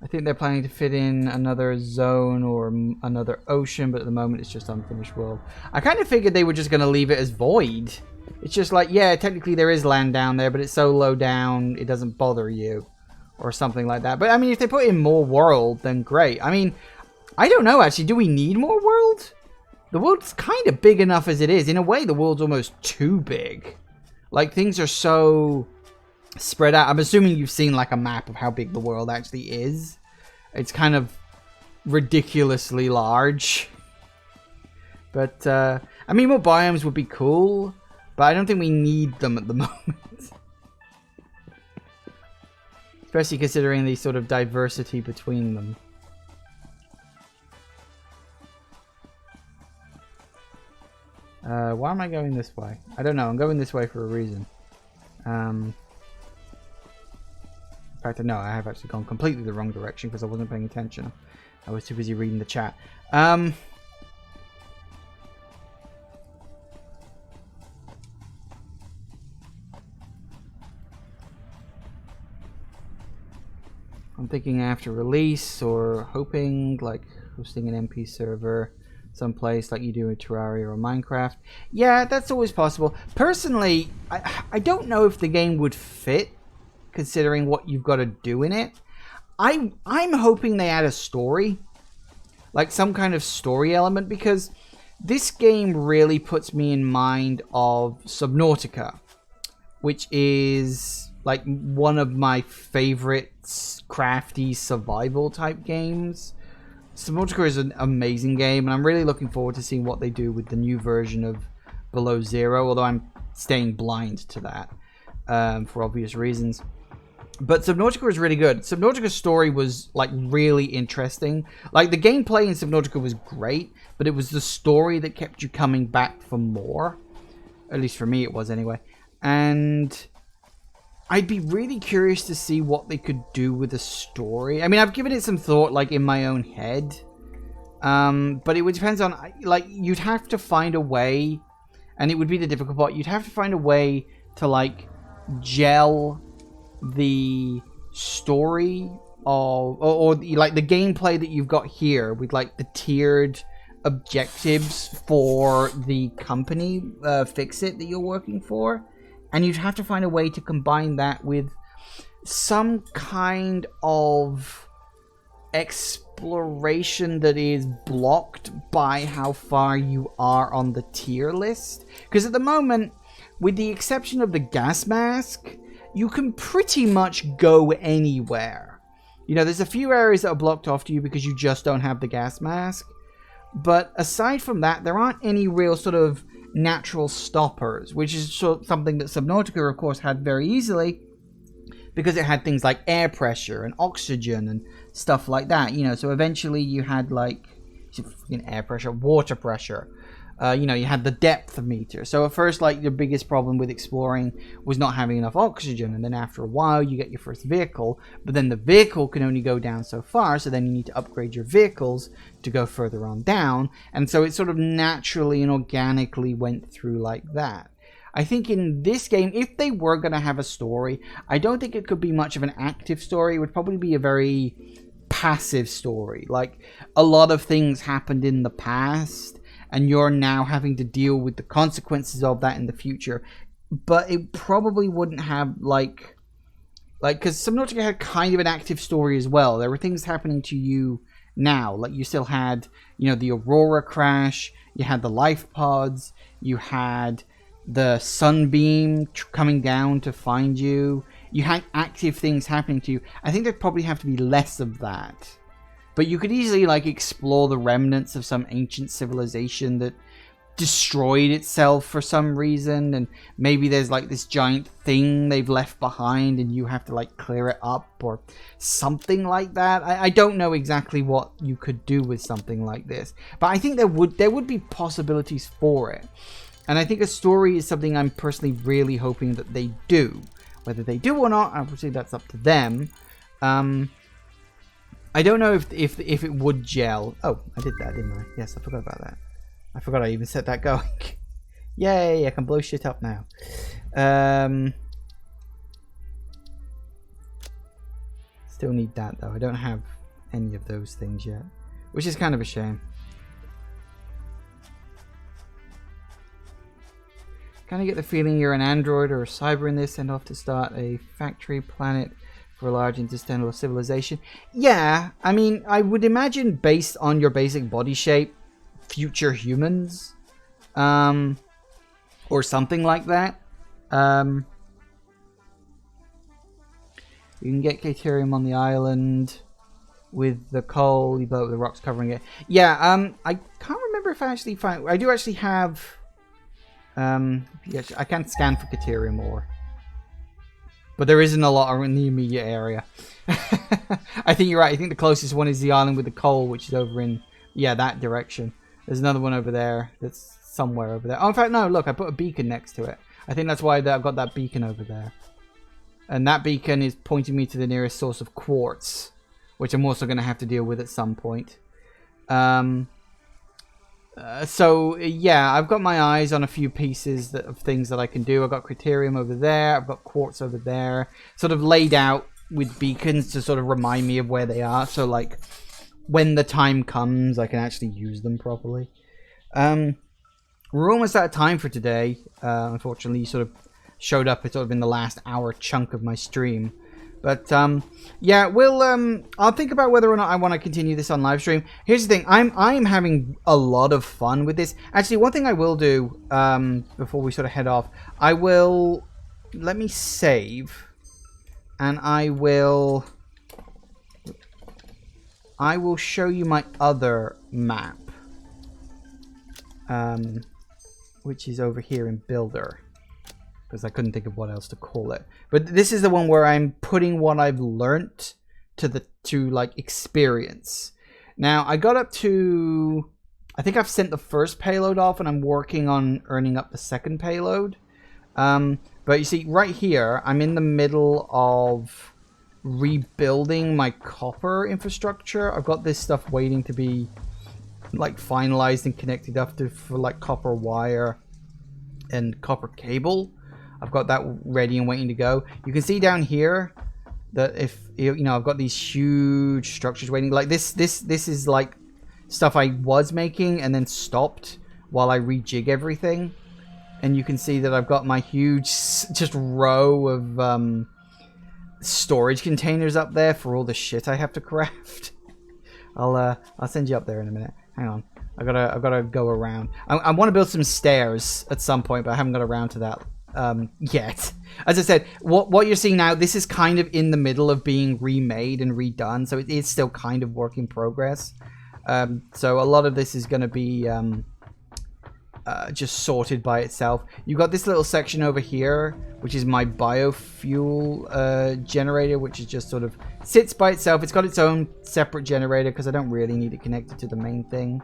I think they're planning to fit in another zone or another ocean, but at the moment it's just unfinished world. I kind of figured they were just going to leave it as void. It's just like, yeah, technically there is land down there, but it's so low down it doesn't bother you. Or something like that. But I mean, if they put in more world, then great. I mean, I don't know actually. Do we need more world? The world's kind of big enough as it is. In a way, the world's almost too big. Like, things are so spread out. I'm assuming you've seen like a map of how big the world actually is. It's kind of ridiculously large. But, I mean, more biomes would be cool. But I don't think we need them at the moment. Especially considering the sort of diversity between them. Why am I going this way? I don't know. I'm going this way for a reason. In fact, no, I have actually gone completely the wrong direction because I wasn't paying attention. I was too busy reading the chat. I'm thinking after release, or hoping like hosting an MP server someplace like you do in Terraria or Minecraft. Yeah, that's always possible. Personally, I don't know if the game would fit considering what you've got to do in it. I'm hoping they add a story, like some kind of story element, because this game really puts me in mind of Subnautica, which is like one of my favorite crafty survival type games. Subnautica is an amazing game, and I'm really looking forward to seeing what they do with the new version of Below Zero, although I'm staying blind to that for obvious reasons. But Subnautica was really good. Subnautica's story was like really interesting. Like, the gameplay in Subnautica was great, but it was the story that kept you coming back for more. At least for me it was anyway. And I'd be really curious to see what they could do with the story. I mean, I've given it some thought, like, in my own head. But it would depend on, like, you'd have to find a way, and it would be the difficult part, you'd have to find a way to, like, gel the story of, or like, the gameplay that you've got here with, like, the tiered objectives for the company, Fix-It, that you're working for. And you'd have to find a way to combine that with some kind of exploration that is blocked by how far you are on the tier list. Because at the moment, with the exception of the gas mask, you can pretty much go anywhere. You know, there's a few areas that are blocked off to you because you just don't have the gas mask. But aside from that, there aren't any real sort of natural stoppers, which is something that Subnautica, of course, had very easily because it had things like air pressure and oxygen and stuff like that, you know. So eventually you had like air pressure, water pressure, you know, you had the depth meter. So at first, like, the biggest problem with exploring was not having enough oxygen, and then after a while you get your first vehicle, but then the vehicle can only go down so far, so then you need to upgrade your vehicles to go further on down, and so it sort of naturally and organically went through like that. I think in this game, if they were going to have a story, I don't think it could be much of an active story. It would probably be a very passive story. Like, a lot of things happened in the past, and you're now having to deal with the consequences of that in the future. But it probably wouldn't have, like, because Subnautica had kind of an active story as well. There were things happening to you now. Like, you still had, you know, the Aurora crash, you had the life pods, you had the sunbeam coming down to find you. You had active things happening to you. I think there'd probably have to be less of that. But you could easily, like, explore the remnants of some ancient civilization that destroyed itself for some reason, and maybe there's like this giant thing they've left behind and you have to like clear it up or something like that. I don't know exactly what you could do with something like this, but I think there would be possibilities for it. And I think a story is something I'm personally really hoping that they do. Whether they do or not, obviously that's up to them. I don't know if it would gel. Oh, I did that, didn't I? Yes, I forgot about that. I forgot I even set that going. Yay, I can blow shit up now. Still need that, though. I don't have any of those things yet, which is kind of a shame. Kind of get the feeling you're an android or a cyber in this, sent off to start a factory planet for a large interstellar civilization. Yeah, I mean, I would imagine based on your basic body shape, future humans, or something like that. You can get Caterium on the island with the coal. You blow up the rocks covering it. Yeah, I can't remember if I actually find. I do actually have. Yes, I can't scan for Caterium ore, but there isn't a lot in the immediate area. I think you're right. I think the closest one is the island with the coal, which is over in that direction. There's another one over there that's somewhere over there. Oh, in fact, no, look, I put a beacon next to it. I think that's why I've got that beacon over there. And that beacon is pointing me to the nearest source of quartz, which I'm also going to have to deal with at some point. So, yeah, I've got my eyes on a few pieces of things that I can do. I've got Criterium over there. I've got quartz over there. Sort of laid out with beacons to sort of remind me of where they are. So, like, when the time comes, I can actually use them properly. We're almost out of time for today. Unfortunately, you sort of showed up sort of in the last hour chunk of my stream. But, yeah, I'll think about whether or not I want to continue this on live stream. Here's the thing. I'm having a lot of fun with this. Actually, one thing I will do, before we sort of head off, let me save, and I will show you my other map, which is over here in Builder, because I couldn't think of what else to call it. But this is the one where I'm putting what I've learnt to like experience. Now I got up to, I think I've sent the first payload off, and I'm working on earning up the second payload. But you see right here, I'm in the middle of rebuilding my copper infrastructure. I've got this stuff waiting to be like finalized and connected up to for like copper wire and copper cable. I've got that ready and waiting to go. You can see down here that if I've got these huge structures waiting. Like this is like stuff I was making and then stopped while I rejig everything. And you can see that I've got my huge just row of storage containers up there for all the shit I have to craft. I'll send you up there in a minute. Hang on, I've gotta go around. I want to build some stairs at some point, but I haven't got around to that yet. As I said, what you're seeing now, this is kind of in the middle of being remade and redone, so it is still kind of work in progress. So a lot of this is going to be just sorted by itself. You've got this little section over here, which is my biofuel generator, which is just sort of sits by itself. It's got its own separate generator because I don't really need it connected to the main thing.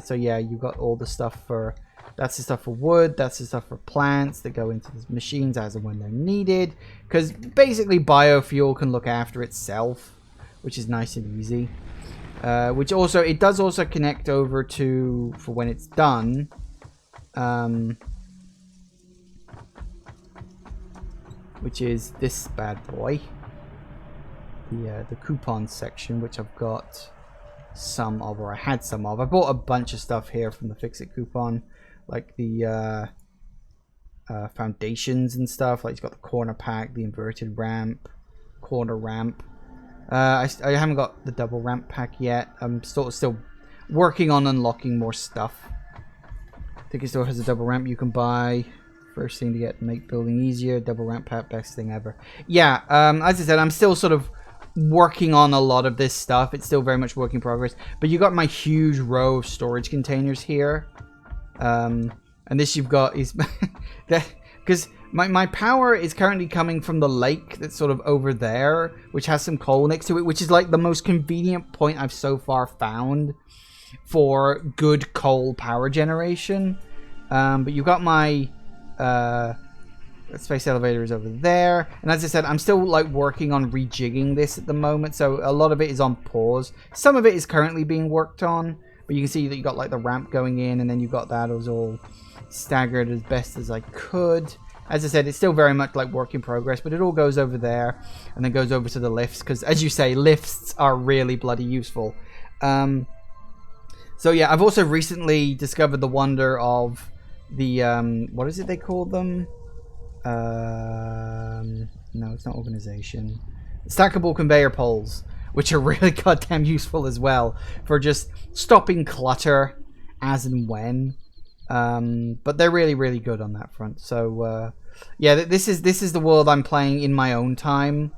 So yeah, you've got all the stuff for, that's the stuff for wood, that's the stuff for plants that go into the machines as and when they're needed. Because basically biofuel can look after itself, which is nice and easy. Which also, it does also connect over to, for when it's done, which is this bad boy, the coupon section, which I've got some of, or I had some of. I bought a bunch of stuff here from the Fix It coupon, like the foundations and stuff. Like it's got the corner pack, the inverted ramp, corner ramp. I haven't got the double ramp pack yet. I'm still working on unlocking more stuff. I think it still has a double ramp you can buy. First thing to get, make building easier. Double ramp pack, best thing ever. Yeah, as I said, I'm still sort of working on a lot of this stuff. It's still very much work in progress. But you got my huge row of storage containers here. And this you've got is because my power is currently coming from the lake that's sort of over there, which has some coal next to it, which is like the most convenient point I've so far found for good coal power generation. But you've got my space elevator is over there, and as I said, I'm still like working on rejigging this at the moment, so a lot of it is on pause. Some of it is currently being worked on, but you can see that you got like the ramp going in, and then you've got that. It was all staggered as best as I could. As I said, it's still very much like work in progress, but it all goes over there and then goes over to the lifts, because as you say, lifts are really bloody useful. So yeah, I've also recently discovered the wonder of the what is it they call them? No, it's not organization. Stackable conveyor poles, which are really goddamn useful as well for just stopping clutter as and when. But they're really, really good on that front. So yeah, this is the world I'm playing in my own time.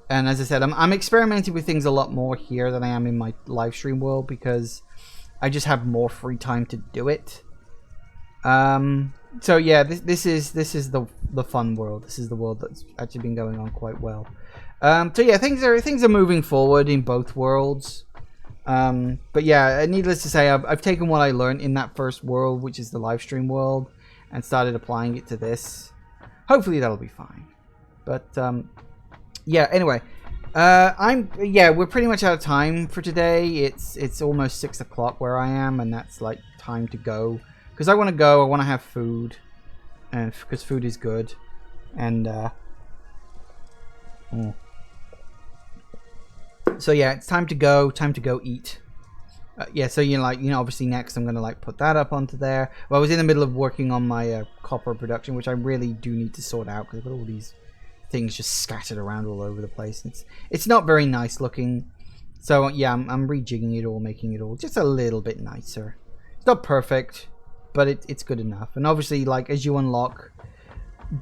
And as I said, I'm experimenting with things a lot more here than I am in my live stream world, because I just have more free time to do it. So yeah, this is the fun world. This is the world that's actually been going on quite well. So yeah, things are moving forward in both worlds. But yeah, needless to say, I've taken what I learned in that first world, which is the live stream world, and started applying it to this. Hopefully that'll be fine. But yeah, anyway, we're pretty much out of time for today. It's almost 6 o'clock where I am, and that's like time to go, because I want to go. I want to have food, and because food is good, and so yeah, it's time to go eat. Yeah, so obviously next I'm gonna like put that up onto there. Well, I was in the middle of working on my copper production, which I really do need to sort out, because I've got all these things just scattered around all over the place. It's not very nice looking. So yeah, I'm rejigging it all, making it all just a little bit nicer. It's not perfect, but it's good enough. And obviously, like, as you unlock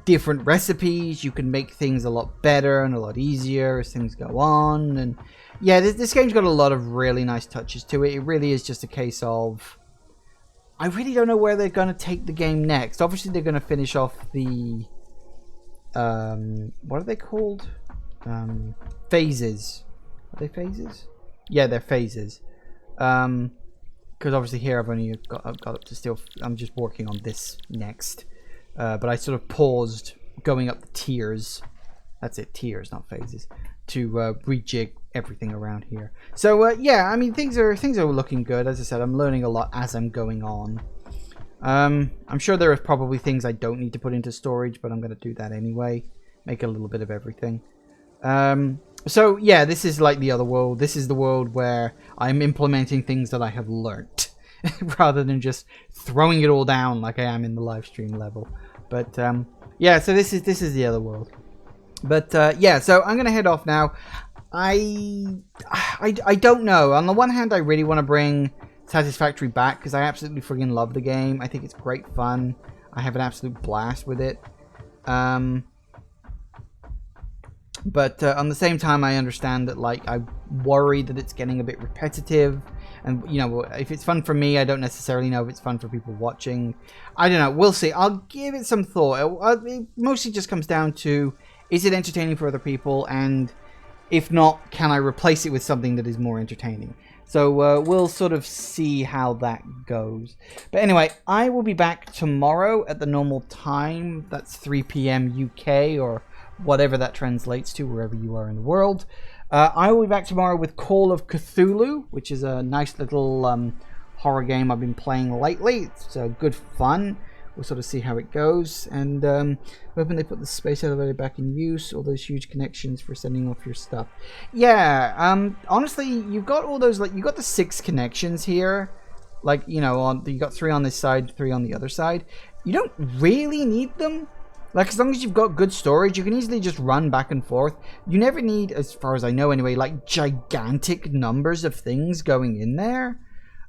different recipes, you can make things a lot better and a lot easier as things go on. And yeah, this game's got a lot of really nice touches to it. It really is just a case of, I really don't know where they're going to take the game next. Obviously they're going to finish off the what are they called? Phases. Are they phases? Yeah, they're phases. Because obviously here I've only got up to still, I'm just working on this next. But I sort of paused going up the tiers. That's it, tiers, not phases, to rejig everything around here. So yeah, I mean, things are looking good. As I said, I'm learning a lot as I'm going on. I'm sure there are probably things I don't need to put into storage, but I'm going to do that anyway. Make a little bit of everything. So yeah, this is like the other world. This is the world where I'm implementing things that I have learnt, rather than just throwing it all down like I am in the live stream level. But yeah, so this is the other world. But yeah, so I'm gonna head off now. I don't know. On the one hand, I really want to bring Satisfactory back, because I absolutely friggin' love the game. I think it's great fun. I have an absolute blast with it. But on the same time, I understand that, like, I worry that it's getting a bit repetitive. And, you know, if it's fun for me, I don't necessarily know if it's fun for people watching. I don't know. We'll see. I'll give it some thought. It mostly just comes down to, is it entertaining for other people? And if not, can I replace it with something that is more entertaining? So we'll sort of see how that goes. But anyway, I will be back tomorrow at the normal time. That's 3 p.m. UK, or whatever that translates to, wherever you are in the world. I will be back tomorrow with Call of Cthulhu, which is a nice little horror game I've been playing lately. It's good fun. We'll sort of see how it goes. And hoping they put the space elevator back in use. All those huge connections for sending off your stuff. Yeah, honestly, you've got all those, like, you've got the 6 connections here. Like, you know, you got 3 on this side, 3 on the other side. You don't really need them. Like, as long as you've got good storage, you can easily just run back and forth. You never need, as far as I know anyway, like, gigantic numbers of things going in there.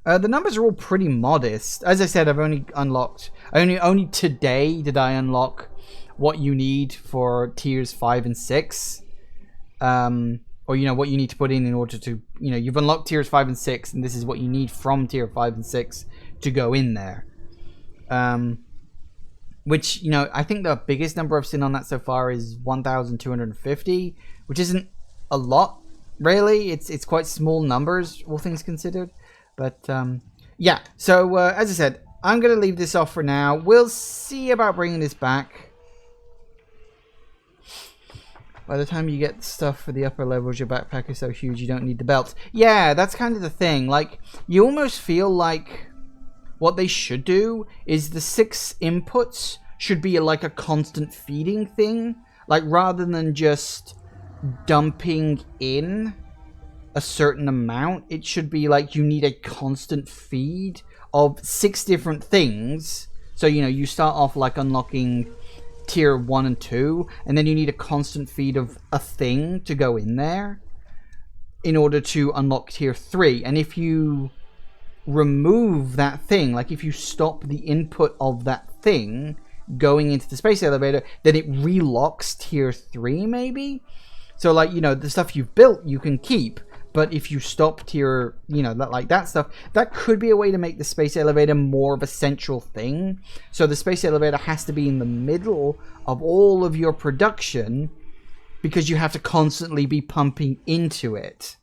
The numbers are all pretty modest. As I said, I've only unlocked, only today did I unlock what you need for tiers 5 and 6. Or, you know, what you need to put in order to, you know, you've unlocked tiers 5 and 6, and this is what you need from tier 5 and 6 to go in there. Which, you know, I think the biggest number I've seen on that so far is 1,250, which isn't a lot, really. It's quite small numbers, all things considered. But, yeah. So, as I said, I'm going to leave this off for now. We'll see about bringing this back. By the time you get stuff for the upper levels, your backpack is so huge you don't need the belts. Yeah, that's kind of the thing. Like, you almost feel like what they should do is the 6 inputs should be like a constant feeding thing. Like, rather than just dumping in a certain amount, it should be like you need a constant feed of 6 different things. So, you know, you start off like unlocking tier 1 and 2, and then you need a constant feed of a thing to go in there in order to unlock tier 3. And if you remove that thing, like if you stop the input of that thing going into the space elevator, then it relocks tier 3 maybe. So, like, you know, the stuff you've built you can keep, but if you stop tier, you know, that stuff, that could be a way to make the space elevator more of a central thing. So the space elevator has to be in the middle of all of your production because you have to constantly be pumping into it.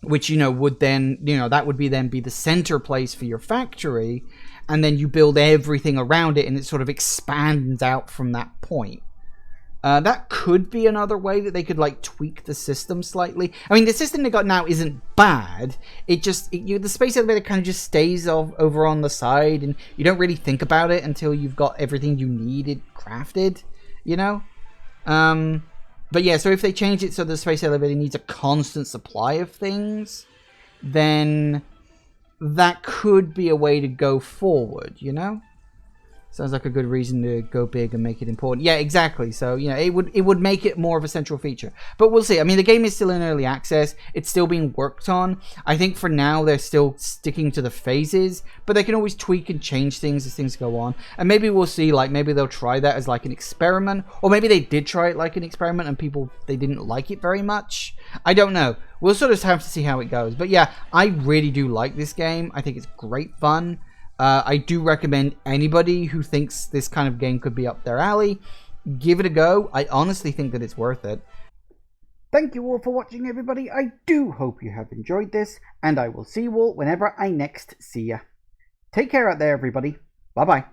Which, you know, would then, you know, that would be then be the center place for your factory, and then you build everything around it and it sort of expands out from that point. That could be another way that they could, like, tweak the system slightly. I mean, the system they got now isn't bad. It just, the space elevator kind of just stays over on the side, and you don't really think about it until you've got everything you needed crafted, you know? But yeah, so if they change it so the space elevator needs a constant supply of things, then that could be a way to go forward, you know? Sounds like a good reason to go big and make it important. Yeah, exactly. So, you know, it would make it more of a central feature. But we'll see. I mean, the game is still in early access. It's still being worked on. I think for now they're still sticking to the phases, but they can always tweak and change things as things go on. And maybe we'll see, like, maybe they'll try that as like an experiment, or maybe they did try it like an experiment and they didn't like it very much. I don't know. We'll sort of have to see how it goes. But yeah, I really do like this game. I think it's great fun. I do recommend anybody who thinks this kind of game could be up their alley, give it a go. I honestly think that it's worth it. Thank you all for watching, everybody. I do hope you have enjoyed this, and I will see you all whenever I next see ya. Take care out there, everybody. Bye-bye.